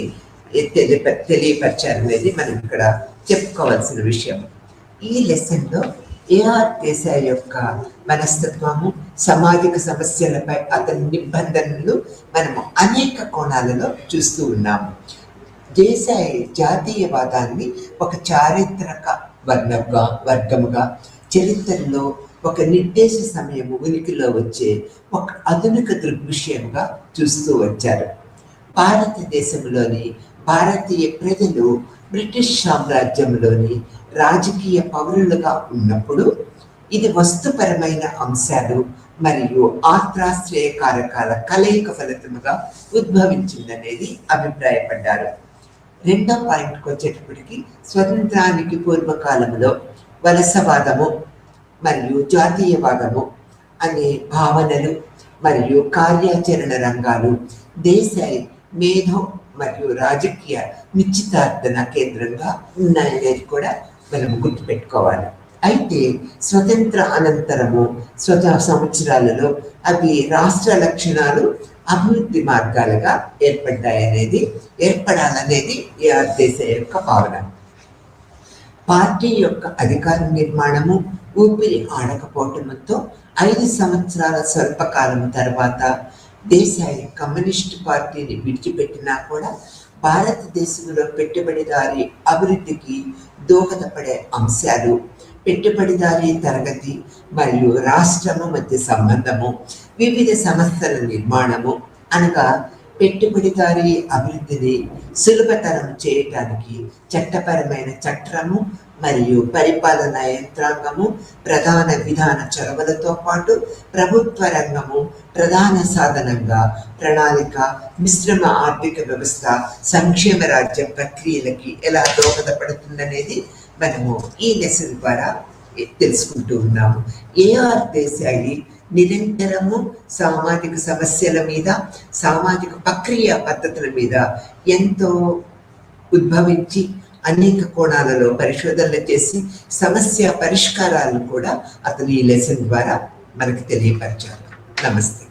[SPEAKER 2] తెలియపరిచారనేది మనం ఇక్కడ చెప్పుకోవాల్సిన విషయం. ఈ లెసన్లో ఏఆర్ దేశాయ్ యొక్క మనస్తత్వము, సామాజిక సమస్యలపై అతని నిబంధనలు మనము అనేక కోణాలలో చూస్తూ ఉన్నాము. దేశాయ్ జాతీయవాదాన్ని ఒక చారిత్రక వర్గముగా, చరిత్రలో ఒక నిర్దేశ సమయము ఉనికిలో వచ్చే ఒక ఆధునిక దృగ్విషయంగా చూస్తూ వచ్చారు. భారతదేశంలోని భారతీయ ప్రజలు బ్రిటిష్ సామ్రాజ్యంలోని రాజకీయ పౌరులుగా ఉన్నప్పుడు ఇది వస్తుపరమైన అంశాలు మరియు ఆత్రాశ్రయ కారకాల కలయిక ఫలితముగా ఉద్భవించిందనేది అభిప్రాయపడ్డారు. రెండో పాయింట్కి వచ్చేటప్పటికి, స్వతంత్రానికి పూర్వకాలంలో వలసవాదము మరియు జాతీయవాదము అనే భావనలు మరియు కార్యాచరణ రంగాలు దేశాయ్ మేధో మరియు రాజకీయ నిశ్చితార్థన కేంద్రంగా ఉన్నాయనేది కూడా మనం గుర్తుపెట్టుకోవాలి. అయితే స్వతంత్ర అనంతరము సంవత్సరాలలో అవి రాష్ట్ర లక్షణాలు, అభివృద్ధి మార్గాలుగా ఏర్పడాలనేది ఏఆర్ దేశాయ్ యొక్క భావన. పార్టీ యొక్క అధికార నిర్మాణము ఊపిరి ఆడకపోవటంతో 5 సంవత్సరాల స్వల్పకాలం తర్వాత దేశాయ్ కమ్యూనిస్టు పార్టీని విడిచిపెట్టినా కూడా భారతదేశంలో పెట్టుబడిదారీ అభివృద్ధికి దోహదపడే అంశాలు, పెట్టుబడిదారీ తరగతి మరియు రాష్ట్రము మధ్య సంబంధము, వివిధ సంస్థల నిర్మాణము, అనగా పెట్టుబడిదారీ అభివృద్ధిని సులభతరం చేయటానికి చట్టపరమైన చట్రము మరియు పరిపాలనా యంత్రాంగము, ప్రధాన విధాన చొరవలతో పాటు ప్రభుత్వ రంగము ప్రధాన సాధనంగా ప్రణాళిక, మిశ్రమ ఆర్థిక వ్యవస్థ, సంక్షేమ రాజ్య ప్రక్రియలకి ఎలా దోహదపడుతుందనేది మనము ఈ లెసన్ ద్వారా తెలుసుకుంటూ ఉన్నాము. ఏఆర్ దేశాయ్ నిరంతరము సామాజిక సమస్యల మీద, సామాజిక ప్రక్రియ పద్ధతుల మీద ఎంతో ఉద్భవించి అనేక కోణాలలో పరిశోధనలు చేసి సమస్య పరిష్కారాలను కూడా అతను ఈ లెసన్ ద్వారా మనకు తెలియపరిచారు. నమస్తే.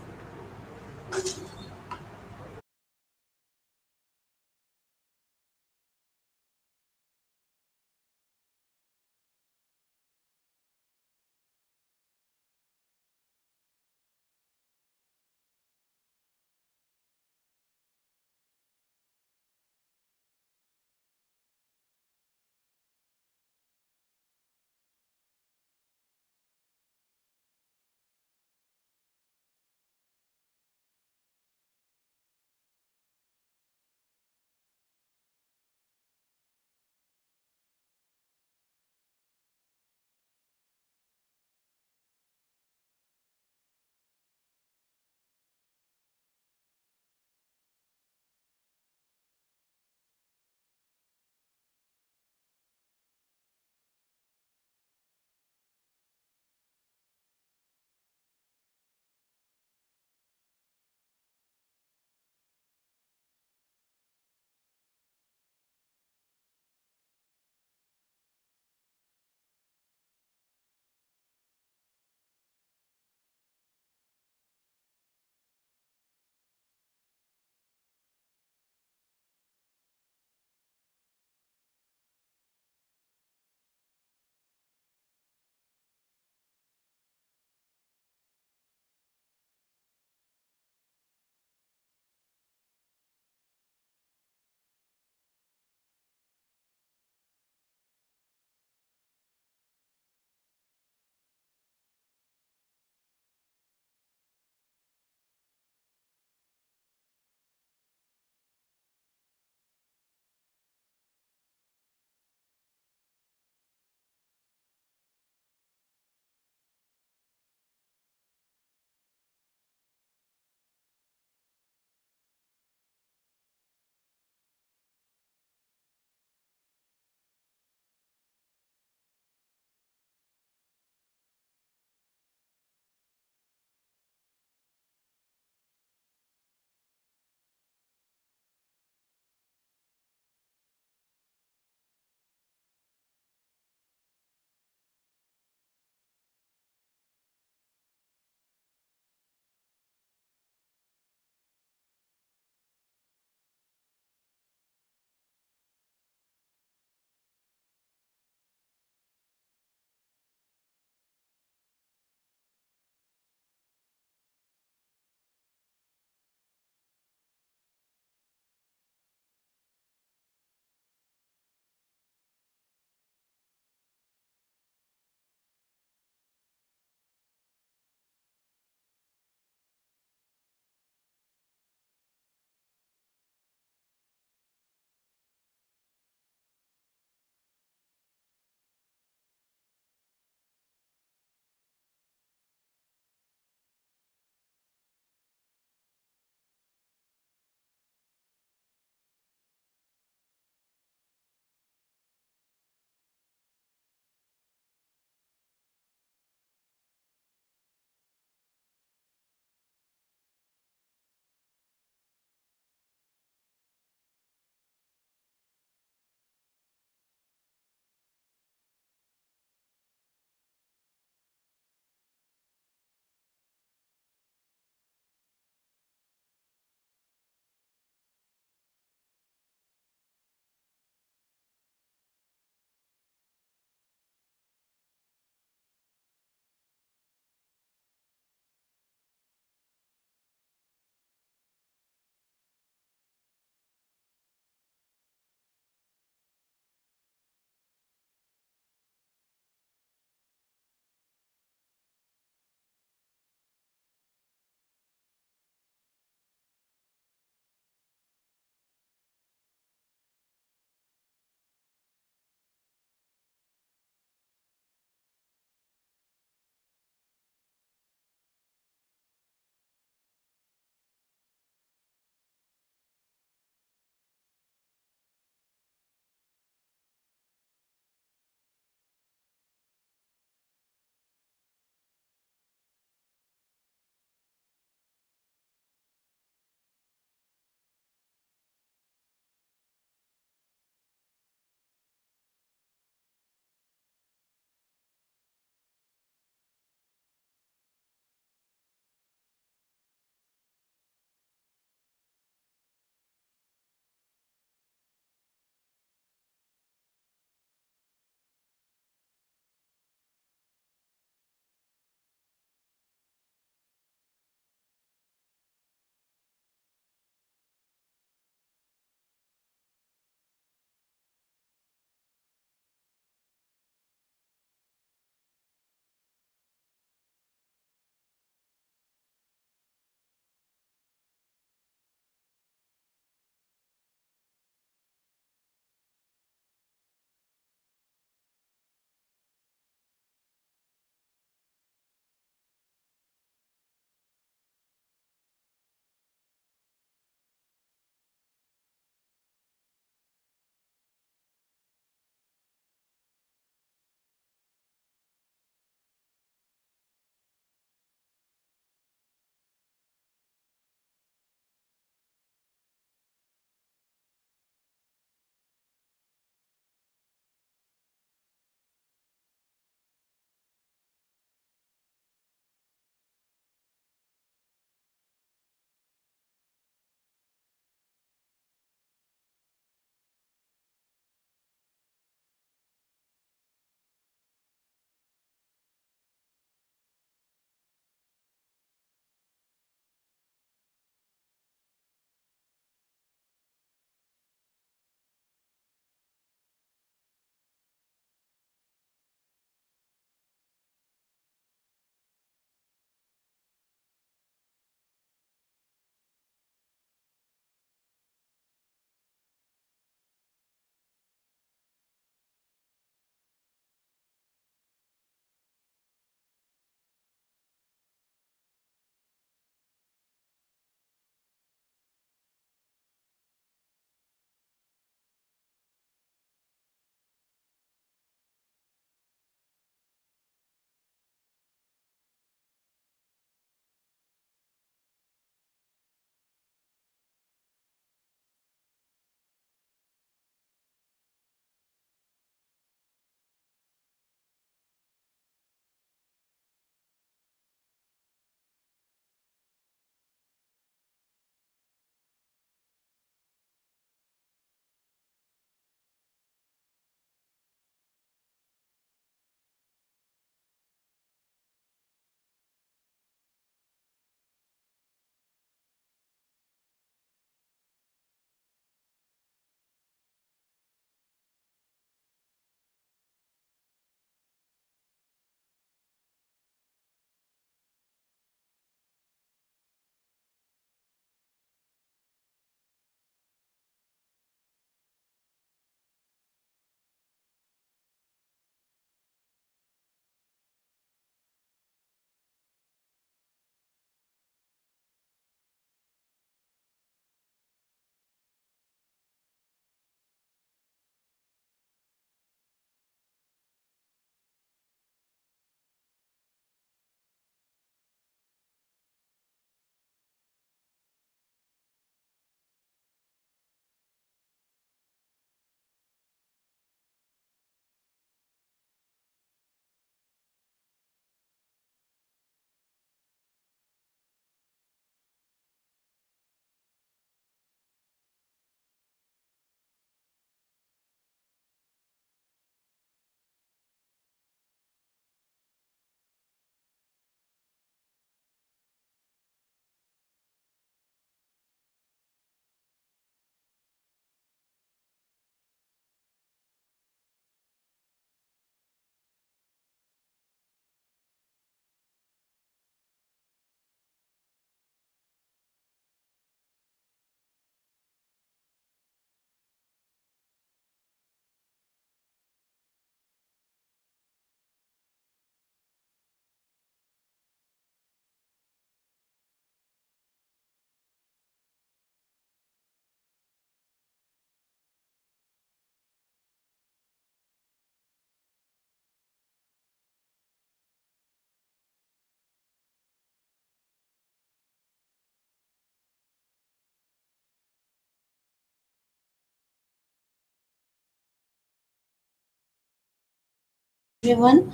[SPEAKER 3] everyone.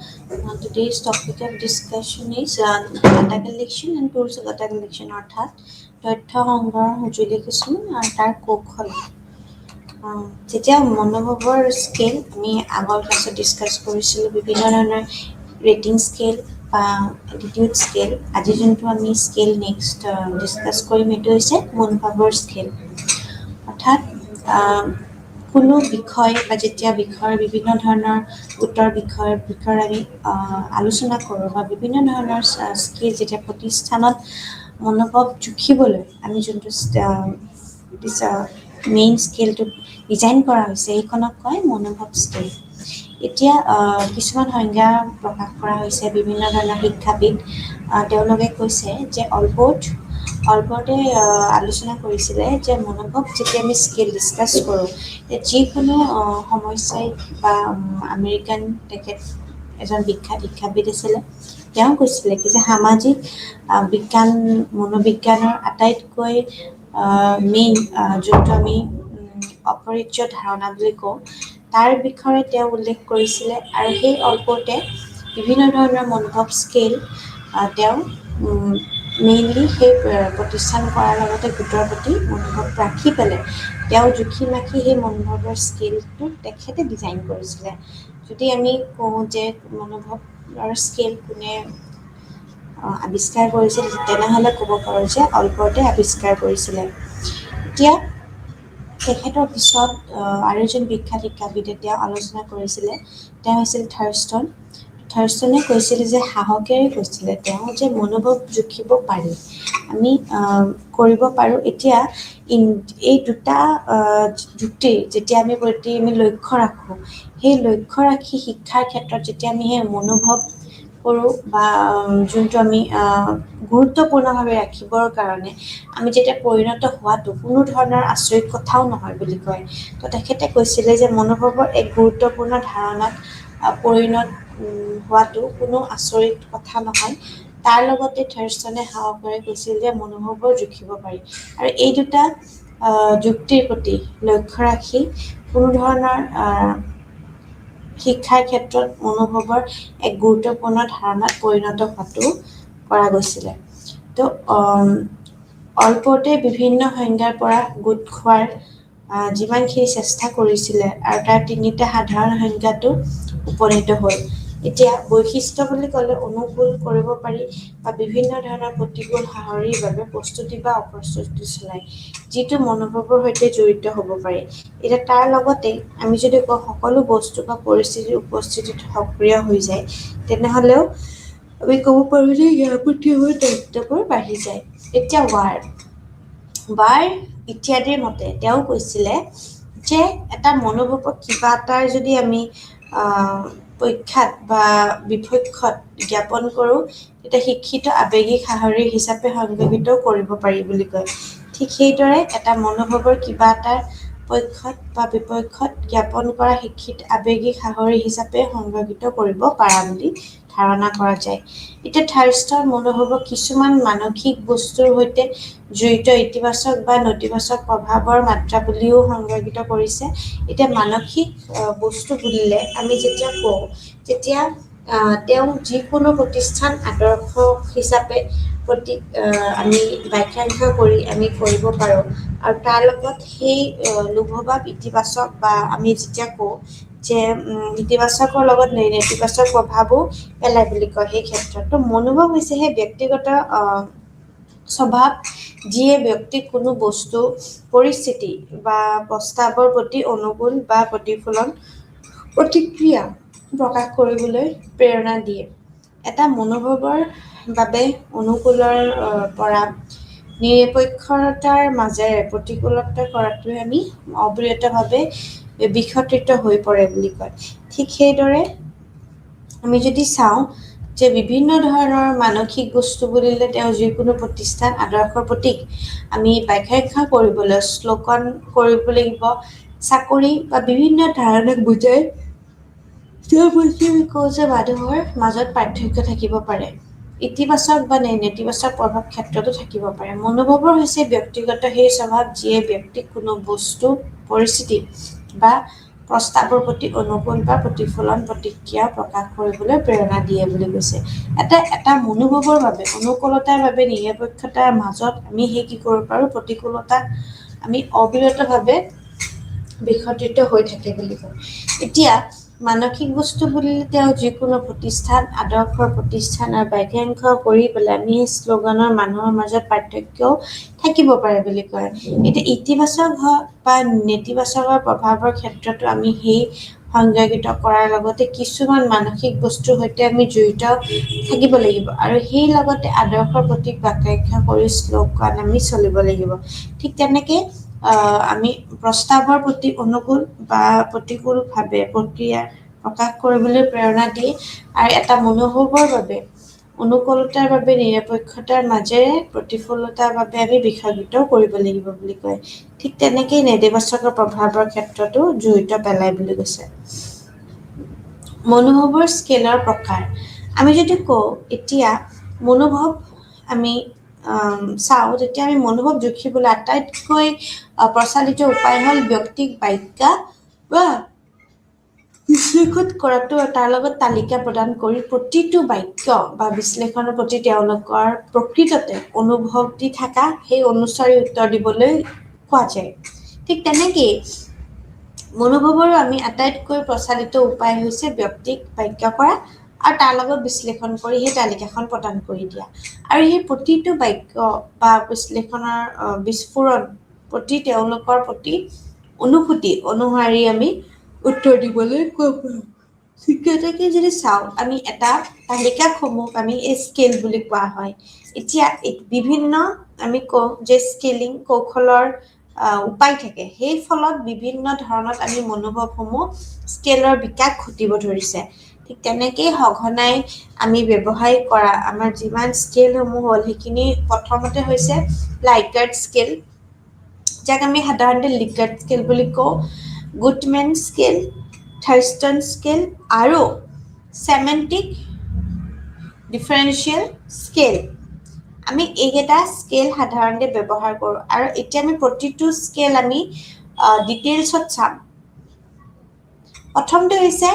[SPEAKER 3] Today's topic of discussion is data collection and tools of data collection অৰ্থাৎ তথ্য সংগ্ৰহ সঁজুলি কিছুমান আৰু তাৰ কৌশল। যেতিয়া মনোভাৱৰ স্কেল আমি আগৰ ক্লাছত ডিছকাছ কৰিছিলোঁ বিভিন্ন ধৰণৰ ৰেটিং স্কেল বা এটিটিউড স্কেল। আজি যোনটো আমি স্কেল নেক্সট ডিছকাছ কৰিম এইটো হৈছে মনোভাৱৰ স্কেল। অৰ্থাৎ কোনো বিষয় বা যেতিয়া বিষয়ৰ বিভিন্ন ধৰণৰ গোটৰ বিষয়ৰ আমি আলোচনা কৰোঁ বা বিভিন্ন ধৰণৰ স্কিল যেতিয়া প্ৰতিষ্ঠানত মনোভাৱ জুখিবলৈ আমি যোনটো মেইন স্কেলটো ডিজাইন কৰা হৈছে এইখনক কয় মনোভাৱ স্কেল। এতিয়া কিছুমান সংজ্ঞা প্ৰকাশ কৰা হৈছে বিভিন্ন ধৰণৰ শিক্ষাবিদ। তেওঁলোকে কৈছে যে অলপৰ্টে আলোচনা কৰিছিলে যে মনোভাৱ যেতিয়া আমি স্কেল ডিছকাছ কৰোঁ যিকোনো সমস্যাই বা আমেৰিকান তেখেত এজন বিখ্যাত শিক্ষাবিদ আছিলে। তেওঁ কৈছিলে কি যে সামাজিক বিজ্ঞান মনোবিজ্ঞানৰ আটাইতকৈ মেইন যোনটো আমি অপৰিজ্য ধাৰণা বুলি কওঁ তাৰ বিষয়ে তেওঁ উল্লেখ কৰিছিলে আৰু সেই অলপতে বিভিন্ন ধৰণৰ মনোভাৱ স্কেল তেওঁ মেইনলি সেই প্ৰতিষ্ঠান কৰাৰ লগতে গোটৰ প্ৰতি মনোভাৱ ৰাখি পেলাই তেওঁ জুখি মাখি সেই মনোভাৱৰ স্কেলটো তেখেতে ডিজাইন কৰিছিলে। যদি আমি কওঁ যে মনোভাৱৰ স্কেল কোনে আৱিষ্কাৰ কৰিছিল তেনেহ'লে ক'ব পাৰোঁ যে অলপৰ্টে আৱিষ্কাৰ কৰিছিলে। এতিয়া তেখেতৰ পিছত আৰু এজন বিখ্যাত শিক্ষাবিদে তেওঁ আলোচনা কৰিছিলে, তেওঁ হৈছিল থাৰ্ষ্টনে কৈছিলে যে সাহসেৰে কৈছিলে তেওঁ যে মনোভাৱ জুখিব পাৰি, আমি কৰিব পাৰোঁ। এতিয়া এই দুটা যুক্তিৰ যেতিয়া আমি লক্ষ্য ৰাখোঁ সেই লক্ষ্য ৰাখি শিক্ষাৰ ক্ষেত্ৰত যেতিয়া আমি সেই মনোভাৱ কৰোঁ বা যোনটো আমি গুৰুত্বপূৰ্ণভাৱে ৰাখিবৰ কাৰণে আমি যেতিয়া পৰিণত হোৱাটো কোনো ধৰণৰ আচৰিত কথাও নহয় বুলি কয়। তো তেখেতে কৈছিলে যে মনোভাৱৰ এক গুৰুত্বপূৰ্ণ ধাৰণাত পৰিণত হোৱাটো কোনো আচৰিত কথা নহয়। তাৰ লগতে থাৰ্ষ্টনে সাহসেৰে কৈছিল যে মনোভাৱৰ জুখিব পাৰি আৰু এই দুটা যুক্তিৰ প্ৰতি লক্ষ্য ৰাখি কোনো ধৰণৰ শিক্ষাৰ ক্ষেত্ৰত মনোভাৱৰ এক গুৰুত্বপূৰ্ণ ধাৰণাত পৰিণত হোৱাটো কৰা গৈছিলে। তো অলপৰ্টে বিভিন্ন সংজ্ঞাৰ পৰা গোট খোৱাৰ যিমানখিনি চেষ্টা কৰিছিলে আৰু তাৰ তিনিটা সাধাৰণ সংজ্ঞাটো উপনীত হ'ল। এতিয়া বৈশিষ্ট্য বুলি ক'লে অনুকূল কৰিব পাৰি বা বিভিন্ন ধৰণৰ প্ৰতিকূল সাহসীৰ বাবে প্ৰস্তুতি বা অপ্ৰস্তুতি চলাই যিটো মনোভাৱৰ সৈতে জড়িত হ'ব পাৰে। এতিয়া তাৰ লগতে আমি যদি কওঁ সকলো বস্তু বা পৰিস্থিতিৰ উপস্থিতিত সক্ৰিয় হৈ যায় তেনেহ'লেও আমি ক'ব পাৰোঁ যে ইয়াৰ প্ৰতি দায়িত্ববোৰ বাঢ়ি যায়। এতিয়া বাৰ ইত্যাদিৰ মতে তেওঁ কৈছিলে যে এটা মনোভাৱক কিবা এটাৰ যদি আমি পক্ষাত বা বিপক্ষত জ্ঞাপন কৰোঁ তেতিয়া শিক্ষিত আৱেগিক সাহসী হিচাপে সংযোজিত কৰিব পাৰি বুলি কয়। ঠিক সেইদৰে এটা মনোভাৱৰ কিবা এটাৰ পক্ষত বা বিপক্ষত জ্ঞাপন কৰা শিক্ষিত আৱেগিক সাহসী হিচাপে সংযোজিত কৰিব পাৰা বুলি ধাৰণা কৰা যায়। এতিয়া থাৰ্ষ্টৰ মনোভাৱক কিছুমান মানসিক বস্তুৰ সৈতে জড়িত ইতিবাচক বা নেতিবাচক প্ৰভাৱৰ মাত্ৰা বুলিও সংযোজিত কৰিছে। এতিয়া মানসিক বস্তু বুলিলে আমি যেতিয়া কওঁ তেতিয়া তেওঁ যিকোনো প্ৰতিষ্ঠান আদৰ্শ হিচাপে আমি ব্যাখ্যা কৰি আমি কৰিব পাৰোঁ আৰু তাৰ লগত সেই লোভভাৱ ইতিবাচক বা আমি যেতিয়া কওঁ যে ইতিবাচকৰ লগত নেতিবাচক প্ৰভাৱো পেলাই বুলি কয়। সেই ক্ষেত্ৰত মনোভাৱ হৈছে সেই ব্যক্তিগত স্বভাৱ যিয়ে ব্যক্তিক কোনো বস্তু পৰিস্থিতি বা প্ৰস্তাৱৰ প্ৰতি অনুকূল বা প্ৰতিক্ৰিয়া প্ৰকাশ কৰিবলৈ প্ৰেৰণা দিয়ে। এটা মনোভাৱৰ বাবে অনুকূলৰ পৰা নিৰপেক্ষতাৰ মাজেৰে প্ৰতিকূলতা কৰাটোৱে আমি অবিৰতভাৱে বিসতৃত হৈ পৰে বুলি কয়। ঠিক সেইদৰে আমি যদি চাওঁ যে বিভিন্ন ধৰণৰ মানসিক বস্তু বুলিলে তেওঁ যিকোনো প্ৰতিষ্ঠান আদৰ্শৰ প্ৰতীক আমি ব্যাখ্যা কৰিবলৈ শ্লোকন কৰিব লাগিব চাকৰি বা বিভিন্ন ধাৰণাক বুজাই তেওঁ কওঁ যে মানুহৰ মাজত পাৰ্থক্য থাকিব পাৰে। ইতিবাচক বা নেতিবাচক প্ৰভাৱ ক্ষেত্ৰতো থাকিব পাৰে। মনোভাৱৰ হৈছে ব্যক্তিগত সেই স্বভাৱ যিয়ে ব্যক্তিক কোনো বস্তু পৰিস্থিতি বা প্ৰস্তাৱৰ প্ৰতি অনুকূল বা প্ৰতিফলন প্ৰতিক্ৰিয়া প্ৰকাশ কৰিবলৈ প্ৰেৰণা দিয়ে বুলি কৈছে। এটা মনোভাৱৰ বাবে অনুকূলতাৰ বাবে নিৰপেক্ষতাৰ মাজত আমি সেই কি কৰিব পাৰোঁ, প্ৰতিকূলতা আমি অবিৰতভাৱে বিঘটিত হৈ থাকে বুলি কয়। এতিয়া মানসিক বস্তু বুলিলে তেওঁ যিকোনো প্ৰতিষ্ঠান, আদৰ্শৰ প্ৰতিষ্ঠান আৰু বাক্যাংশ কৰি পেলাই আমি এই শ্লোগানৰ মানুহৰ মাজত পাৰ্থক্যও থাকিব পাৰে বুলি কয়। এতিয়া ইতিবাচক হওক বা নেতিবাচকৰ প্ৰভাৱৰ ক্ষেত্ৰতো আমি সেই সংযোজিত কৰাৰ লগতে কিছুমান মানসিক বস্তুৰ সৈতে আমি জড়িত থাকিব লাগিব আৰু সেই লগতে আদৰ্শৰ প্ৰতি বাক্যাংশ কৰি শ্লোগান আমি চলিব লাগিব। ঠিক তেনেকে আমি প্ৰস্তাৱৰ প্ৰতি অনুকূল বা প্ৰতিকূলভাৱে প্ৰক্ৰিয়া প্ৰকাশ কৰিবলৈ প্ৰেৰণা দিয়ে আৰু এটা মনোভাৱৰ বাবে অনুকূলতাৰ বাবে নিৰপেক্ষতাৰ মাজেৰে প্ৰতিকূলতাৰ বাবে আমি বিভাজিত কৰিব লাগিব বুলি কয়। ঠিক তেনেকেই নেতিবাচকৰ প্ৰভাৱৰ ক্ষেত্ৰতো জড়িত পেলাই বুলি কৈছে। মনোভাৱৰ স্কেলৰ প্ৰকাৰ আমি যদি কওঁ, এতিয়া মনোভাৱ আমি চাওঁ, যেতিয়া আমি মনোভাৱ জুখিবলৈ আটাইতকৈ প্ৰচলিত উপায় হ'ল ব্যক্তিক বাক্য বা বিশ্লেষণ কৰাটো, তাৰ লগত তালিকা প্ৰদান কৰি প্ৰতিটো বাক্য বা বিশ্লেষণৰ প্ৰতি তেওঁলোকৰ প্ৰকৃততে অনুভূতি থকা সেই অনুসৰি উত্তৰ দিবলৈ কোৱা যায়। ঠিক তেনেকেই মনোভাৱৰো আমি আটাইতকৈ প্ৰচলিত উপায় হৈছে ব্যক্তিক বাক্য কৰা আৰু তাৰ লগত বিশ্লেষণ কৰি সেই তালিকাখন প্ৰদান কৰি দিয়া। আৰু সেই প্ৰতিটো বাক্য বা বিশ্লেষণৰ বিস্ফোৰণ প্ৰতি তেওঁলোকৰ প্ৰতি অনুভূতি অনুসৰি আমি উত্তৰ দিবলৈ কোৱা হয়। ঠিক তেনেকৈ যদি চাওঁ, আমি এটা তালিকাসমূহ আমি স্কেল বুলি কোৱা হয়। এতিয়া বিভিন্ন আমি কওঁ যে স্কেলিং কৌশলৰ উপায় থাকে, সেই ফলত বিভিন্ন ধৰণত আমি মনোভাৱসমূহ স্কেলৰ বিকাশ ঘটিব ধৰিছে। ঠিক তেনেকেই সঘনাই আমি ব্যৱহাৰ কৰা আমাৰ যিমান স্কেলসমূহ হ'ল সেইখিনি প্ৰথমতে হৈছে লাইকাৰ্ট স্কেল, যাক আমি সাধাৰণতে লিকাৰ্ট স্কেল বুলি কওঁ, গুডমেন স্কেল, থাৰ্ষ্টন স্কেল আৰু চেমেন্টিক ডিফাৰেন্সিয়েল স্কেল। আমি এইকেইটা স্কেল সাধাৰণতে ব্যৱহাৰ কৰোঁ আৰু এতিয়া আমি প্ৰতিটো স্কেল আমি ডিটেইলছত চাম। প্ৰথমটো হৈছে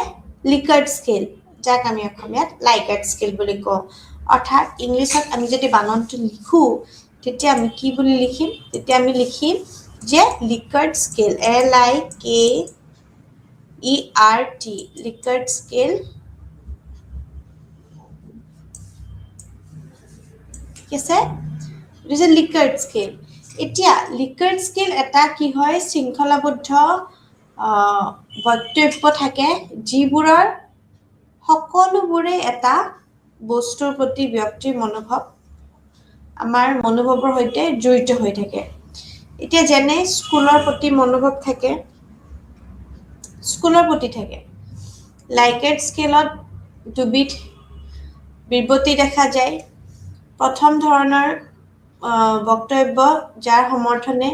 [SPEAKER 3] লিকাৰ্ট স্কেল, যাক আমি অসমীয়াত লাইকাৰ্ট স্কেল বুলি কওঁ। অৰ্থাৎ ইংলিছত আমি যদি বানানটো লিখোঁ তেতিয়া আমি কি বুলি লিখিম, তেতিয়া আমি লিখিম যে লিকাৰ্ট স্কেল, LIKERT, লিকাৰ্ট স্কেল। ঠিক আছে, এইটো যে লিকাৰ্ট স্কেল। এতিয়া লিকাৰ্ট স্কেল এটা কি হয়, শৃংখলাবদ্ধ বক্তব্য থাকে যিবোৰৰ সকলোবোৰে এটা বস্তুৰ প্ৰতি ব্যক্তিৰ মনোভাৱ আমাৰ মনোভাৱৰ সৈতে জড়িত হৈ থাকে। এতিয়া যেনে স্কুলৰ প্ৰতি মনোভাৱ থাকে, স্কুলৰ প্ৰতি থাকে। লাইকাৰ্ট স্কেলত দুবিধ বিবৃতি দেখা যায়। প্ৰথম ধৰণৰ বক্তব্য যাৰ সমৰ্থনে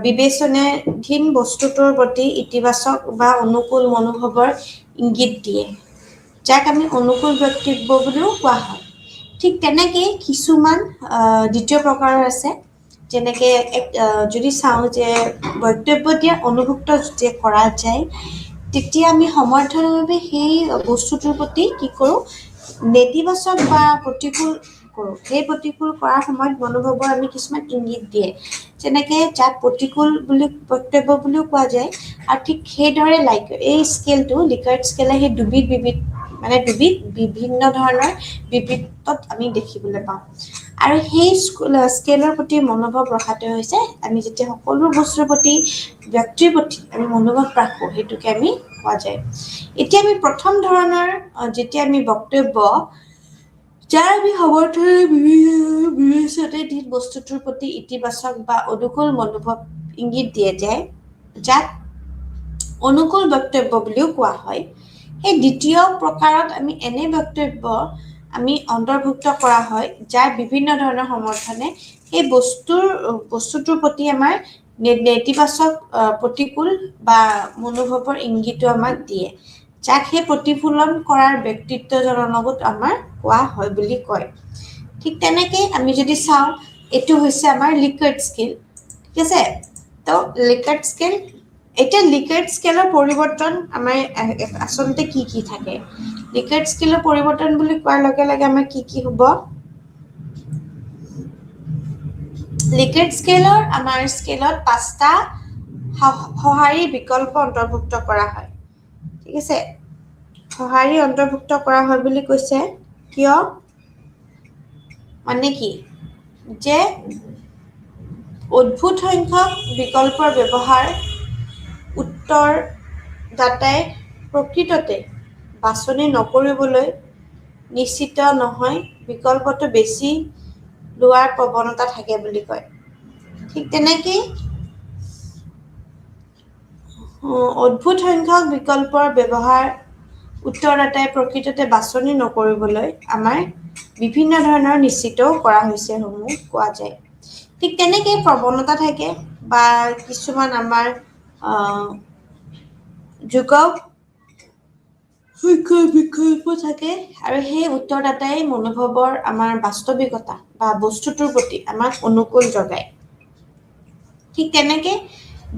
[SPEAKER 3] বিবেচনাধীন বস্তুটোৰ প্ৰতি ইতিবাচক বা অনুকূল মনোভাৱৰ ইংগিত দিয়ে, যাক আমি অনুকূল বক্তব্য বুলিও কোৱা হয়। ঠিক তেনেকেই কিছুমান দ্বিতীয় প্ৰকাৰৰ আছে, যেনেকৈ যদি চাওঁ যে বক্তব্য দিয়া অনুভুক্ত যেতিয়া কৰা যায় তেতিয়া আমি সমৰ্থনৰ বাবে সেই বস্তুটোৰ প্ৰতি কি কৰোঁ, নেতিবাচক বা প্ৰতিকূল কৰোঁ। সেই প্ৰতিকূল কৰাৰ সময়ত মনোভাৱৰ আমি কিছুমান ইংগিত দিয়ে, যেনেকৈ যাক প্ৰতিকূল বুলি বক্তব্য বুলিও কোৱা যায়। আৰু ঠিক সেইদৰে এই স্কেলটো লিকাৰ্ট স্কেলে সেই দুবিধ বিভিন্ন ধৰণৰ বিবৃতত আমি দেখিবলৈ পাওঁ। আৰু সেই স্কেলৰ প্ৰতি মনোভাৱ ৰখাটো হৈছে আমি যেতিয়া সকলো বস্তুৰ প্ৰতি ব্যক্তিৰ প্ৰতি আমি মনোভাৱ ৰাখোঁ, সেইটোকে আমি কোৱা যায়। এতিয়া আমি প্ৰথম ধৰণৰ যেতিয়া আমি বক্তব্য যাৰ আমি সমৰ্থনৰ বিবেচনাধীন বস্তুটোৰ প্ৰতি ইতিবাচক বা অনুকূল মনোভাৱ ইংগিত দিয়ে যায়, যাক অনুকূল বক্তব্য বুলিও কোৱা হয়। সেই দ্বিতীয় প্ৰকাৰত আমি এনে বক্তব্য আমি অন্তৰ্ভুক্ত কৰা হয় যাৰ বিভিন্ন ধৰণৰ সমৰ্থনে সেই বস্তুটোৰ প্ৰতি আমাৰ নেতিবাচক প্ৰতিকূল বা মনোভাৱৰ ইংগিতো আমাক দিয়ে, যাক সেই প্ৰতিফলন কৰাৰ ব্যক্তিত্বজনৰ লগত আমাৰ কোৱা হয় বুলি কয়। ঠিক তেনেকৈ আমি যদি চাওঁ, এইটো হৈছে আমাৰ লিকাৰ্ট স্কেল। ঠিক আছে, তো লিকাৰ্ট স্কেল এতিয়া লিকেট স্কেলৰ পৰিৱৰ্তন আমাৰ আচলতে কি থাকে লিকেট স্কেলৰ পৰিৱৰ্তন বুলি কোৱাৰ লগে লগে আমাৰ কি হ'ব লিকেট স্কেলৰ আমাৰ স্কেলত 5টা সঁহাৰি বিকল্প অন্তৰ্ভুক্ত কৰা হয় ঠিক আছে সঁহাৰি অন্তৰ্ভুক্ত কৰা হয় বুলি কৈছে কিয় মানে কি যে অদ্ভুত সংখ্যক বিকল্পৰ ব্যৱহাৰ উত্তৰদাতাই প্ৰকৃততে বাছনি নকৰিবলৈ নিশ্চিত নহয় বিকল্পটো বেছি লোৱাৰ প্ৰৱণতা থাকে বুলি কয় ঠিক তেনেকৈ অদ্ভুত সংখ্যক বিকল্পৰ ব্যৱহাৰ উত্তৰদাতাই প্ৰকৃততে বাছনি নকৰিবলৈ আমাৰ বিভিন্ন ধৰণৰ নিশ্চিতও কৰা হৈছে সমূহ কোৱা যায় ঠিক তেনেকৈ প্ৰৱণতা থাকে বা কিছুমান আমাৰ যোগক বিকল্প থাকে আৰু সেই উত্তৰদাতাই মনোভাৱৰ আমাৰ বাস্তৱিকতা বা বস্তুটোৰ প্ৰতি আমাক অনুকূল জগায় ঠিক তেনেকৈ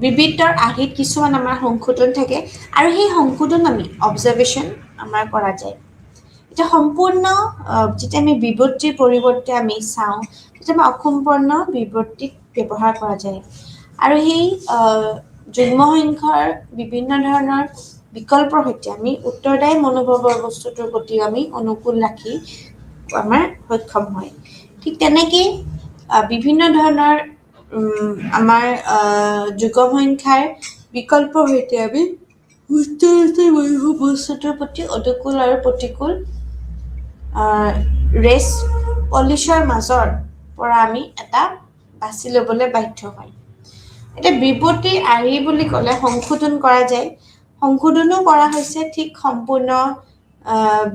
[SPEAKER 3] বিবিধৰ আৰ্হিত কিছুমান আমাৰ সংশোধন থাকে আৰু সেই সংশোধন আমি অবজাৰভেশ্যন আমাৰ কৰা যায় এটা সম্পূৰ্ণ যেতিয়া আমি বিবৃতিৰ পৰিৱৰ্তে আমি চাওঁ তেতিয়া আমি অসম্পূৰ্ণ বিবৃতিত ব্যৱহাৰ কৰা যায় আৰু সেই যুগ্ম সংখ্যাৰ বিভিন্ন ধৰণৰ বিকল্পৰ সৈতে আমি উত্তৰদায়ী মনোভাৱৰ বস্তুটোৰ প্ৰতি আমি অনুকূল ৰাখি আমাৰ সক্ষম হয় ঠিক তেনেকৈ বিভিন্ন ধৰণৰ আমাৰ যুগ্ম সংখ্যাৰ বিকল্পৰ সৈতে আমি উত্তৰদায়ী বস্তুটোৰ প্ৰতি অনুকূল আৰু প্ৰতিকূল ৰেচ পলিচৰ মাজৰ পৰা আমি এটা বাছি ল'বলৈ বাধ্য হয় এতিয়া বিবৃতিৰ আৰ্হি বুলি ক'লে সংশোধন কৰা যায় সংশোধনো কৰা হৈছে ঠিক সম্পূৰ্ণ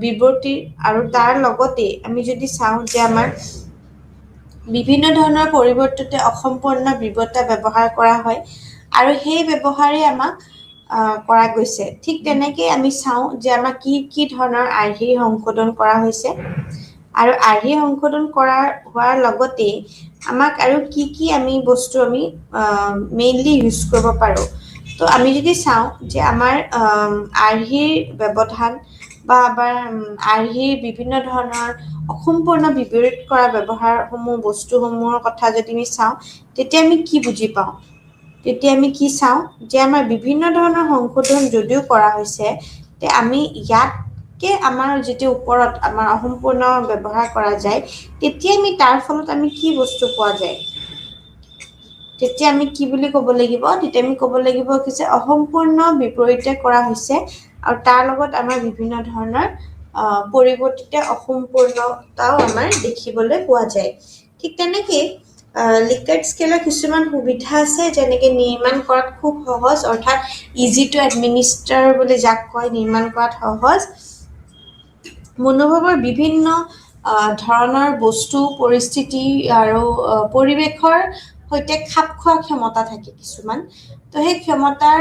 [SPEAKER 3] বিবৃতি আৰু তাৰ লগতে আমি যদি চাওঁ যে আমাৰ বিভিন্ন ধৰণৰ পৰিৱৰ্তনতে অসম্পূৰ্ণ বিবৃতি ব্যৱহাৰ কৰা হয় আৰু সেই ব্যৱহাৰে আমাক কৰা গৈছে ঠিক তেনেকৈ আমি চাওঁ যে আমাৰ কি ধৰণৰ আৰ্হি সংশোধন কৰা হৈছে আৰু আৰ্হি সংশোধন হোৱাৰ লগতে আমাক আৰু কি আমি বস্তু আমি মেইনলি ইউজ কৰিব পাৰোঁ তো আমি যদি চাওঁ যে আমাৰ আৰ্হিৰ ব্যৱধান বা আমাৰ আৰ্হিৰ বিভিন্ন ধৰণৰ অসম্পূৰ্ণ বিবৃতি কৰা ব্যৱহাৰসমূহ বস্তুসমূহৰ কথা যদি আমি চাওঁ তেতিয়া আমি কি বুজি পাওঁ তেতিয়া আমি কি চাওঁ যে আমাৰ বিভিন্ন ধৰণৰ সংশোধন যদিও কৰা হৈছে তে আমি ইয়াতকে আমাৰ যেতিয়া ওপৰত আমাৰ অসম্পূৰ্ণ ব্যৱহাৰ কৰা যায় তেতিয়া আমি তাৰ ফলত আমি কি বস্তু পোৱা যায় তেতিয়া আমি কি বুলি ক'ব লাগিব তেতিয়া আমি ক'ব লাগিব যে অসম্পূৰ্ণ বিপৰীতে কৰা হৈছে আৰু তাৰ লগত আমাৰ বিভিন্ন ধৰণৰ পৰিৱৰ্তিত অসম্পূৰ্ণতাও আমাৰ দেখিবলৈ পোৱা যায় ঠিক তেনেকৈ লিকেট স্কেলৰ কিছুমান সুবিধা আছে যেনেকৈ নিৰ্মাণ কৰাত খুব সহজ অৰ্থাৎ ইজি টু এডমিনিষ্টাৰ বুলি যাক কয় নিৰ্মাণ কৰাত সহজ মনোভাৱৰ বিভিন্ন ধৰণৰ বস্তু পৰিস্থিতি আৰু পৰিৱেশৰ সৈতে খাপ খোৱা ক্ষমতা থাকে কিছুমান তো সেই ক্ষমতাৰ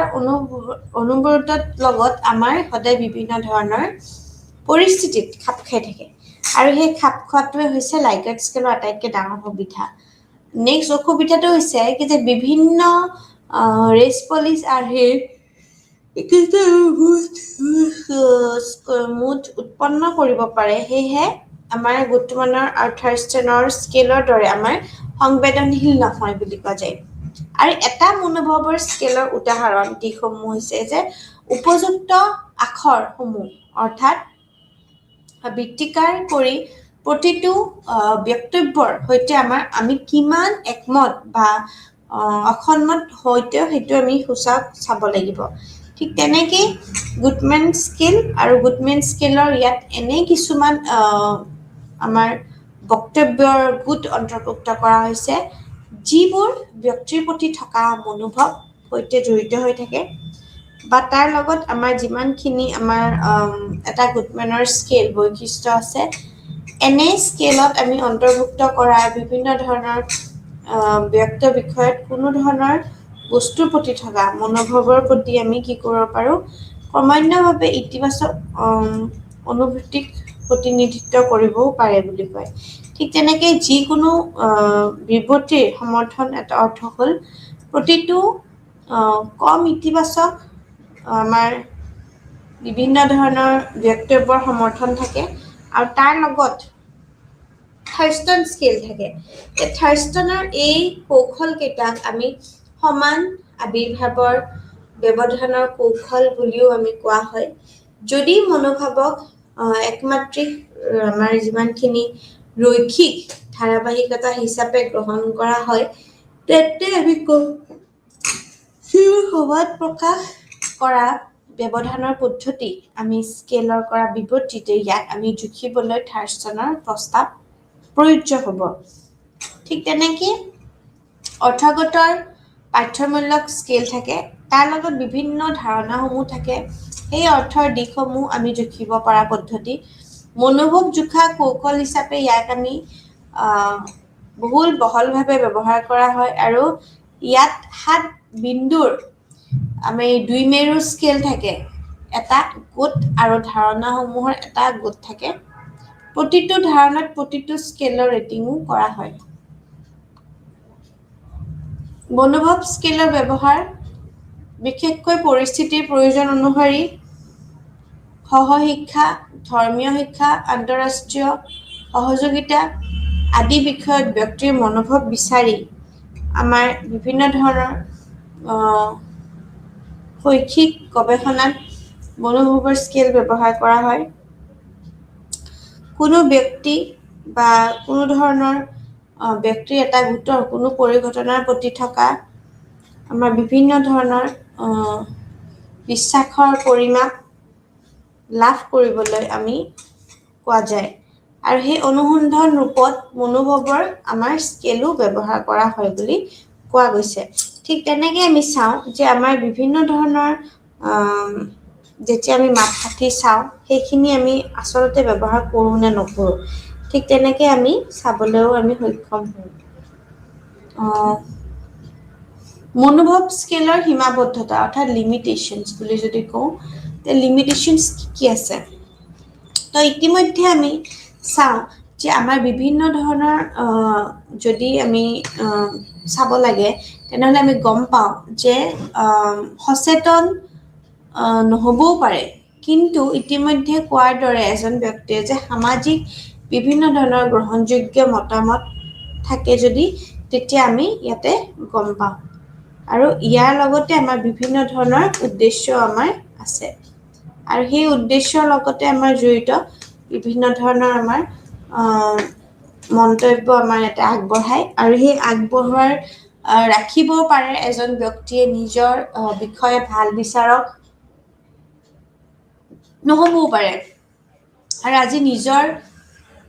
[SPEAKER 3] অনুবৰ্তত লগত আমাৰ সদায় বিভিন্ন ধৰণৰ পৰিস্থিতিত খাপ খাই থাকে আৰু সেই খাপ খোৱাটোৱে হৈছে লাইকেট স্কেলৰ আটাইতকৈ ডাঙৰ সুবিধা নেক্সট অসুবিধাটো হৈছে কি যে বিভিন্ন ৰেচ পলিচ আৰ্হিৰ মুঠ উৎপন্ন কৰিব পাৰে সেয়েহে আমাৰ গুৰুত্বমানৰ আৰু থাৰ্ড স্কেলৰ দৰে আমাৰ সংবেদনশীল নহয় বুলি কোৱা যায় আৰু এটা মনোভাৱৰ স্কেলৰ উদাহৰণ দিশসমূহ হৈছে যে উপযুক্ত আখৰসমূহ অৰ্থাৎ বৃত্তিকাৰ কৰি প্ৰতিটো বক্তব্যৰ সৈতে আমি কিমান একমত বা অসন্মত সৈতে সেইটো আমি সূচাক চাব লাগিব ঠিক তেনেকৈ গুডমেন স্কেল আৰু গুডমেন স্কেলৰ ইয়াত এনে কিছুমান আমাৰ বক্তব্যৰ গোট অন্তৰ্ভুক্ত কৰা হৈছে যিবোৰ ব্যক্তিৰ প্ৰতি থকা মনোভাৱ সৈতে জড়িত হৈ থাকে বা তাৰ লগত আমাৰ যিমানখিনি আমাৰ এটা গুডমেনৰ স্কেল বৈশিষ্ট্য আছে এনে স্কেলত আমি অন্তৰ্ভুক্ত কৰা বিভিন্ন ধৰণৰ ব্যক্ত বিষয়ত কোনো ধৰণৰ বস্তুৰ প্ৰতি থকা মনোভাৱৰ প্ৰতি আমি কি কৰিব পাৰোঁ ক্ৰমান্বয়ভাৱে ইতিবাচক অনুভূতিক প্ৰতিনিধিত্ব কৰিবও পাৰে বুলি কয় ঠিক তেনেকৈ যিকোনো বিবৃতিৰ সমৰ্থন এটা অৰ্থ হ'ল প্ৰতিটো কম ইতিবাচক আমাৰ বিভিন্ন ধৰণৰ বক্তব্যৰ সমৰ্থন থাকে আৰু তাৰ লগত থাৰ্ষ্টন স্কেল থাকে। এই থাৰ্ষ্টনৰ এই কৌশলকেইটাক আমি সমান আবিৰ্ভাৱৰ ব্যৱধানৰ কৌশল বুলিও আমি কোৱা হয়। যদি মনোভাৱক একমাত্ৰিক আমাৰ যিমানখিনি ৰৈখিক ধাৰাবাহিকতা হিচাপে গ্ৰহণ কৰা হয়, তেন্তে আমি সমাজ প্ৰকাশ কৰা ব্যৱধানৰ পদ্ধতি আমি স্কেলৰ কৰা বিপৰীতে ইয়াক আমি জুখিবলৈ থাৰ্ষ্টনৰ প্ৰস্তাৱ প্ৰয়োজ্য হ'ব। ঠিক তেনেকৈ অৰ্থগতৰ পাঠ্যমূলক স্কেল থাকে, তাৰ লগত বিভিন্ন ধাৰণাসমূহ থাকে। সেই অৰ্থৰ দিশসমূহ আমি জুখিব পৰা পদ্ধতি। মনোভাৱ জোখা কৌশল হিচাপে ইয়াক আমি বহুল বহলভাৱে ব্যৱহাৰ কৰা হয় আৰু ইয়াত 7 বিন্দুৰ আমি 2 মেৰু স্কেল থাকে, এটা গোট আৰু ধাৰণাসমূহৰ এটা গোট থাকে। প্ৰতিটো ধাৰণাত প্ৰতিটো স্কেলৰ ৰেটিঙো কৰা হয়। মনোভাৱ স্কেলৰ ব্যৱহাৰ বিশেষকৈ পৰিস্থিতিৰ প্ৰয়োজন অনুসৰি সহশিক্ষা, ধৰ্মীয় শিক্ষা, আন্তঃৰাষ্ট্ৰীয় সহযোগিতা আদি বিষয়ত ব্যক্তিৰ মনোভাৱ বিচাৰি আমাৰ বিভিন্ন ধৰণৰ শৈক্ষিক গৱেষণাত মনোভাৱৰ স্কেল ব্যৱহাৰ কৰা হয়। কোনো ব্যক্তি বা কোনো ধৰণৰ ব্যক্তিৰ এটা গোটৰ কোনো পৰিঘটনাৰ প্ৰতি থকা আমাৰ বিভিন্ন ধৰণৰ বিশ্বাসৰ পৰিমাপ লাভ কৰিবলৈ আমি কোৱা যায় আৰু সেই অনুসন্ধান ৰূপত মনোভাৱৰ আমাৰ স্কেলো ব্যৱহাৰ কৰা হয় বুলি কোৱা গৈছে। ঠিক তেনেকৈ আমি চাওঁ যে আমাৰ বিভিন্ন ধৰণৰ যেতিয়া আমি মাপকাঠি চাওঁ, সেইখিনি আমি আচলতে ব্যৱহাৰ কৰোঁ নে নকৰোঁ, ঠিক তেনেকৈ আমি চাবলৈও আমি সক্ষম হওঁ। মনোভাৱ স্কেলৰ সীমাবদ্ধতা অৰ্থাৎ লিমিটেশ্যনছ বুলি যদি কওঁ, তে লিমিটেশ্যনছ কি আছে? তো ইতিমধ্যে আমি চাওঁ যে আমাৰ বিভিন্ন ধৰণৰ যদি আমি চাব লাগে, তেনেহ'লে আমি গম পাওঁ যে সচেতন নহ'বও পাৰে, কিন্তু ইতিমধ্যে কোৱাৰ দৰে এজন ব্যক্তিয়ে যে সামাজিক বিভিন্ন ধৰণৰ গ্ৰহণযোগ্য মতামত থাকে যদি, তেতিয়া আমি ইয়াতে গম পাওঁ। আৰু ইয়াৰ লগতে আমাৰ বিভিন্ন ধৰণৰ উদ্দেশ্য আমাৰ আছে আৰু সেই উদ্দেশ্যৰ লগতে আমাৰ জড়িত বিভিন্ন ধৰণৰ আমাৰ মন্তব্য আমাৰ ইয়াতে আগবঢ়ায় আৰু সেই আগবঢ়োৱাৰ ৰাখিবও পাৰে এজন ব্যক্তিয়ে নিজৰ বিষয়ে ভাল বিচাৰক নহ'বও পাৰে আৰু আজি নিজৰ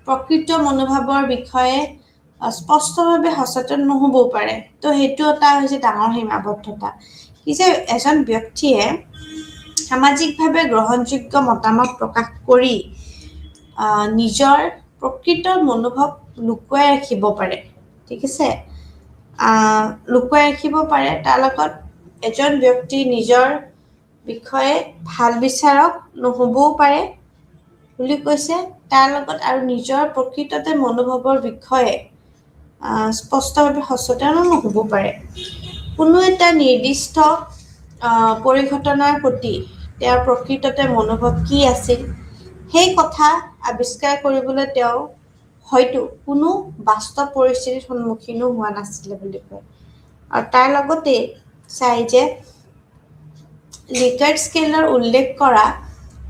[SPEAKER 3] প্ৰকৃত মনোভাৱৰ বিষয়ে স্পষ্টভাৱে সচেতন নহ'বও পাৰে। তো সেইটো এটা হৈছে ডাঙৰ সীমাবদ্ধতা। কি যে এজন ব্যক্তিয়ে সামাজিকভাৱে গ্ৰহণযোগ্য মতামত প্ৰকাশ কৰি নিজৰ প্ৰকৃত মনোভাৱ লুকুৱাই ৰাখিব পাৰে। ঠিক আছে, লুকুৱাই ৰাখিব পাৰে। তাৰ লগত এজন ব্যক্তি নিজৰ বিষয়ে ভাল বিচাৰক নহ'বও পাৰে বুলি কৈছে, তাৰ লগত আৰু নিজৰ প্ৰকৃততে মনোভাৱৰ বিষয়ে স্পষ্টভাৱে সচেতনো নহ'ব পাৰে। কোনো এটা নিৰ্দিষ্ট পৰিঘটনাৰ প্ৰতি তেওঁৰ প্ৰকৃততে মনোভাৱ কি আছিল, সেই কথা আৱিষ্কাৰ কৰিবলৈ তেওঁ হয়তো কোনো বাস্তৱ পৰিস্থিতিৰ সন্মুখীনো হোৱা নাছিলে বুলি কয়। আৰু তাৰ লগতে চাই যে লিকাৰ্ট স্কেলৰ উল্লেখ কৰা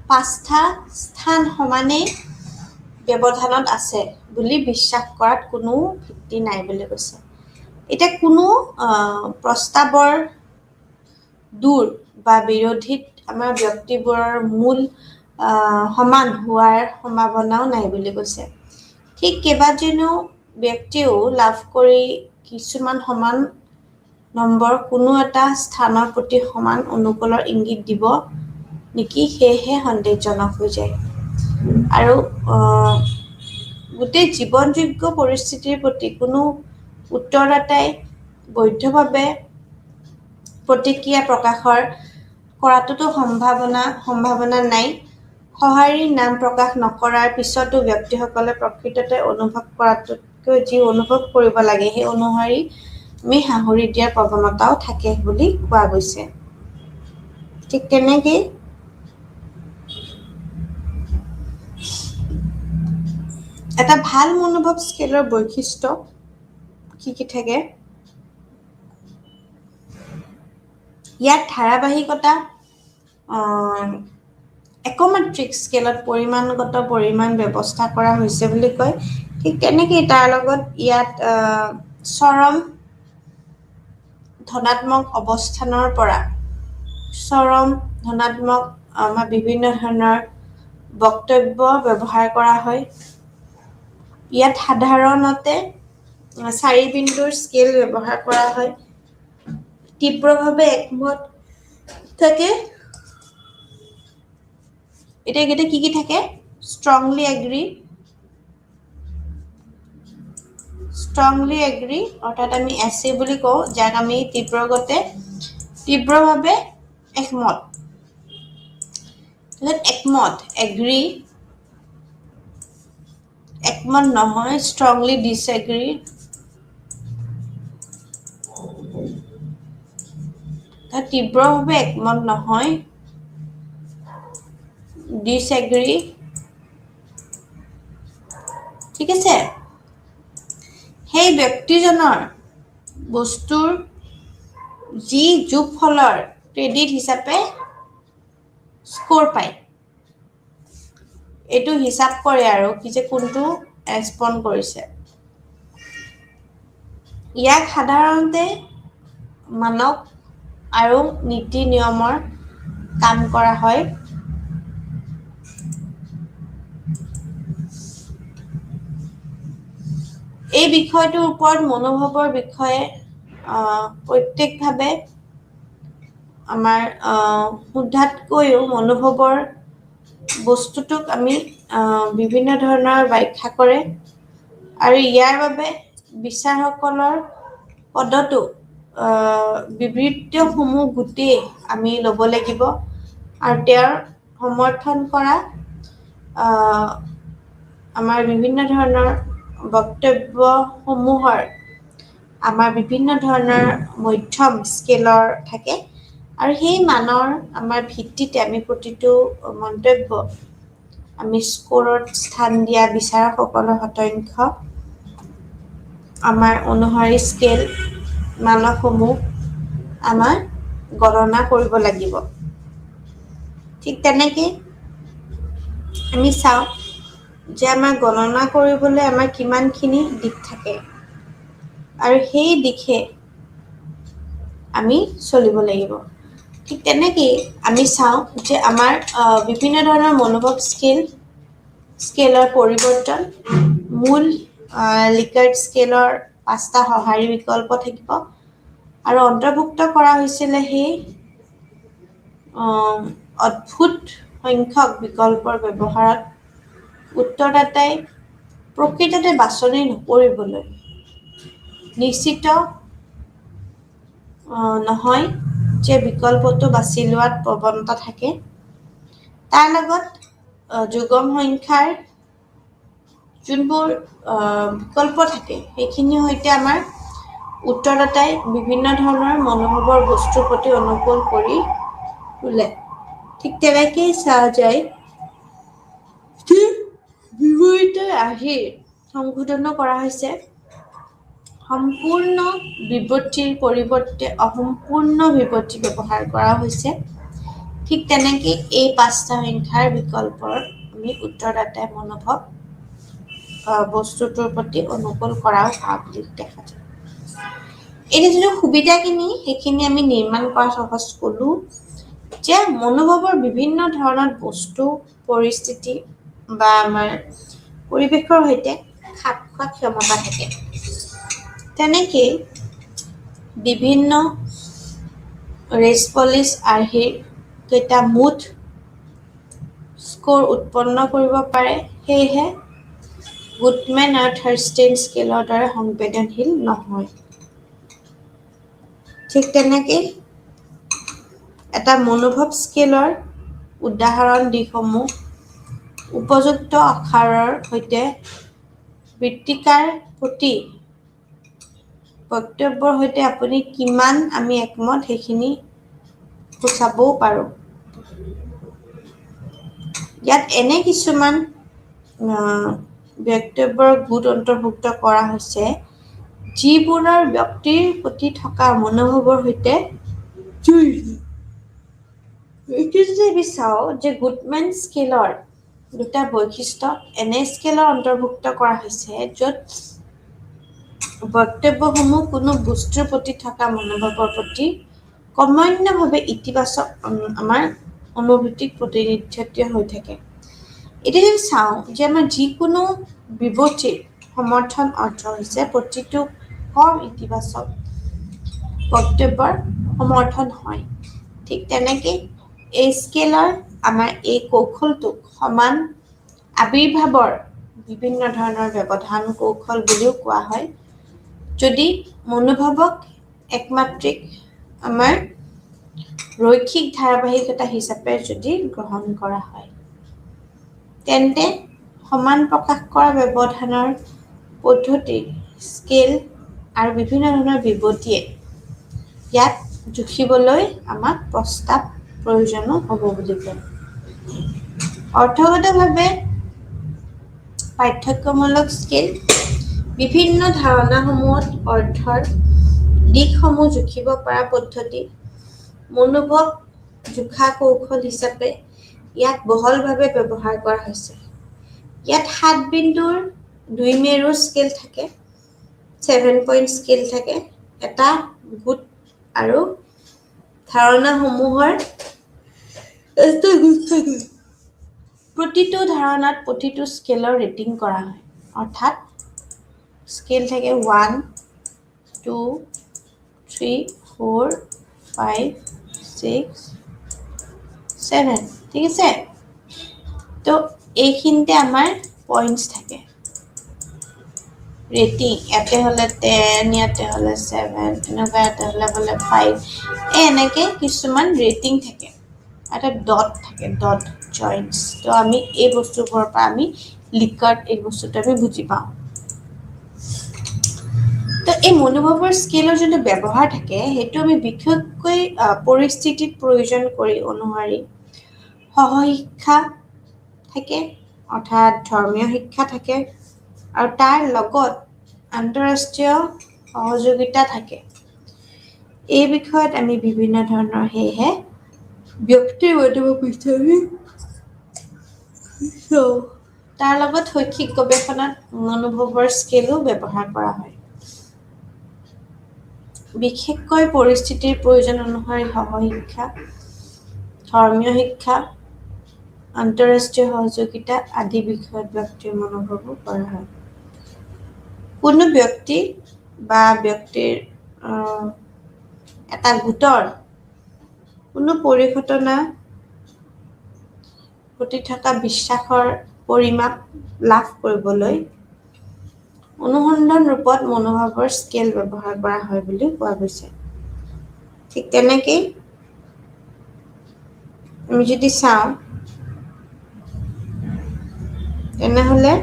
[SPEAKER 3] 5টা স্থান সমানেই ব্যৱধানত আছে বুলি বিশ্বাস কৰাত কোনো ভিত্তি নাই বুলি কৈছে। এতিয়া কোনো প্ৰস্তাৱৰ দূৰ বা বিৰোধীত আমাৰ ব্যক্তিবোৰৰ মূল সমান হোৱাৰ সম্ভাৱনাও নাই বুলি কৈছে। ঠিক কেইবাজনো ব্যক্তিও লাভ কৰি কিছুমান সমান নম্বৰ কোনো এটা স্থানৰ প্ৰতি সমান অনুকূলৰ ইংগিত দিব নেকি, সেয়েহে সন্দেহজনক হৈ যায়। আৰু গোটেই জীৱনযোগ্য পৰিস্থিতিৰ প্ৰতি কোনো উত্তৰদাতাই বৈধভাৱে প্ৰতিক্ৰিয়া প্ৰকাশৰ কৰাটোতো সম্ভাৱনা নাই। সঁহাৰিৰ নাম প্ৰকাশ নকৰাৰ পিছতো ব্যক্তিসকলে প্ৰকৃততে অনুভৱ কৰাটোতকৈ যি অনুভৱ কৰিব লাগে, সেই অনুসৰি আমি সাহৰি দিয়াৰ প্ৰৱণতাও থাকে বুলি কোৱা গৈছে। ঠিক তেনেকৈ এটা ভাল মনোভাৱ স্কেলৰ বৈশিষ্ট্য কি থাকে? ইয়াত ধাৰাবাহিকতা, একমাত্ৰিক স্কেলত পৰিমাণগত পৰিমাণ ব্যৱস্থা কৰা হৈছে বুলি কয়। ঠিক তেনেকৈ তাৰ লগত ইয়াত চৰম ধনাত্মক অৱস্থানৰ পৰা চৰম ধনাত্মক আমাৰ বিভিন্ন ধৰণৰ বক্তব্য ব্যৱহাৰ কৰা হয়। ইয়াত সাধাৰণতে 4 বিন্দুৰ স্কেল ব্যৱহাৰ কৰা হয়। তীব্ৰভাৱে একমত থাকে। এতিয়া কি থাকে? ষ্ট্ৰংলি এগ্ৰি, অৰ্থাৎ আমি এচি বুলি কওঁ, যাক আমি তীব্ৰভাৱে একমত। একমত, এগ্ৰি, একমত নহয়, ষ্ট্ৰংলি ডিছএগ্ৰি। তীব্ৰভাৱে একমত নহয়, ডিছএগ্ৰি। ঠিক আছে? সেই ব্যক্তিজনৰ বস্তুৰ যি যোগফলৰ ক্ৰেডিট হিচাপে স্ক'ৰ পায়, এইটো হিচাপ কৰে আৰু কি যে কোনটো ৰেছপণ্ড কৰিছে। ইয়াক সাধাৰণতে মানক আৰু নীতি নিয়মৰ কাম কৰা হয়। এই বিষয়টোৰ ওপৰত মনোভাৱৰ বিষয়ে প্ৰত্যেকভাৱে আমাৰ সোধাতকৈও মনোভাৱৰ বস্তুটোক আমি বিভিন্ন ধৰণৰ ব্যাখ্যা কৰে, আৰু ইয়াৰ বাবে বিচাৰকসকলৰ পদতো বিবৃতিসমূহ গোটেই আমি ল'ব লাগিব, আৰু তেওঁৰ সমৰ্থন কৰা আমাৰ বিভিন্ন ধৰণৰ বক্তব্যসমূহৰ আমাৰ বিভিন্ন ধৰণৰ মধ্যম স্কেলৰ থাকে, আৰু সেই মানৰ আমাৰ ভিত্তিতে আমি প্ৰতিটো মন্তব্য আমি স্ক'ৰত স্থান দিয়া বিচাৰকসকলৰ শতাংশ আমাৰ অনুসৰি স্কেল মানসমূহ আমাৰ গণনা কৰিব লাগিব। ঠিক তেনেকৈ আমি চাওঁ যে আমাৰ গণনা কৰিবলৈ আমাৰ কিমানখিনি দিশ থাকে, আৰু সেই দিশে আমি চলিব লাগিব। ঠিক তেনেকেই আমি চাওঁ যে আমাৰ বিভিন্ন ধৰণৰ মনোভাৱ স্কেলৰ পৰিৱৰ্তন, মূল লিকাৰ্ট স্কেলৰ 5টা সঁহাৰি বিকল্প থাকিব, আৰু অন্তৰ্ভুক্ত কৰা হৈছিলে সেই অদ্ভুত সংখ্যক বিকল্পৰ ব্যৱহাৰত উত্তৰদাতাই প্ৰকৃততে বাছনি নকৰিবলৈ নিশ্চিত নহয় যে বিকল্পটো বাছি লোৱাত প্ৰৱণতা থাকে। তাৰ লগত যুগম সংখ্যাৰ যোনবোৰ বিকল্প থাকে, সেইখিনিৰ সৈতে আমাৰ উত্তৰদাতাই বিভিন্ন ধৰণৰ মনোভাৱৰ বস্তুৰ প্ৰতি অনুকূল কৰি তোলে। ঠিক তেনেকেই চোৱা যায় যে বিপৰীতে আৰ্হিৰ সংশোধনো কৰা হৈছে। সম্পূৰ্ণ বিবৃতিৰ পৰিৱৰ্তে অসম্পূৰ্ণ বিবৃতি ব্যৱহাৰ কৰা হৈছে। ঠিক তেনেকৈ এই 5টা সংখ্যাৰ বিকল্পৰ আমি উত্তৰদাতাই মনোভাৱ বস্তুটোৰ প্ৰতি অনুকূল কৰাও বুলি দেখা যায়। এতিয়া যিটো সুবিধাখিনি সেইখিনি আমি নিৰ্মাণ কৰা সহজ ক'লো যে মনোভাৱৰ বিভিন্ন ধৰণৰ বস্তু পৰিস্থিতি বা আমাৰ পৰিৱেশৰ সৈতে খাপ খোৱা ক্ষমতা থাকে। তেনেকেই বিভিন্ন ৰেছপলিছ আৰ্হিৰ কেইটা মুঠ স্ক'ৰ উৎপন্ন কৰিব পাৰে, সেয়েহে গুডমেন আৰু থাৰ্ষ্টেইন স্কেলৰ দৰে সংবেদনশীল নহয়। ঠিক তেনেকৈ এটা মনোভাৱ স্কেলৰ উদাহৰণ দিশসমূহ উপযুক্ত আখৰৰ সৈতে বৃত্তিকাৰ প্ৰতি বক্তব্যৰ সৈতে আপুনি কিমান আমি একমত সেইখিনি সূচাবও পাৰোঁ। ইয়াত এনে কিছুমান বক্তব্যৰ গোট অন্তৰ্ভুক্ত কৰা হৈছে যিবোৰৰ ব্যক্তিৰ প্ৰতি থকা মনোভাৱৰ সৈতে জড়িত। এইটো যদি আমি চাওঁ যে গুডমেন স্কেলৰ দুটা বৈশিষ্ট্য এনে স্কেলৰ অন্তৰ্ভুক্ত কৰা হৈছে য'ত বক্তব্যসমূহ কোনো বস্তুৰ প্ৰতি থকা মনোভাৱৰ প্ৰতি ক্ৰমান্বয়ভাৱে ইতিবাচক আমাৰ অনুভূতিক প্ৰতিনিধিত্ব হৈ থাকে। এতিয়া যদি চাওঁ যে আমাৰ যিকোনো বিবৃতিৰ সমৰ্থন অৰ্থ হৈছে প্ৰতিটো কম ইতিবাচক বক্তব্যৰ সমৰ্থন হয়। ঠিক তেনেকে এই স্কেলৰ আমাৰ এই কৌশলটোক সমান আবিৰ্ভাৱৰ বিভিন্ন ধৰণৰ ব্যৱধান কৌশল বুলিও কোৱা হয়। যদি মনোভাৱক একমাত্ৰিক আমাৰ ৰৈখিক ধাৰাবাহিকতা হিচাপে যদি গ্ৰহণ কৰা হয় তেন্তে সমান প্ৰকাশ কৰা ব্যৱধানৰ পদ্ধতি স্কেল আৰু বিভিন্ন ধৰণৰ বিবৃতিয়ে ইয়াত জুখিবলৈ আমাক প্ৰস্তাৱ প্ৰয়োজনো হ'ব বুলি কয়। অৰ্থগতভাৱে পাৰ্থক্যমূলক স্কেল বিভিন্ন ধাৰণাসমূহত অৰ্থৰ দিশসমূহ জুখিব পৰা পদ্ধতি মনোভাৱ জোখা কৌশল হিচাপে ইয়াক বহুলভাৱে ব্যৱহাৰ কৰা হৈছে। ইয়াত 7 বিন্দুৰ 2 মেৰুৰ স্কেল থাকে, 7 পইণ্ট স্কেল থাকে, এটা গোট আৰু ধাৰণাসমূহৰ এটা গোট থাকে। প্ৰতিটো ধাৰণাত প্ৰতিটো স্কেলৰ ৰেটিং কৰা হয়। অৰ্থাৎ স্কেল থাকে 1, 2, 3, 4, 5, 6, 7 ঠিক আছে। তো এইখিনিতে আমাৰ পইণ্টছ থাকে ৰেটিং ইয়াতে হ'লে 10 ইয়াতে হ'লে 7 এনেকুৱা ইয়াতে হ'লে 5 এনেকে কিছুমান ৰেটিং থাকে এটা ডট থাকে ডট জইণ্টছ। তো আমি এই বস্তুবোৰৰ পৰা আমি লিকাৰ্ট এই বস্তুটো আমি বুজি পাওঁ। তো এই মনোভাৱৰ স্কেলৰ যোনটো ব্যৱহাৰ থাকে সেইটো আমি বিশেষকৈ পৰিস্থিতিত প্ৰয়োজন কৰি অনুসৰি সহশিক্ষা থাকে অৰ্থাৎ ধৰ্মীয় শিক্ষা থাকে আৰু তাৰ লগত আন্তঃৰাষ্ট্ৰীয় সহযোগিতা থাকে। এই বিষয়ত আমি বিভিন্ন ধৰণৰ সেয়েহে ব্যক্তিৰ মনোভাৱ বিচাৰি তাৰ লগত শৈক্ষিক গৱেষণাত মনোভাৱৰ স্কেলো ব্যৱহাৰ কৰা হয়। বিশেষকৈ পৰিস্থিতিৰ প্ৰয়োজন অনুসৰি সহশিক্ষা ধৰ্মীয় শিক্ষা আন্তঃৰাষ্ট্ৰীয় সহযোগিতা আদি বিষয়ত ব্যক্তিৰ মনোভাৱো কৰা হয়। কোনো ব্যক্তি বা ব্যক্তিৰ এটা গোটৰ কোনো পৰিঘটনা প্ৰতি থকা বিশ্বাসৰ পৰিমাপ লাভ কৰিবলৈ অনুসন্ধান ৰূপত মনোভাৱৰ স্কেল ব্যৱহাৰ কৰা হয় বুলি কোৱা গৈছে। ঠিক তেনেকেই আমি যদি চাওঁ তেনেহ'লে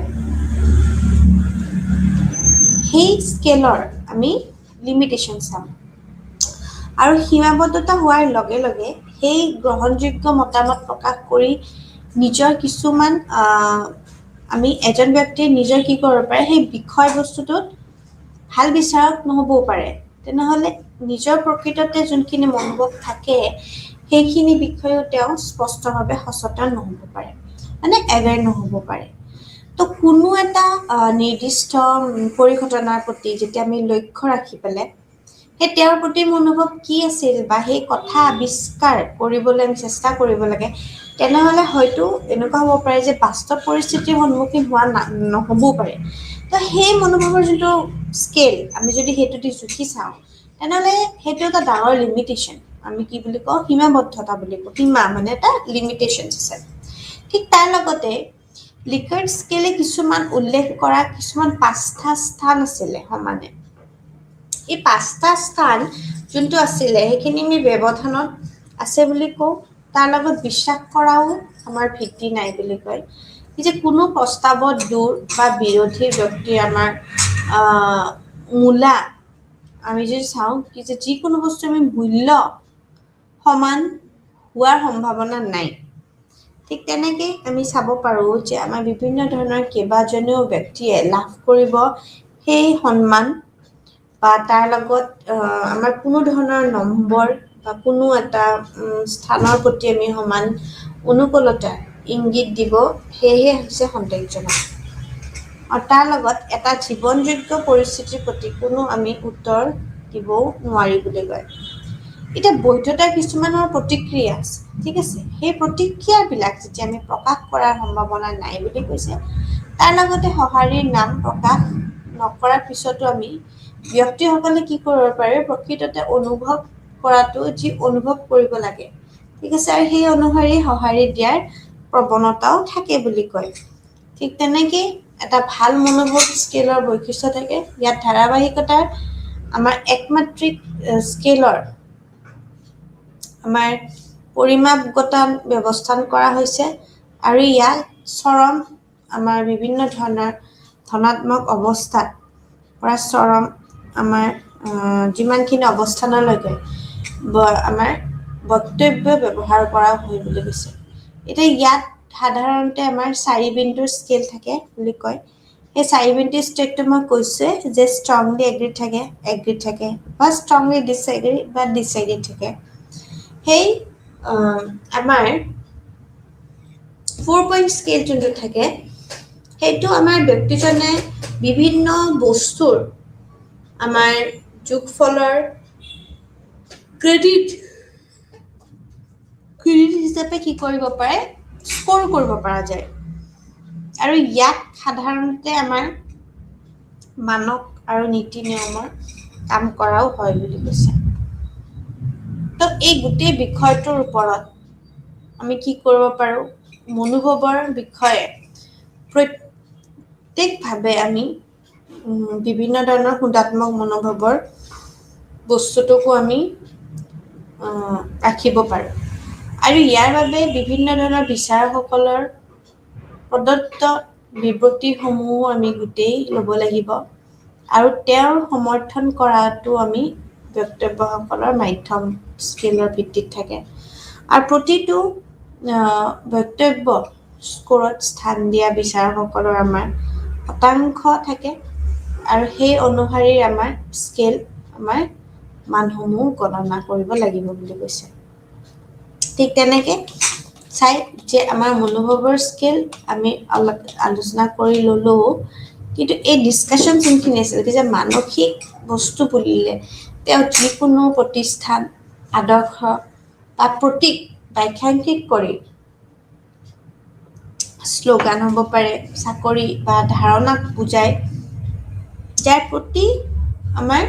[SPEAKER 3] সেই স্কেলৰ আমি লিমিটেশ্যন চাম আৰু সীমাবদ্ধতা হোৱাৰ লগে লগে সেই গ্ৰহণযোগ্য মতামত প্ৰকাশ কৰি নিজৰ কিছুমান আমি এজন ব্যক্তিয়ে নিজৰ কি কৰিব পাৰে সেই বিষয়বস্তুটোত ভাল বিচাৰক নহ'বও পাৰে তেনেহ'লে নিজৰ প্ৰকৃততে যোনখিনি মনোভাৱ থাকে সেইখিনি বিষয়েও তেওঁ স্পষ্টভাৱে সচেতন নহ'ব পাৰে মানে এৱেৰ নহ'ব পাৰে। তো কোনো এটা নিৰ্দিষ্ট পৰিঘটনাৰ প্ৰতি যেতিয়া আমি লক্ষ্য ৰাখি পেলাই সেই তেওঁৰ প্ৰতি মনোভাৱ কি আছিল বা সেই কথা আৱিষ্কাৰ কৰিবলৈ আমি চেষ্টা কৰিব লাগে তেনেহ'লে হয়তো এনেকুৱা হ'ব পাৰে যে বাস্তৱ পৰিস্থিতিৰ সন্মুখীন হোৱা নহ'বও পাৰে। তো সেই মনোভাৱৰ যোনটো স্কেল আমি যদি সেইটো দি জুখি চাওঁ তেনেহ'লে সেইটো এটা ডাঙৰ লিমিটেশ্যন আমি কি বুলি কওঁ সীমাবদ্ধতা বুলি কওঁ সীমা মানে এটা লিমিটেশ্যন আছে। ঠিক তাৰ লগতে লিকাৰ্ট স্কেলে কিছুমান উল্লেখ কৰা কিছুমান 5টা স্থান আছিলে সমানে এই 5টা স্থান যোনটো আছিলে সেইখিনি আমি ব্যৱধানত আছে বুলি কওঁ তাৰ লগত বিশ্বাস কৰাও আমাৰ ভিত্তি নাই বুলি কয় যে কোনো প্ৰস্তাৱত দূৰ বা বিৰোধী ব্যক্তিৰ আমাৰ মূলা আমি যদি চাওঁ কি যে যিকোনো বস্তু আমি মূল্য সমান হোৱাৰ সম্ভাৱনা নাই। ঠিক তেনেকৈ আমি চাব পাৰোঁ যে আমাৰ বিভিন্ন ধৰণৰ কেইবাজনেও ব্যক্তিয়ে লাভ কৰিব সেই সন্মান বা তাৰ লগত আমাৰ কোনো ধৰণৰ নম্বৰ বা কোনো এটা স্থানৰ প্ৰতি আমি সমান অনুকূলতা ইংগিত দিব, সেয়েহে হৈছে সন্দেহজনক। আৰু তাৰ লগত এটা জীৱনযোগ্য পৰিস্থিতিৰ প্ৰতি কোনো আমি উত্তৰ দিবও নোৱাৰি বুলি কয়। এতিয়া বৈধতাৰ কিছুমানৰ প্ৰতিক্ৰিয়া আছে, ঠিক আছে, সেই প্ৰতিক্ৰিয়াবিলাক যেতিয়া আমি প্ৰকাশ কৰাৰ সম্ভাৱনা নাই বুলি কৈছে, তাৰ লগতে সঁহাৰিৰ নাম প্ৰকাশ নকৰাৰ পিছতো আমি ব্যক্তিসকলে কি কৰিব পাৰে, প্ৰকৃততে অনুভৱ কৰাটো যি অনুভৱ কৰিব লাগে, ঠিক আছে, আৰু সেই অনুসৰি সঁহাৰি দিয়াৰ প্ৰৱণতাও থাকে বুলি কয়। ঠিক তেনেকৈ এটা ভাল মনোভাৱ স্কেলৰ বৈশিষ্ট্য থাকে। ইয়াত ধাৰাবাহিকতাৰ আমাৰ একমাত্ৰিক স্কেলৰ আমাৰ পৰিমাপগত ব্যৱস্থান কৰা হৈছে আৰু ইয়াক চৰম আমাৰ বিভিন্ন ধৰণৰ ধনাত্মক অৱস্থাত পৰা চৰম আমাৰ যিমানখিনি অৱস্থানলৈকে আমাৰ বক্তব্য ব্যৱহাৰ কৰা হয় বুলি কৈছে। এতিয়া ইয়াত সাধাৰণতে আমাৰ 4 বিন্দুৰ স্কেল থাকে বুলি কয়। সেই 4 বিন্দুৰ স্কেলটো মই কৈছে যে ষ্ট্ৰংলি এগ্ৰি থাকে বা ষ্ট্ৰংলি ডিছএগ্ৰি বা ডিছএগ্ৰি থাকে। সেই আমাৰ 4 পইণ্ট স্কেল যোনটো থাকে, সেইটো আমাৰ ব্যক্তিজনে বিভিন্ন বস্তুৰ আমাৰ যোগফলৰ ক্ৰেডিট হিচাপে কি কৰিব পাৰে, স্ক'ৰ কৰিব পৰা যায়। আৰু ইয়াক সাধাৰণতে আমাৰ মানক আৰু নীতি নিয়মৰ কাম কৰাও হয় বুলি কৈছে। তো এই গোটেই বিষয়টোৰ ওপৰত আমি কি কৰিব পাৰোঁ, মনোভাৱৰ বিষয়ে প্ৰত্যেকভাৱে আমি বিভিন্ন ধৰণৰ সুদাত্মক মনোভাৱৰ বস্তুটোকো আমি ৰাখিব পাৰোঁ। আৰু ইয়াৰ বাবে বিভিন্ন ধৰণৰ বিচাৰকসকলৰ প্ৰদত্ত বিবৃতিসমূহো আমি গোটেই ল'ব লাগিব আৰু তেওঁৰ সমৰ্থন কৰাটো আমি বক্তব্যসকলৰ মাধ্যম স্কেলৰ ভিত্তিত থাকে। আৰু প্ৰতিটো বক্তব্য স্ক'ৰত স্থান দিয়া বিচাৰকসকলৰ আমাৰ শতাংশ থাকে আৰু সেই অনুসৰি আমাৰ স্কেল আমাৰ মানসমূহ গণনা কৰিব লাগিব বুলি কৈছে। ঠিক তেনেকৈ চাই যে আমাৰ মনোভাৱৰ স্কেল আমি অলপ আলোচনা কৰি ল'লোঁ, কিন্তু এই ডিছকাশ্যন যোনখিনি আছিল যে মানসিক বস্তু বুলিলে তেওঁ যিকোনো প্ৰতিষ্ঠান, আদৰ্শ বা প্ৰতীক বাখ্যাংকিত কৰি শ্লোগান হ'ব পাৰে, চাকৰি বা ধাৰণাক বুজায়, যাৰ প্ৰতি আমাৰ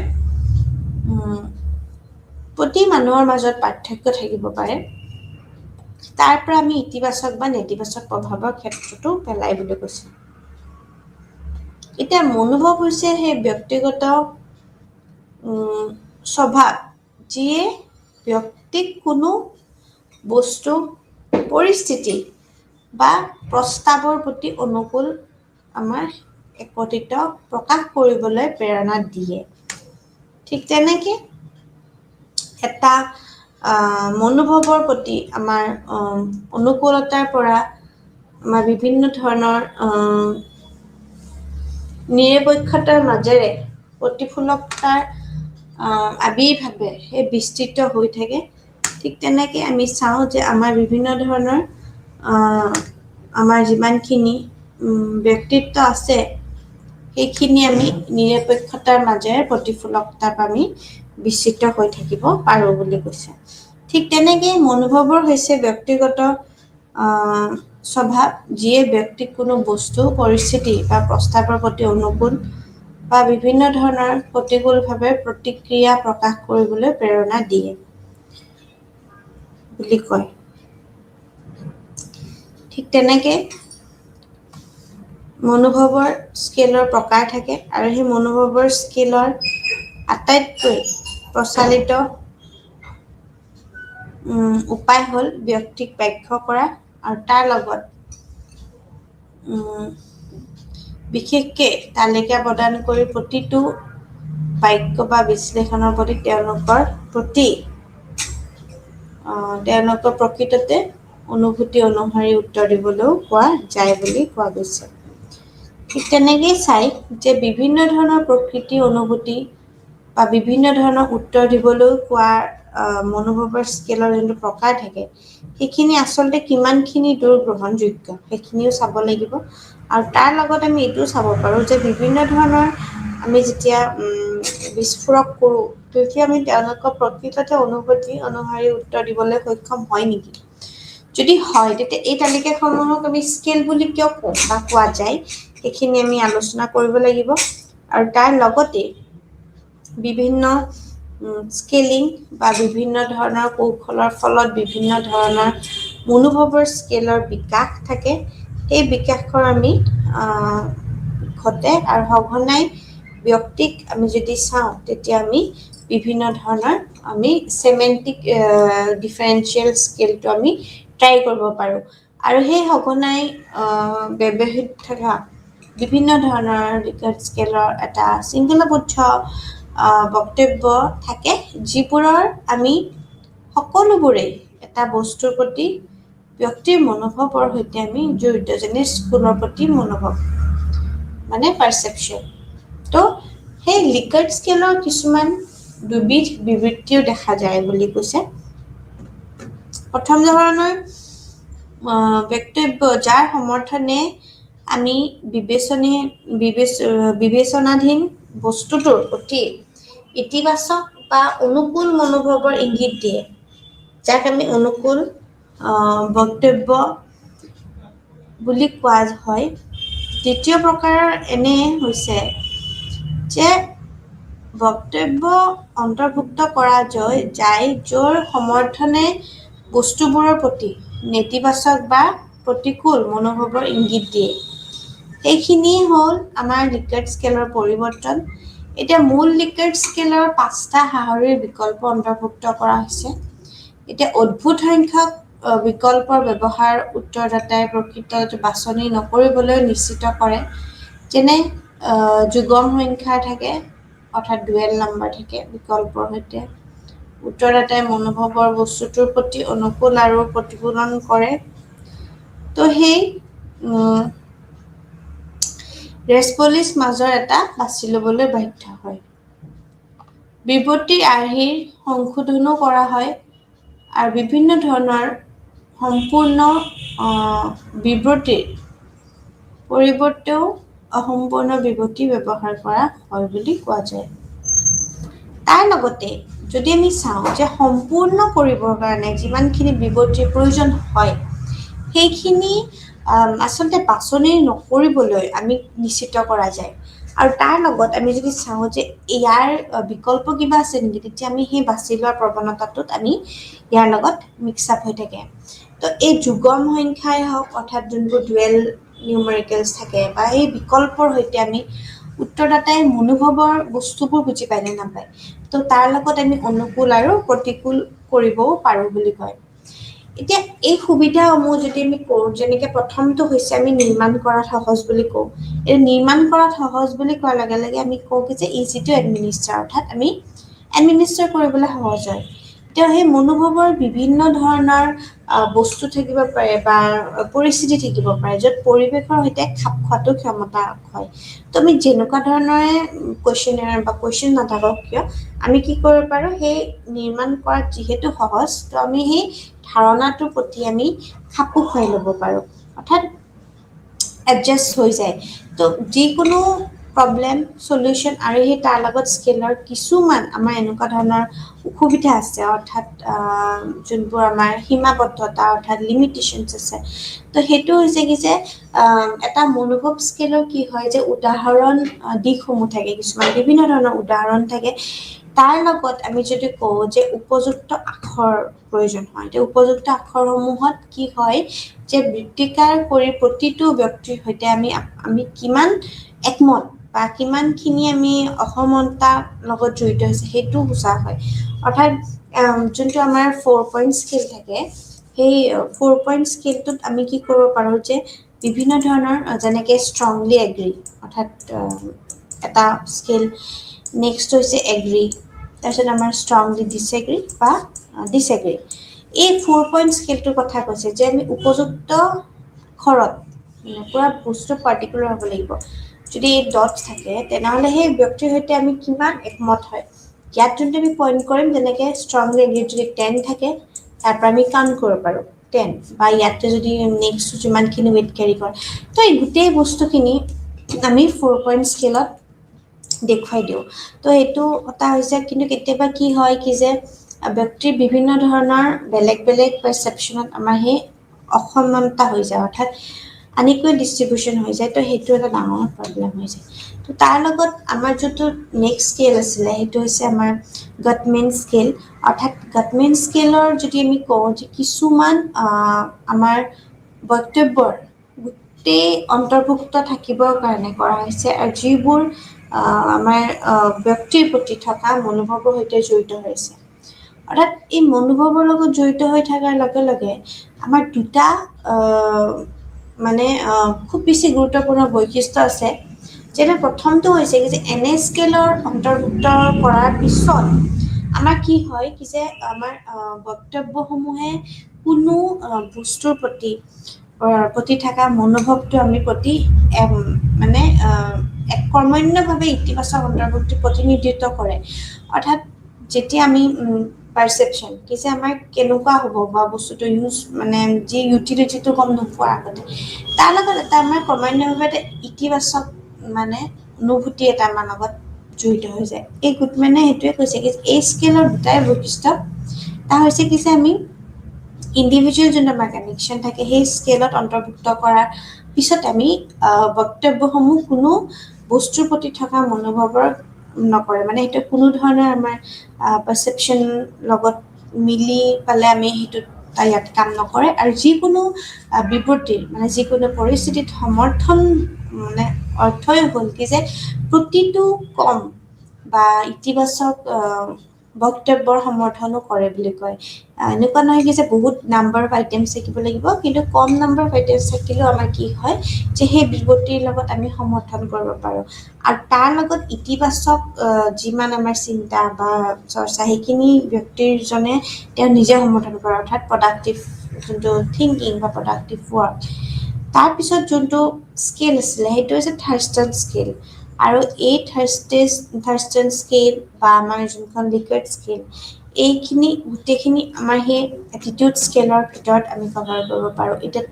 [SPEAKER 3] প্ৰতি মানুহৰ মাজত পাৰ্থক্য থাকিব পাৰে, তাৰ পৰা আমি ইতিবাচক বা নেতিবাচক প্ৰভাৱৰ ক্ষেত্ৰতো পেলাই বুলি কৈছোঁ। এতিয়া মনোভাৱ হৈছে সেই ব্যক্তিগত স্বভাৱ, যিয়ে ব্যক্তিক কোনো বস্তু, পৰিস্থিতি বা প্ৰস্তাৱৰ প্ৰতি অনুকূল আমাৰ একত্ৰিত প্ৰকাশ কৰিবলৈ প্ৰেৰণা দিয়ে। ঠিক তেনেকৈ এটা মনোভাৱৰ প্ৰতি আমাৰ অনুকূলতাৰ পৰা আমাৰ বিভিন্ন ধৰণৰ নিৰপেক্ষতাৰ মাজেৰে প্ৰতিফলতাৰ আবিৰ্ভাৱে সেই বিস্তৃত হৈ থাকে। ঠিক তেনেকৈ আমি চাওঁ যে আমাৰ বিভিন্ন ধৰণৰ আমাৰ যিমানখিনি ব্যক্তিত্ব আছে, সেইখিনি আমি নিৰপেক্ষতাৰ মাজেৰে প্ৰতিফলতাৰ আমি বিস্তৃত হৈ থাকিব পাৰোঁ বুলি কৈছে। ঠিক তেনেকৈ মনোভাৱৰ হৈছে ব্যক্তিগত স্বভাৱ, যিয়ে ব্যক্তিক কোনো বস্তু, পৰিস্থিতি বা প্ৰস্তাৱৰ প্ৰতি অনুকূল বা বিভিন্ন ধৰণৰ প্ৰতিকূলভাৱে প্ৰতিক্ৰিয়া প্ৰকাশ কৰিবলৈ প্ৰেৰণা দিয়ে বুলি কয়। ঠিক তেনেকৈ মনোভাৱৰ স্কেলৰ প্ৰকাৰ থাকে আৰু সেই মনোভাৱৰ স্কেলৰ আটাইতকৈ প্ৰচলিত উপায় হ'ল ব্যক্তিক ব্যাখ্যা কৰা আৰু তাৰ লগত বিশেষকৈ তালিকা প্ৰদান কৰি প্ৰতিটো বাক্য বা বিশ্লেষণৰ প্ৰতি তেওঁলোকৰ প্ৰকৃততে অনুভূতি অনুসৰি উত্তৰ দিবলৈও কোৱা যায় বুলি কোৱা গৈছে। ঠিক তেনেকেই চাই যে বিভিন্ন ধৰণৰ প্ৰকৃতি অনুভূতি বা বিভিন্ন ধৰণৰ উত্তৰ দিবলৈও কোৱা মনোভাৱৰ স্কেলৰ যোনটো প্ৰকাৰ থাকে সেইখিনি আচলতে কিমানখিনি দূৰ গ্ৰহণযোগ্য সেইখিনিও চাব লাগিব। আৰু তাৰ লগত আমি এইটোও চাব পাৰোঁ যে বিভিন্ন ধৰণৰ আমি যেতিয়া বিস্ফোৰক কৰোঁ তেতিয়া আমি তেওঁলোকৰ প্ৰকৃততে অনুভূতি অনুসৰি উত্তৰ দিবলৈ সক্ষম হয় নেকি। যদি হয় তেতিয়া এই তালিকাসমূহক আমি স্কেল বুলি কিয় কওঁ বা কোৱা যায় সেইখিনি আমি আলোচনা কৰিব লাগিব। আৰু তাৰ লগতে বিভিন্ন স্কেলিং বা বিভিন্ন ধৰণৰ কৌশলৰ ফলত বিভিন্ন ধৰণৰ মনোভাৱৰ স্কেলৰ বিকাশ থাকে। এই বিকাশৰ আমি ঘটে আৰু সঘনাই ব্যক্তিক আমি যদি চাওঁ তেতিয়া আমি বিভিন্ন ধৰণৰ আমি সেমেন্টিক ডিফাৰেঞ্চিয়েল স্কেলটো আমি ট্ৰাই কৰিব পাৰোঁ। আৰু সেই সঘনাই ব্যৱহৃত থকা বিভিন্ন ধৰণৰ লিকাৰ্ট স্কেলৰ এটা শৃংখলাবদ্ধ বক্তব্য থাকে যিবোৰৰ আমি সকলোবোৰেই এটা বস্তুৰ প্ৰতি ব্যক্তিৰ মনোভাৱৰ সৈতে আমি জড়িত, যেনে স্কুলৰ প্ৰতি মনোভাৱ মানে পাৰচেপশ্যন। তো সেই লিকাৰ্ট স্কেলৰ কিছুমান দুবিধ বিবৃতিও দেখা যায় বুলি কৈছে। প্ৰথম ধৰণৰ বক্তব্য যাৰ সমৰ্থনে আমি বিবেচনাধীন বস্তুটোৰ প্ৰতি ইতিবাচক বা অনুকূল মনোভাৱৰ ইংগিত দিয়ে, যাক আমি অনুকূল বক্তব্য বুলি কোৱা হয়। দ্বিতীয় প্ৰকাৰৰ এনে হৈছে যে বক্তব্য অন্তৰ্ভুক্ত কৰা যায় য'ৰ সমৰ্থনে বস্তুবোৰৰ প্ৰতি নেতিবাচক বা প্ৰতিকূল মনোভাৱৰ ইংগিত দিয়ে। সেইখিনি হ'ল আমাৰ লিকাৰ্ট স্কেলৰ পৰিৱৰ্তন। এতিয়া মূল লিকাৰ্ট স্কেলৰ 5টা সাহৰীৰ বিকল্প অন্তৰ্ভুক্ত কৰা হৈছে। এতিয়া অদ্ভুত সংখ্যক বিকল্পৰ ব্যৱহাৰ উত্তৰদাতাই প্ৰকৃত বাছনি নকৰিবলৈ নিশ্চিত কৰে, যেনে যুগম সংখ্যা থাকে অৰ্থাৎ ডুৱেল নম্বৰ থাকে বিকল্পৰ সৈতে। উত্তৰদাতাই মনোভাৱৰ বস্তুটোৰ প্ৰতি অনুকূল আৰু প্ৰতিফলন কৰে। তো সেই ৰেছপলিছ মাজৰ এটা বাছি ল'বলৈ বাধ্য হয়। বিবৃতিৰ আৰ্হিৰ সংশোধনো কৰা হয় আৰু বিভিন্ন ধৰণৰ সম্পূৰ্ণ বিবৃতিৰ পৰিৱৰ্তেও অসম্পূৰ্ণ বিবৃতি ব্যৱহাৰ কৰা হয় বুলি কোৱা যায়। তাৰ লগতে যদি আমি চাওঁ যে সম্পূৰ্ণ কৰিবৰ কাৰণে যিমানখিনি বিবৃতিৰ প্ৰয়োজন হয় সেইখিনি আচলতে বাছনি নকৰিবলৈ আমি নিশ্চিত কৰা যায়। আৰু তাৰ লগত আমি যদি চাওঁ যে ইয়াৰ বিকল্প কিবা আছে নেকি তেতিয়া আমি সেই বাছি লোৱাৰ প্ৰৱণতাটোত আমি ইয়াৰ লগত মিক্স আপ হৈ থাকে। তো এই যুগম সংখ্যাই হওক অৰ্থাৎ যোনবোৰ ডুৱেল নিউমেৰিকেলছ থাকে বা এই বিকল্পৰ সৈতে আমি উত্তৰদাতাই মনোভাৱৰ বস্তুবোৰ বুজি পায় নে নাপায়, তো তাৰ লগত আমি অনুকূল আৰু প্ৰতিকূল কৰিবও পাৰোঁ বুলি কয়। এতিয়া এই সুবিধাসমূহ যদি আমি কওঁ, যেনেকৈ প্ৰথমটো হৈছে আমি নিৰ্মাণ কৰাত সহজ বুলি কওঁ। এই নিৰ্মাণ কৰাত সহজ বুলি কোৱাৰ লগে লগে আমি কওঁ কি যে ইজি টু এডমিনিষ্টাৰ, অৰ্থাৎ আমি এডমিনিষ্টাৰ কৰিবলৈ সহজ হয়। এতিয়া সেই মনোভাৱৰ বিভিন্ন ধৰণৰ বস্তু থাকিব পাৰে বা পৰিস্থিতি থাকিব পাৰে য'ত পৰিৱেশৰ সৈতে খাপ খোৱাটো ক্ষমতা হয়। তো আমি যেনেকুৱা ধৰণৰে কুৱেশ্যন নাথাকক কিয় আমি কি কৰিব পাৰোঁ, সেই নিৰ্মাণ কৰাত যিহেতু সহজ তো আমি সেই ধাৰণাটোৰ প্ৰতি আমি খাপো খুৱাই ল'ব পাৰোঁ, অৰ্থাৎ এডজাষ্ট হৈ যায়। তো যিকোনো প্ৰব্লেম সলিউশ্যন আৰু সেই তাৰ লগত স্কেলৰ কিছুমান আমাৰ এনেকুৱা ধৰণৰ অসুবিধা আছে, অৰ্থাৎ যোনবোৰ আমাৰ সীমাবদ্ধতা অৰ্থাৎ লিমিটেশ্যনছ আছে। তো সেইটো হৈছে কি যে এটা মনোভাৱ স্কেলৰ কি হয় যে উদাহৰণ দিশসমূহ থাকে, কিছুমান বিভিন্ন ধৰণৰ উদাহৰণ থাকে। তাৰ লগত আমি যদি কওঁ যে উপযুক্ত আখৰ প্ৰয়োজন হয়, এতিয়া উপযুক্ত আখৰসমূহত কি হয় যে বৃত্তিকাৰ কৰি প্ৰতিটো ব্যক্তিৰ সৈতে আমি কিমান একমত বা কিমানখিনি আমি অসমতাৰ লগত জড়িত হৈছে সেইটো বুজা হয়। অৰ্থাৎ যোনটো আমাৰ 4 পইণ্ট স্কেল থাকে সেই 4 পইণ্ট স্কেলটোত আমি কি কৰিব পাৰোঁ যে বিভিন্ন ধৰণৰ যেনেকৈ ষ্ট্ৰংলি এগ্ৰী অৰ্থাৎ এটা স্কেল, নেক্সট হৈছে এগ্ৰি, তাৰপিছত আমাৰ ষ্ট্ৰংলি ডিছএগ্ৰি বা ডিছএগ্ৰি। এই 4 পইণ্ট স্কেলটোৰ কথা কৈছে যে আমি উপযুক্ত খৰত পুৰা বস্তু পাৰ্টিকুলাৰ হ'ব লাগিব। যদি এই ডট থাকে তেনেহ'লে সেই ব্যক্তিৰ সৈতে আমি কিমান একমত হয়। ইয়াত যোনটো আমি পইণ্ট কৰিম, যেনেকৈ ষ্ট্ৰংলি এগ্ৰিত যদি 10 থাকে তাৰ পৰা আমি কাউণ্ট কৰিব পাৰোঁ 10, বা ইয়াতে যদি নেক্সট যিমানখিনি ৱেইট কেৰি কৰে, তো এই গোটেই বস্তুখিনি আমি 4 পইণ্ট স্কেলত দেখুৱাই দিওঁ। তো এইটো এটা হৈছে, কিন্তু কেতিয়াবা কি হয় কি যে ব্যক্তিৰ বিভিন্ন ধৰণৰ বেলেগ বেলেগ পাৰচেপশ্যনত আমাৰ সেই অসমানতা হৈ যায়, অৰ্থাৎ আনইকুৱেল ডিষ্ট্ৰিবিউশ্যন হৈ যায়। তো সেইটো এটা ডাঙৰ প্ৰব্লেম হৈ যায়। তো তাৰ লগত আমাৰ যোনটো নেক্সট স্কেল আছিলে সেইটো হৈছে আমাৰ গটমেন স্কেল। অৰ্থাৎ গটমেন স্কেলৰ যদি আমি কওঁ যে কিছুমান আমাৰ বক্তব্যৰ গোটেই অন্তৰ্ভুক্ত থাকিবৰ কাৰণে কৰা হৈছে, আৰু যিবোৰ আমাৰ ব্যক্তিৰ প্ৰতি থকা মনোভাৱৰ সৈতে জড়িত হৈছে। অৰ্থাৎ এই মনোভাৱৰ লগত জড়িত হৈ থকাৰ লগে লগে আমাৰ দুটা মানে খুব বেছি গুৰুত্বপূৰ্ণ বৈশিষ্ট্য আছে। যেনে প্ৰথমটো হৈছে কি যে এনে স্কেলৰ অন্তৰ্ভুক্ত কৰাৰ পিছত আমাৰ কি হয় কি যে আমাৰ বক্তব্যসমূহে কোনো বস্তুৰ প্ৰতি থকা মনোভাৱটো আমি মানে এক কৰ্মণ্যভাৱে ইতিবাচক অন্তৰ্ভুক্তি প্ৰতিনিধিত্ব কৰে। অৰ্থাৎ যেতিয়া আমি পাৰচেপশ্যন কি যে আমাৰ কেনেকুৱা হ'ব বা বস্তুটো ইউজ মানে যি ইউটিলিটিটো গম নোপোৱাৰ আগতে, তাৰ লগত এটা আমাৰ ক্ৰমান্বয়ভাৱে এটা ইতিবাচক মানে অনুভূতি এটা আমাৰ লগত জড়িত হৈ যায়। এই গুডমেনে সেইটোৱে কৈছে কি এই স্কেলৰ দুটাই বৈশিষ্ট্য। এটা হৈছে কি যে আমি ইণ্ডিভিজুৱেল যোনটো আমাৰ কানেকশ্যন থাকে সেই স্কেলত অন্তৰ্ভুক্ত কৰাৰ পিছত আমি বক্তব্যসমূহ কোনো বস্তুৰ প্ৰতি থকা মনোভাৱৰ নকৰে, মানে সেইটো কোনো ধৰণৰ আমাৰ পাৰচেপশ্যন লগত মিলি পালে আমি সেইটোত ইয়াত কাম নকৰে। আৰু যিকোনো বিবৃতিৰ মানে যিকোনো পৰিস্থিতিত সমৰ্থন মানে অৰ্থই হ'ল কি যে প্ৰতিটো কম বা ইতিবাচক বক্তব্যৰ সমৰ্থনো কৰে বুলি কয়। এনেকুৱা নহয় কি যে বহুত নাম্বাৰ অফ আইটেমছ থাকিব লাগিব, কিন্তু কম নাম্বাৰ অফ আইটেমছ থাকিলেও আমাৰ কি হয় যে সেই বিবৃতিৰ লগত আমি সমৰ্থন কৰিব পাৰোঁ। আৰু তাৰ লগত ইতিবাচক যিমান আমাৰ চিন্তা বা চৰ্চা সেইখিনি ব্যক্তিৰজনে তেওঁ নিজে সমৰ্থন কৰে, অৰ্থাৎ প্ৰডাক্টিভ যোনটো থিংকিং বা প্ৰডাক্টিভ ৱৰ্ক। তাৰপিছত যোনটো স্কেল আছিলে সেইটো হৈছে থাৰ্ষ্টন স্কেল। আৰু এই থাৰ্ষ্টন স্কেল বা আমাৰ যোনখন লিকুইড স্কেল, এইখিনি গোটেইখিনি আমাৰ সেই এটিটিউড স্কেলৰ ভিতৰত আমি কভাৰ কৰিব পাৰোঁ। এতিয়া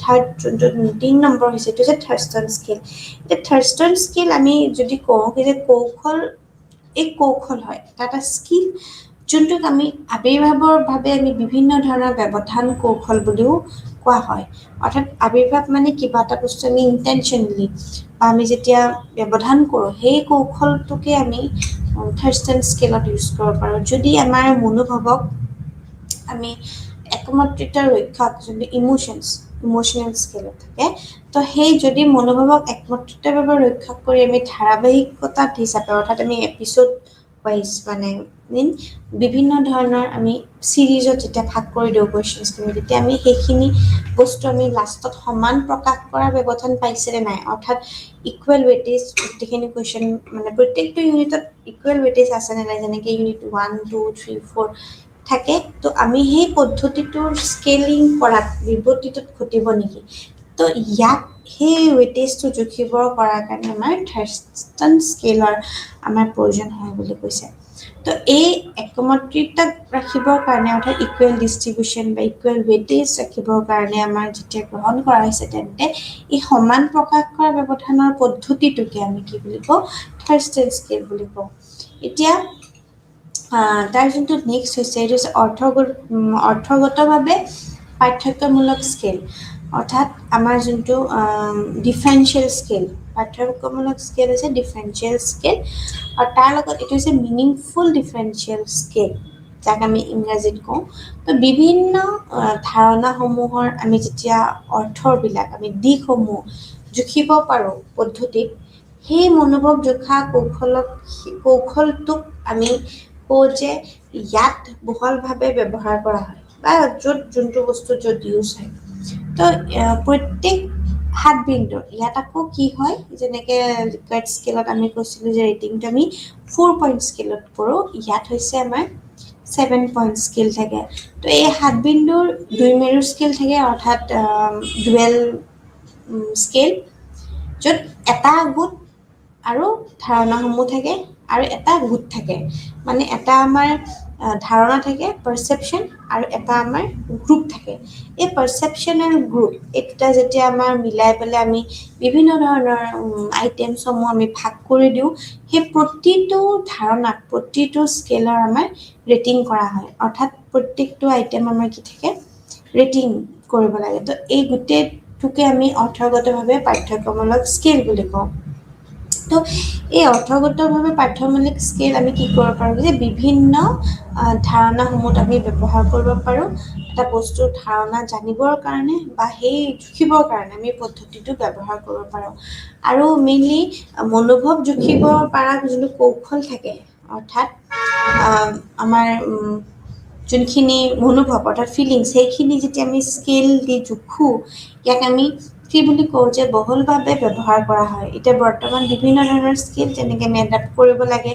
[SPEAKER 3] যোনটো 3 নম্বৰ হৈছে এইটো হৈছে থাৰ্ষ্টন স্কেল। এতিয়া থাৰ্ষ্টন স্কেল আমি যদি কওঁ কি যে কৌশল হয়, এটা স্কিল যোনটোক আমি আবিৰ্ভাৱৰভাৱে আমি বিভিন্ন ধৰণৰ ব্যৱধান কৌশল বুলিও কোৱা হয়। অৰ্থাৎ আবিৰ্ভাৱ মানে কিবা এটা বস্তু আমি ইণ্টেনশ্যনেলি বা আমি যেতিয়া ব্যৱধান কৰোঁ সেই কৌশলটোকে আমি থাৰ্ষ্টন স্কেলত ইউজ কৰিব পাৰোঁ। যদি আমাৰ মনোভাৱক আমি একমাত্ৰিত ৰক্ষক যোনটো ইমোচনেল স্কেলত থাকে, তো সেই যদি মনোভাৱক একমাত্ৰিতভাৱে ৰক্ষা কৰি আমি ধাৰাবাহিকতা হিচাপে, অৰ্থাৎ আমি এপিছড ৱাইজ মানে বিভিন্ন ধৰণৰ আমি চিৰিজত যেতিয়া ভাগ কৰি দিওঁ কুৱেশ্যনছখিনি, তেতিয়া আমি সেইখিনি বস্তু আমি লাষ্টত সমান প্ৰকাশ কৰাৰ ব্যৱধান পাইছেনে নাই, অৰ্থাৎ ইকুৱেল ৱেটেজ গোটেইখিনি কুৱেশ্যন মানে প্ৰত্যেকটো ইউনিটত ইকুৱেল ৱেটেজ আছেনে নাই, যেনেকৈ ইউনিট 1, 2, 3, 4 থাকে। তো আমি সেই পদ্ধতিটোৰ স্কেলিং কৰাত বিবৃতিটোত ঘটিব নেকি, তো ইয়াক সেই ৱেটেজটো জুখিবৰ কৰাৰ কাৰণে আমাৰ থাৰ্ষ্টন স্কেলৰ আমাৰ প্ৰয়োজন হয় বুলি কৈছে। তো এই একমাত্ৰিতাক ৰাখিবৰ কাৰণে, অৰ্থাৎ ইকুৱেল ডিষ্ট্ৰিবিউশ্যন বা ইকুৱেল ৱেটেজ ৰাখিবৰ কাৰণে আমাৰ যেতিয়া গ্ৰহণ কৰা হৈছে, তেন্তে এই সমান প্ৰকাশ কৰা ব্যৱধানৰ পদ্ধতিটোকে আমি কি বুলি কওঁ, থাৰ্ষ্টন স্কেল বুলি কওঁ। এতিয়া তাৰ যোনটো নেক্সট হৈছে এইটো হৈছে অৰ্থগতভাৱে পাৰ্থক্যমূলক স্কেল। অৰ্থাৎ আমাৰ যোনটো ডিফাৰেঞ্চিয়েল স্কেল, পাৰ্থক্যমূলক স্কেল হৈছে ডিফাৰেঞ্চিয়েল স্কেল। আৰু তাৰ লগত এইটো হৈছে মিনিংফুল ডিফাৰেঞ্চিয়েল স্কেল, যাক আমি ইংৰাজীত কওঁ। তো বিভিন্ন ধাৰণাসমূহৰ আমি যেতিয়া অৰ্থবিলাক আমি দিশসমূহ জুখিব পাৰোঁ পদ্ধতিত, সেই মনোভাৱ জোখা কৌশলটোক আমি কওঁ যে ইয়াত বহুলভাৱে ব্যৱহাৰ কৰা হয় বা য'ত যোনটো বস্তু য'ত ইউজ হয়। তো প্ৰত্যেক হাত বিন্দু ইয়াত আকৌ কি হয় যেনেকে লিকাৰ্ট স্কেলত আমি কৈছিলোঁ যে ৰেটিংটো আমি 4 পইণ্ট স্কেলত কৰোঁ ইয়াত হৈছে আমাৰ 7 পইণ্ট স্কেল থাকে তো এই হাত বিন্দুৰ দুই মেৰু স্কেল থাকে অৰ্থাৎ ডুৱেল স্কেল য'ত এটা গোট আৰু ধাৰণাসমূহ থাকে আৰু এটা গোট থাকে মানে এটা আমাৰ ধাৰণা থাকে পাৰচেপশ্যন আৰু এটা আমাৰ গ্ৰুপ থাকে এই পাৰচেপশ্যন আৰু গ্ৰুপ এটা যেতিয়া আমাৰ মিলাই পেলাই আমি বিভিন্ন ধৰণৰ আইটেমসমূহ আমি ভাগ কৰি দিওঁ সেই প্ৰতিটো ধাৰণাত প্ৰতিটো স্কেলৰ আমাৰ ৰেটিং কৰা হয় অৰ্থাৎ প্ৰত্যেকটো আইটেম আমাৰ কি থাকে ৰেটিং কৰিব লাগে তো এই গোটেইটোকে আমি অৰ্থগতভাৱে পাঠ্যক্ৰমমূলক স্কেল বুলি কওঁ তো এই অৰ্থগতভাৱে পাঠ্যমূলক স্কেল আমি কি কৰিব পাৰোঁ যে বিভিন্ন ধাৰণাসমূহত আমি ব্যৱহাৰ কৰিব পাৰোঁ এটা বস্তুৰ ধাৰণা জানিবৰ কাৰণে বা সেই জুখিবৰ কাৰণে আমি পদ্ধতিটো ব্যৱহাৰ কৰিব পাৰোঁ আৰু মেইনলি মনোভাৱ জুখিব পৰা যোনটো কৌশল থাকে অৰ্থাৎ আমাৰ যোনখিনি মনোভাৱ অৰ্থাৎ ফিলিংছ সেইখিনি যেতিয়া আমি স্কেল দি জুখোঁ ইয়াক আমি কি বুলি কওঁ যে বহুলভাৱে ব্যৱহাৰ কৰা হয় এতিয়া বৰ্তমান বিভিন্ন ধৰণৰ স্কিল যেনেকৈ মেডআপ কৰিব লাগে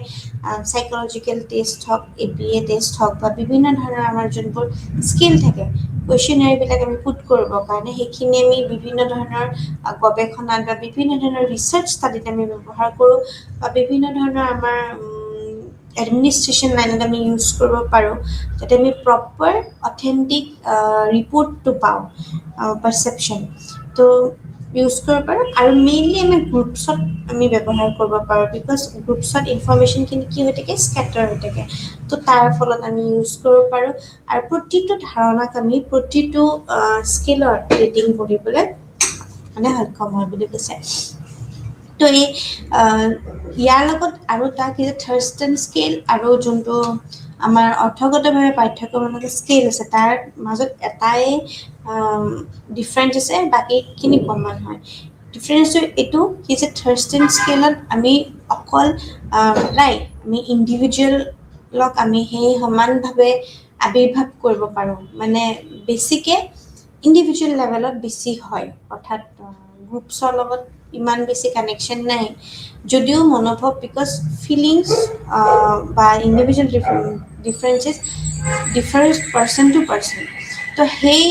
[SPEAKER 3] সাইকোলজিকেল টেষ্ট হওক APA টেষ্ট হওক বা বিভিন্ন ধৰণৰ আমাৰ যোনবোৰ স্কিল থাকে কুৱেশ্যনাৰীবিলাক আমি পুট কৰিবৰ কাৰণে সেইখিনি আমি বিভিন্ন ধৰণৰ গৱেষণাত বা বিভিন্ন ধৰণৰ ৰিচাৰ্চ ষ্টাডিত আমি ব্যৱহাৰ কৰোঁ বা বিভিন্ন ধৰণৰ আমাৰ এডমিনিষ্ট্ৰেশ্যন লাইনত আমি ইউজ কৰিব পাৰোঁ যাতে আমি প্ৰপাৰ অথেণ্টিক ৰিপৰ্টটো পাওঁ পাৰচেপশ্যন তো ইউজ কৰিব পাৰোঁ আৰু মেইনলি আমি গ্ৰুপছত আমি ব্যৱহাৰ কৰিব পাৰোঁ বিকজ গ্ৰুপছত ইনফৰ্মেশ্যনখিনি কি হৈ থাকে স্কেটাৰ হৈ থাকে তো তাৰ ফলত আমি ইউজ কৰিব পাৰোঁ আৰু প্ৰতিটো ধাৰণাক আমি প্ৰতিটো স্কেলৰ ৰেটিং কৰিবলৈ মানে সক্ষম হয় বুলি কৈছে তো এই ইয়াৰ লগত আৰু এটা কি যে থাৰ্ষ্টন স্কেল আৰু যোনটো আমাৰ অৰ্থগতভাৱে পাঠ্যক্ৰমমূলক স্কেল আছে তাৰ মাজত এটাই ডিফাৰেঞ্চ আছে বাকীখিনি কমন হয় ডিফাৰেঞ্চটো এইটো কি যে থাৰ্ষ্টন স্কেলত আমি অকল আমি ইণ্ডিভিজুৱেলক আমি সেই সমানভাৱে আৱিৰ্ভাৱ কৰিব পাৰোঁ মানে বেছিকৈ ইণ্ডিভিজুৱেল লেভেলত বেছি হয় অৰ্থাৎ গ্ৰুপছৰ লগত ইমান বেছি কানেকশ্যন নাই যদিও মনোভাৱ বিকজ ফিলিংছ বা individual differences difference person to person তো সেই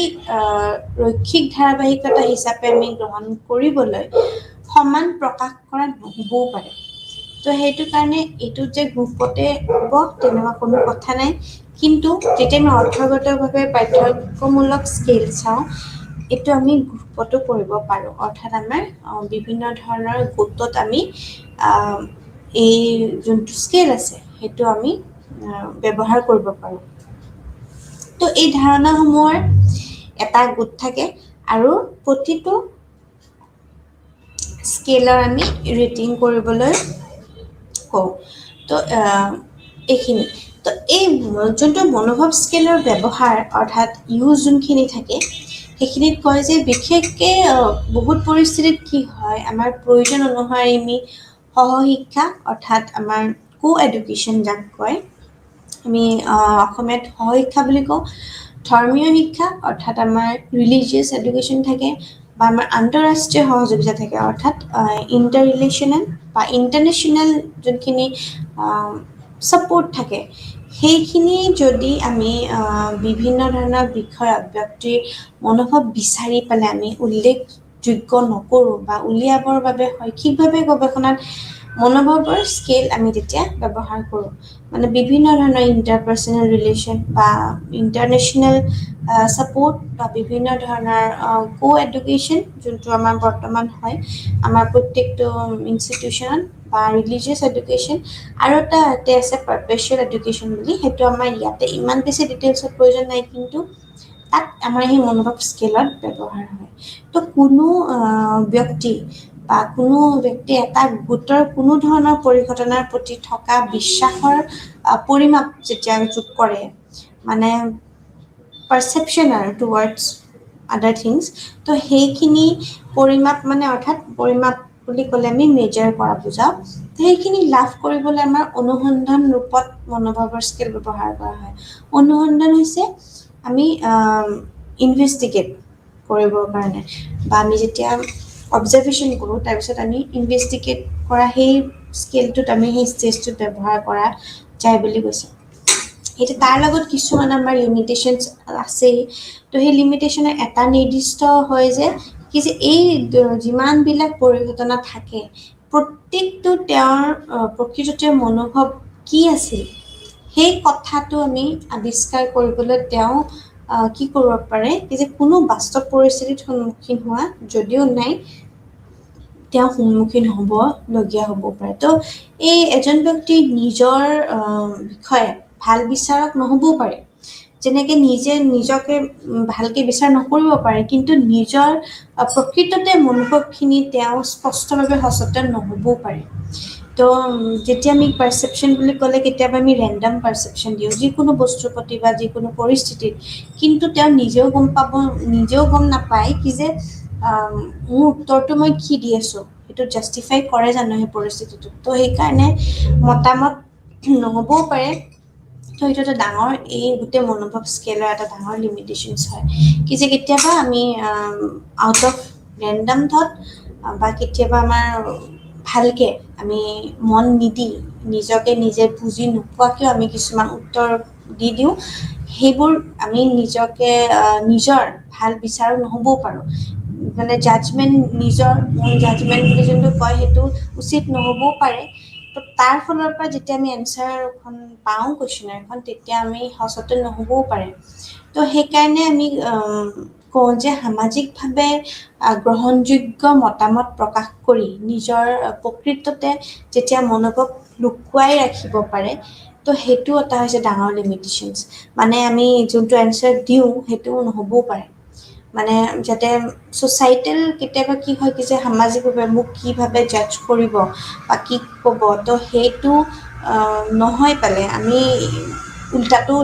[SPEAKER 3] ৰৈখিক ধাৰাবাহিকতা হিচাপে আমি গ্ৰহণ কৰিবলৈ সমান প্ৰকাশ কৰা নহ'বও পাৰে তো সেইটো কাৰণে এইটো যে গ্ৰুপতে হ'ব তেনেকুৱা কোনো কথা নাই কিন্তু যেতিয়া আমি অৰ্থগতভাৱে পাঠ্যক্ৰমমূলক স্কেল চাওঁ এইটো আমি গ্ৰুপতো কৰিব পাৰোঁ অৰ্থাৎ আমাৰ বিভিন্ন ধৰণৰ গোটত আমি এই যোনটো স্কেল আছে সেইটো আমি ব্যৱহাৰ কৰিব পাৰোঁ তো এই ধাৰণাসমূহৰ এটা গোট থাকে আৰু প্ৰতিটো স্কেলৰ আমি ৰেটিং কৰিবলৈ কওঁ তো এইখিনি তো এই যোনটো মনোভাৱ স্কেলৰ ব্যৱহাৰ অৰ্থাৎ ইউজ যোনখিনি থাকে সেইখিনিত কয় যে বিশেষকৈ বহুত পৰিস্থিতিত কি হয় আমাৰ প্ৰয়োজন অনুসৰি আমি সহশিক্ষা অৰ্থাৎ আমাৰ এডুকেশ্যন যাক কয় আমি অসমীয়াত সহশিক্ষা বুলি কওঁ ধৰ্মীয় শিক্ষা অৰ্থাৎ আমাৰ ৰিলিজিয়াছ এডুকেশ্যন থাকে বা আমাৰ আন্তঃৰাষ্ট্ৰীয় সহযোগিতা থাকে অৰ্থাৎ ইণ্টাৰ ৰিলেশ্যনেল বা ইণ্টাৰনেশ্যনেল যোনখিনি ছাপৰ্ট থাকে সেইখিনি যদি আমি বিভিন্ন ধৰণৰ বিষয়ত ব্যক্তিৰ মনোভাৱ বিচাৰি পেলাই আমি উল্লেখযোগ্য নকৰোঁ বা উলিয়াবৰ বাবে শৈক্ষিকভাৱে গৱেষণাত মনোভাৱৰ স্কেল আমি তেতিয়া ব্যৱহাৰ কৰোঁ মানে বিভিন্ন ধৰণৰ ইণ্টাৰপাৰ্চনেল ৰিলেশ্যন বা ইণ্টাৰনেশ্যনেল ছাপৰ্ট বা বিভিন্ন ধৰণৰ এডুকেশ্যন যোনটো আমাৰ বৰ্তমান হয় আমাৰ প্ৰত্যেকটো ইনষ্টিটিউশ্যনত বা ৰিলিজিয়াছ এডুকেশ্যন আৰু এটা আছে পাৰ্পেচুৱেল এডুকেশ্যন বুলি সেইটো আমাৰ ইয়াতে ইমান বেছি ডিটেইলছত প্ৰয়োজন নাই কিন্তু তাত আমাৰ সেই মনোভাৱ স্কেলত ব্যৱহাৰ হয় তো কোনো ব্যক্তি বা কোনো ব্যক্তি এটা গোটৰ কোনো ধৰণৰ পৰিঘটনাৰ প্ৰতি থকা বিশ্বাসৰ পৰিমাপ যেতিয়া যোগ কৰে মানে পাৰচেপশ্যন আৰু টুৱাৰ্ডছ আদাৰ থিংছ তো সেইখিনি পৰিমাপ মানে অৰ্থাৎ পৰিমাপ বুলি ক'লে আমি মেজাৰ কৰা বুজাওঁ সেইখিনি লাভ কৰিবলৈ আমাৰ অনুসন্ধান ৰূপত মনোভাৱৰ স্কেল ব্যৱহাৰ কৰা হয় অনুসন্ধান হৈছে আমি ইনভেষ্টিগেট কৰিবৰ কাৰণে বা আমি যেতিয়া অবজাৰভেশ্যন কৰোঁ, তাৰপিছত আমি ইনভেষ্টিগেট কৰা সেই স্কেলটোত আমি সেই ষ্টেজটোত ব্যৱহাৰ কৰা যায় বুলি কৈছে। এতিয়া তাৰ লগত কিছুমান আমাৰ লিমিটেশ্যনছ আছেই। তো সেই লিমিটেশ্যনৰ এটা নিৰ্দিষ্ট হয় যে কি যে এই যিমানবিলাক পৰিঘটনা থাকে প্ৰত্যেকটো তেওঁৰ প্ৰকৃততে মনোভাৱ কি আছিল সেই কথাটো আমি আৱিষ্কাৰ কৰিবলৈ তেওঁ কি কৰিব পাৰে যে কোনো বাস্তৱ পৰিস্থিতিত সন্মুখীন হোৱা যদিও নাই তেওঁ সন্মুখীন হ'বলগীয়া হ'ব পাৰে। তো এই এজন ব্যক্তিৰ নিজৰ বিষয়ে ভাল বিচাৰক নহ'বও পাৰে, যেনেকৈ নিজে নিজকে ভালকৈ বিচাৰ নকৰিব পাৰে, কিন্তু নিজৰ প্ৰকৃততে মনোভাৱখিনি তেওঁ স্পষ্টভাৱে সচেতন নহ'বও পাৰে। তো যেতিয়া আমি পাৰচেপশ্যন বুলি ক'লে কেতিয়াবা আমি ৰেণ্ডম পাৰচেপশ্যন দিওঁ যিকোনো বস্তুৰ প্ৰতি বা যিকোনো পৰিস্থিতিত, কিন্তু তেওঁ নিজেও গম নাপায় কি যে মোৰ উত্তৰটো মই কি দি আছোঁ সেইটো জাষ্টিফাই কৰে জানো সেই পৰিস্থিতিটোত। তো সেইকাৰণে মতামত নহ'বও পাৰে। তো এইটো এটা ডাঙৰ এই গোটেই মনোভাৱ স্কেলৰ এটা ডাঙৰ লিমিটেশ্যনছ হয় কি যে কেতিয়াবা আমি আউট অফ ৰেণ্ডম থট বা কেতিয়াবা আমাৰ ভালকৈ আমি মন নিদি নিজকে নিজে বুজি নোপোৱাকৈও আমি কিছুমান উত্তৰ দি দিওঁ, সেইবোৰ আমি নিজকে নিজৰ ভাল বিচাৰো নহ'বও পাৰোঁ। মানে জাজমেণ্ট নিজৰ জাজমেণ্ট বুলি যোনটো কয় সেইটো উচিত নহ'বও পাৰে। তো তাৰ ফালৰ পৰা যেতিয়া আমি এনচাৰখন পাওঁ কুৱেশ্যনাৰখন তেতিয়া আমি সচেতন নহ'বও পাৰে। তো সেইকাৰণে আমি কওঁ যে সামাজিকভাৱে গ্ৰহণযোগ্য মতামত প্ৰকাশ কৰি নিজৰ প্ৰকৃততে যেতিয়া মনোভাৱ লুকুৱাই ৰাখিব পাৰে, তো সেইটো এটা হৈছে ডাঙৰ লিমিটেশ্যনছ। মানে আমি যোনটো এনচাৰ দিওঁ সেইটো নহ'বও পাৰে। মানে যাতে ছ'চাইটেল কেতিয়াবা কি হয় কি যে সামাজিকভাৱে মোক কি ভাবে জাজ কৰিব বা কি ক'ব, তো সেইটো নহয় পালে আমি উল্টাটো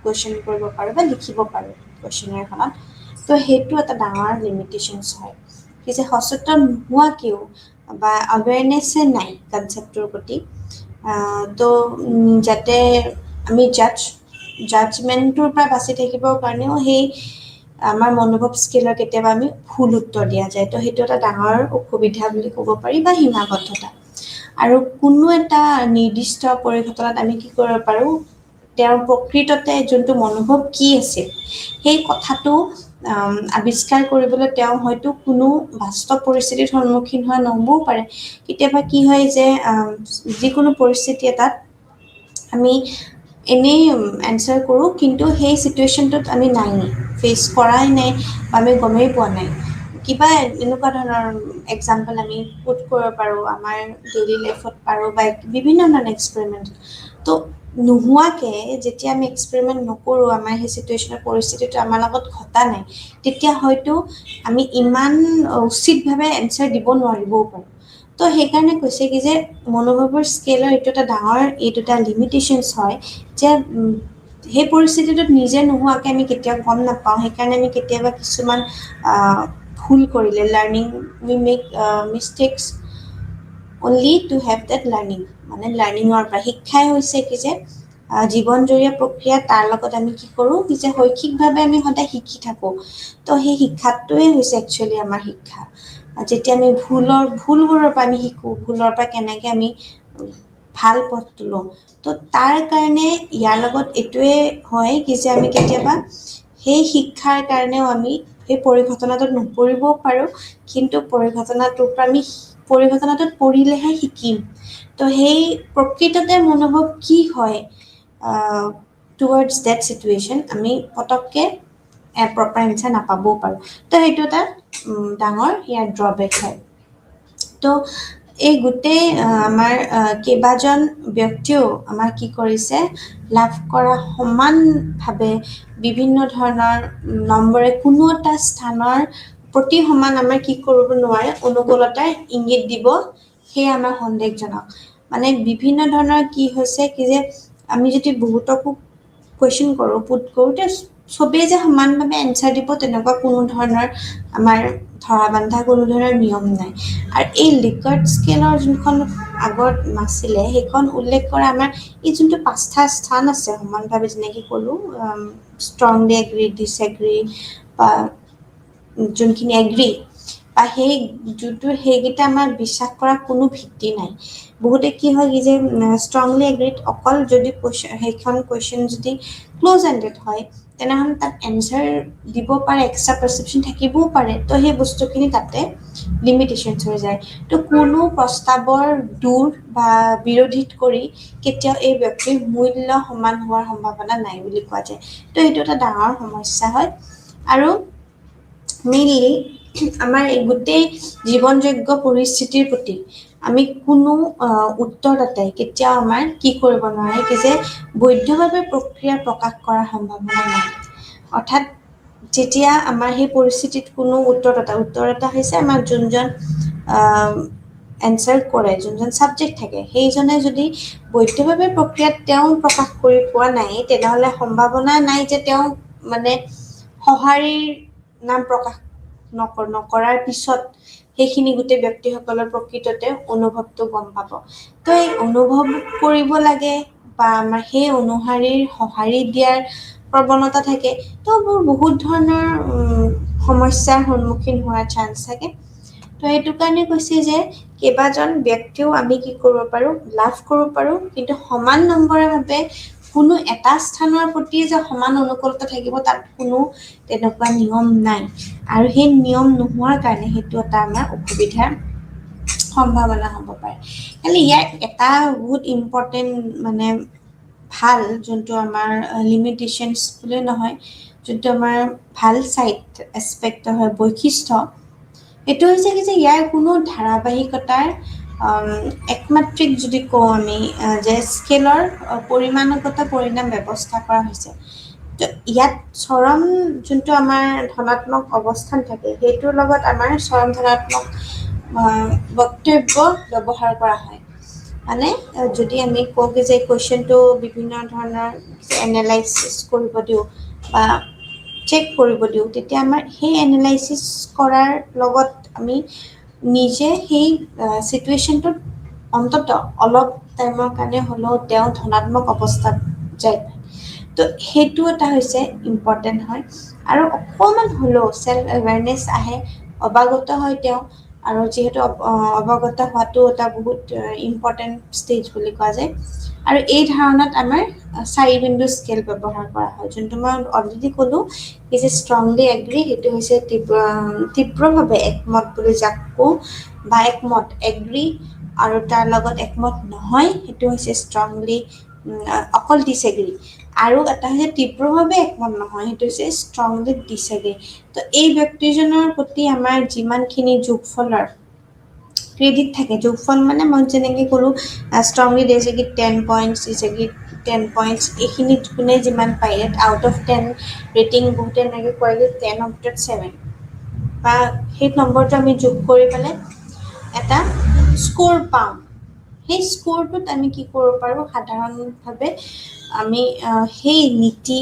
[SPEAKER 3] কুৱেশ্যন কৰিব পাৰোঁ বা লিখিব পাৰোঁ কুৱেশ্যনাৰখনত। তো সেইটো এটা ডাঙৰ লিমিটেশ্যনছ হয় কি যে সচেতন নোহোৱাকৈও বা আৱেৰনেছে নাই কনচেপ্টটোৰ প্ৰতি। তো যাতে আমি জাজমেণ্টটোৰ পৰা বাচি থাকিবৰ কাৰণেও সেই আমাৰ মনোভাৱ স্কেলৰ কেতিয়াবা আমি ভুল উত্তৰ দিয়া যায়। তো সেইটো এটা ডাঙৰ অসুবিধা বুলি ক'ব পাৰি বা সীমাবদ্ধতা। আৰু কোনো এটা নিৰ্দিষ্ট পৰিঘটনাত আমি কি কৰিব পাৰোঁ তেওঁৰ প্ৰকৃততে যোনটো মনোভাৱ কি আছিল সেই কথাটো আৱিষ্কাৰ কৰিবলৈ তেওঁ হয়তো কোনো বাস্তৱ পৰিস্থিতিৰ সন্মুখীন হোৱা নহ'বও পাৰে। কেতিয়াবা কি হয় যে যিকোনো পৰিস্থিতি এটাত আমি এনেই এনচাৰ কৰোঁ, কিন্তু সেই চিটুৱেশ্যনটোত আমি নাই ফেচ কৰাই নাই বা আমি গমেই পোৱা নাই। কিবা এনেকুৱা ধৰণৰ এক্সাম্পল আমি পুট কৰিব পাৰোঁ আমাৰ ডেইলি লাইফত পাৰোঁ বা বিভিন্ন ধৰণৰ এক্সপেৰিমেণ্ট। তো নোহোৱাকৈ যেতিয়া আমি এক্সপেৰিমেণ্ট নকৰোঁ, আমাৰ সেই চিটুৱেশ্যনৰ পৰিস্থিতিটো আমাৰ লগত ঘটা নাই, তেতিয়া হয়তো আমি ইমান উচিতভাৱে এনচাৰ দিব নোৱাৰিবও পাৰোঁ। তো সেইকাৰণে কৈছে কি যে মনোভাৱৰ স্কেলৰ এইটো এটা লিমিটেশ্যনছ হয় যে সেই পৰিস্থিতিটোত নিজে নোহোৱাকৈ আমি কেতিয়াও গম নাপাওঁ। সেইকাৰণে আমি কেতিয়াবা কিছুমান ভুল কৰিলে learning we make mistakes only to have that learning. মানে লাৰ্ণিঙৰ পৰা শিক্ষাই হৈছে কি যে জীৱনজৰীয়া প্ৰক্ৰিয়া, তাৰ লগত আমি কি কৰোঁ কি যে শৈক্ষিকভাৱে আমি সদায় শিকি থাকোঁ। তো সেই শিক্ষাটোৱে হৈছে একচুৱেলি আমাৰ শিক্ষা। যেতিয়া আমি ভুলবোৰৰ পৰা আমি শিকোঁ, ভুলৰ পৰা কেনেকৈ আমি ভাল পথটো লওঁ। তো তাৰ কাৰণে ইয়াৰ লগত এইটোৱে হয় কি যে আমি কেতিয়াবা সেই শিক্ষাৰ কাৰণেও আমি সেই পৰিঘটনাটোত নপৰিবও পাৰোঁ, কিন্তু পৰিঘটনাটোত পৰিলেহে শিকিম। তো সেই প্ৰকৃততে মনোভাৱ কি হয় টুৱাৰ্ডছ ডেট চিটুৱেশ্যন আমি পটককৈ প্ৰপাৰ এনচাৰ নাপাবও পাৰোঁ। তো সেইটো এটা ডাঙৰ ইয়াৰ ড্ৰবেক হয়। তো এই গোটেই আমাৰ কেইবাজন ব্যক্তিয়েও আমাৰ কি কৰিছে লাভ কৰা সমানভাৱে বিভিন্ন ধৰণৰ নম্বৰে কোনো এটা স্থানৰ প্ৰতি সমান আমাৰ কি কৰিব নোৱাৰে অনুকূলতাৰ ইংগিত দিব, সেয়ে আমাৰ সন্দেহজনক। মানে বিভিন্ন ধৰণৰ কি হৈছে কি যে আমি যদি বহুতকো কুৱেশ্যন কৰোঁ পুট কৰোঁতে চবেই যে সমানভাৱে এনচাৰ দিব তেনেকুৱা কোনো ধৰণৰ আমাৰ ধৰা বান্ধা কোনো ধৰণৰ নিয়ম নাই। আৰু এই লিকাৰ্ট স্কেলৰ যোনখন আগত নাছিলে সেইখন উল্লেখ কৰা আমাৰ এই যোনটো 5টা স্থান আছে সমানভাৱে, যেনেকৈ ক'লোঁ ষ্ট্ৰংলি এগ্ৰী, ডিছএগ্ৰী বা যোনখিনি এগ্ৰী বা সেইকেইটা আমাৰ বিশ্বাস কৰাৰ কোনো ভিত্তি নাই। বহুতে কি হয় কি যে ষ্ট্ৰংলি এগ্ৰিড অকল যদি সেইখন কুৱেশ্যন যদি ক্ল'জ এণ্ডেড হয় তেনেহ'লে তাত এনচাৰ দিব পাৰে, এক্সট্ৰা পাৰ্চেপশ্যন থাকিবও পাৰে। তো সেই বস্তুখিনি তাতে লিমিটেশ্যনছ হৈ যায়। তো কোনো প্ৰস্তাৱৰ দূৰ বা বিৰোধিত কৰি কেতিয়াও এই ব্যক্তিৰ মূল্য সমান হোৱাৰ সম্ভাৱনা নাই বুলি কোৱা যায়। তো এইটো এটা ডাঙৰ সমস্যা হয়। আৰু মেইনলি আমাৰ এই গোটেই জীৱনযোগ্য পৰিস্থিতিৰ প্ৰতি আমি কোনো উত্তৰদাতাই কেতিয়াও আমাৰ কি কৰিব নোৱাৰে কি যে বৈধভাৱে প্ৰক্ৰিয়া প্ৰকাশ কৰাৰ সম্ভাৱনা নাই। অৰ্থাৎ যেতিয়া আমাৰ সেই পৰিস্থিতিত কোনো উত্তৰদাতা হৈছে আমাৰ যোনজন এনচাৰ কৰে, যোনজন ছাবজেক্ট থাকে, সেইজনে যদি বৈধভাৱে প্ৰক্ৰিয়াত তেওঁ প্ৰকাশ কৰি পোৱা নাই তেনেহ'লে সম্ভাৱনা নাই যে তেওঁ মানে সঁহাৰিৰ নাম প্ৰকাশ নকৰাৰ পিছত সেইখিনি গোটেই ব্যক্তিসকলৰ প্ৰকৃততে অনুভৱটো গম পাব। তো এই অনুভৱ কৰিব লাগে বা আমাৰ সেই সঁহাৰি দিয়াৰ প্ৰৱণতা থাকে। তো মোৰ বহুত ধৰণৰ সমস্যাৰ সন্মুখীন হোৱাৰ চান্স থাকে। তো সেইটো কাৰণে কৈছে যে কেইবাজন ব্যক্তিও আমি কি কৰিব পাৰোঁ, লাভ কৰিব পাৰোঁ, কিন্তু সমান নম্বৰভাৱে কোনো এটা স্থানৰ প্ৰতি যে সমান অনুকূলতা থাকিব তাত কোনো তেনেকুৱা নিয়ম নাই। আৰু সেই নিয়ম নোহোৱাৰ কাৰণে সেইটো এটা আমাৰ অসুবিধাৰ সম্ভাৱনা হ'ব পাৰে। খালি ইয়াৰ এটা বহুত ইম্পৰ্টেণ্ট মানে ভাল যোনটো আমাৰ লিমিটেশ্যনছ বুলি নহয়, যোনটো আমাৰ ভাল চাইড এছপেক্ট হয় বৈশিষ্ট্য, এইটো হৈছে কি যে ইয়াৰ কোনো ধাৰাবাহিকতাৰ একমাত্ৰিক যদি কওঁ আমি যে স্কেলৰ পৰিমাণগত পৰিণাম ব্যৱস্থা কৰা হৈছে। তো ইয়াত চৰম যোনটো আমাৰ ধনাত্মক অৱস্থান থাকে সেইটোৰ লগত আমাৰ চৰম ধনাত্মক বক্তব্য ব্যৱহাৰ কৰা হয়। মানে যদি আমি কওঁ কি যে কুৱেশ্যনটো বিভিন্ন ধৰণৰ এনালাইচিছ কৰিব দিওঁ বা চেক কৰিব দিওঁ, তেতিয়া আমাৰ সেই এনালাইচিছ কৰাৰ লগত আমি নিজে সেই চিটুৱেশ্যনটোত অন্তত অলপ টাইমৰ কাৰণে হ'লেও তেওঁ ধনাত্মক অৱস্থাত যায়। তো সেইটো এটা হৈছে ইম্পৰ্টেণ্ট হয়। আৰু অকণমান হ'লেও চেল্ফ এৱেৰনেছ আহে, অৱাগত হয় তেওঁ। আৰু যিহেতু অৱগত হোৱাটো এটা বহুত ইম্পৰ্টেণ্ট ষ্টেজ বুলি কোৱা যায়। আৰু এই ধাৰণাত আমাৰ 4 বিন্দু স্কেল ব্যৱহাৰ কৰা হয়, যোনটো মই অলৰেডি ক'লোঁ কি যে ষ্ট্ৰংলি এগ্ৰী সেইটো হৈছে তীব্ৰভাৱে একমত বুলি যাক কওঁ, বা একমত এগ্ৰী, আৰু তাৰ লগত একমত নহয় সেইটো হৈছে ষ্ট্ৰংলি অকল ডিছএগ্ৰী। আৰু এটা হৈছে তীব্ৰভাৱে একমত নহয়, সেইটো হৈছে ষ্ট্ৰংলি ডিছএগ্ৰী। তো এই ব্যক্তিজনৰ প্ৰতি আমাৰ যিমানখিনি যোগফলৰ ক্ৰেডিট থাকে, যোগফল মানে মই যেনেকৈ ক'লোঁ ষ্ট্ৰংলি ডিছএগ্ৰী 10 পইণ্টছ, ডিছএগ্ৰী 10 পইণ্টছ, এইখিনিত কোনে যিমান পায় আউট অফ 10 ৰেটিং বহুতে এনেকৈ কয় যে 10 ৰ ভিতৰত 7, বা সেই নম্বৰটো আমি যোগ কৰি পেলাই এটা স্ক'ৰ পাওঁ। সেই স্ক'ৰটোত আমি কি কৰিব পাৰোঁ, সাধাৰণভাৱে আমি সেই নীতি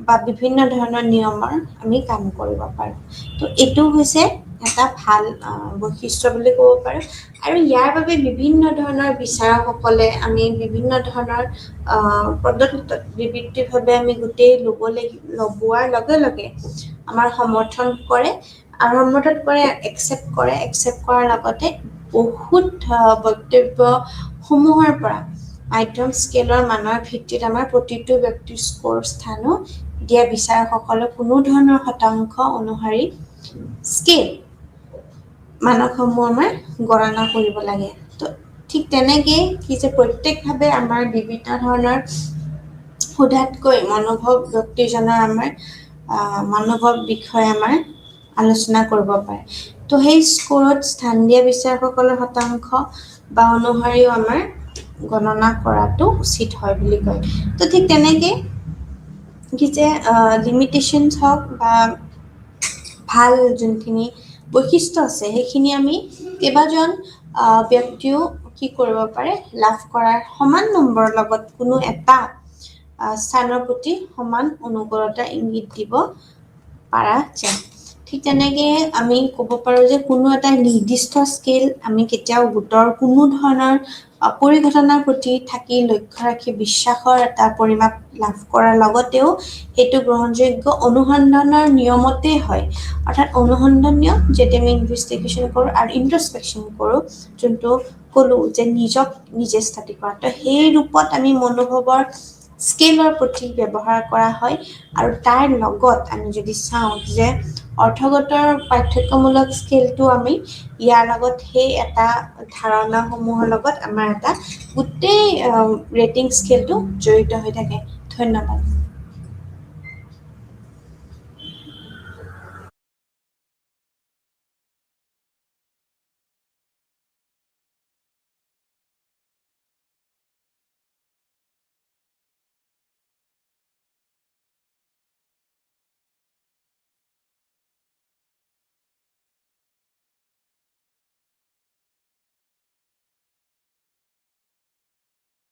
[SPEAKER 3] বা বিভিন্ন ধৰণৰ নিয়মৰ আমি কাম কৰিব পাৰোঁ। তো এইটো হৈছে এটা ভাল বৈশিষ্ট্য বুলি ক'ব পাৰোঁ। আৰু ইয়াৰ বাবে বিভিন্ন ধৰণৰ বিচাৰকসকলে আমি বিভিন্ন ধৰণৰ পদ্ধতিত বিবৃতিভাৱে আমি গোটেই লগোৱাৰ লগে লগে আমাৰ সমৰ্থন কৰে, আৰু সমৰ্থন কৰে, একচেপ্ট কৰাৰ লগতে বহুত বক্তব্যসমূহৰ পৰা মাধ্যম স্কেলৰ মানৰ ভিত্তিত আমাৰ প্ৰতিটো ব্যক্তিৰ স্ক'ৰ স্থানো দিয়া বিচাৰকসকলে কোনো ধৰণৰ শতাংশ অনুসৰি স্কেল মানকসমূহ আমাৰ গণনা কৰিব লাগে। তো ঠিক তেনেকেই কি যে প্ৰত্যেকভাৱে আমাৰ বিভিন্ন ধৰণৰ সোধাতকৈ মনোভাৱ ব্যক্তিজনৰ আমাৰ মনোভাৱ বিষয়ে আমাৰ আলোচনা কৰিব পাৰে। তো সেই স্ক'ৰত স্থান দিয়া বিচাৰকসকলৰ শতাংশ বা অনুসৰিও আমাৰ গণনা কৰাটো উচিত হয় বুলি কয়। তো ঠিক তেনেকৈ কি যে লিমিটেশ্যনছ হওক বা ভাল যোনখিনি বৈশিষ্ট্য আছে সেইখিনি আমি কেইবাজন ব্যক্তিও কি কৰিব পাৰে, লাভ কৰাৰ সমান নম্বৰৰ লগত কোনো এটা স্থানৰ প্ৰতি সমান অনুকূলতা ইংগিত দিব পৰা যায়। ঠিক তেনেকৈ আমি ক'ব পাৰোঁ যে কোনো এটা নিৰ্দিষ্ট স্কেল আমি কেতিয়াও গোটৰ কোনো ধৰণৰ পৰিঘটনাৰ প্ৰতি থাকি লক্ষ্য ৰাখি বিশ্বাসৰ এটা পৰিমাপ লাভ কৰাৰ লগতেও সেইটো গ্ৰহণযোগ্য অনুসন্ধানৰ নিয়মতেই হয় অৰ্থাৎ অনুসন্ধানীয় যেতিয়া আমি ইনভেষ্টিগেশ্যন কৰোঁ আৰু ইন্ট্ৰস্পেকশ্যন কৰোঁ যোনটো ক'লো যে নিজক নিজে ষ্টাডি কৰা তো সেই ৰূপত আমি মনোভাৱৰ স্কেলৰ প্ৰতি ব্যৱহাৰ কৰা হয় আৰু তাৰ লগত আমি যদি চাওঁ যে অৰ্থগতৰ পাঠ্যক্ৰমমূলক স্কেলটো আমি ইয়াৰ লগত সেই এটা ধাৰণাসমূহৰ লগত আমাৰ এটা গোটেই ৰেটিং স্কেলটো জড়িত হৈ থাকে ধন্যবাদ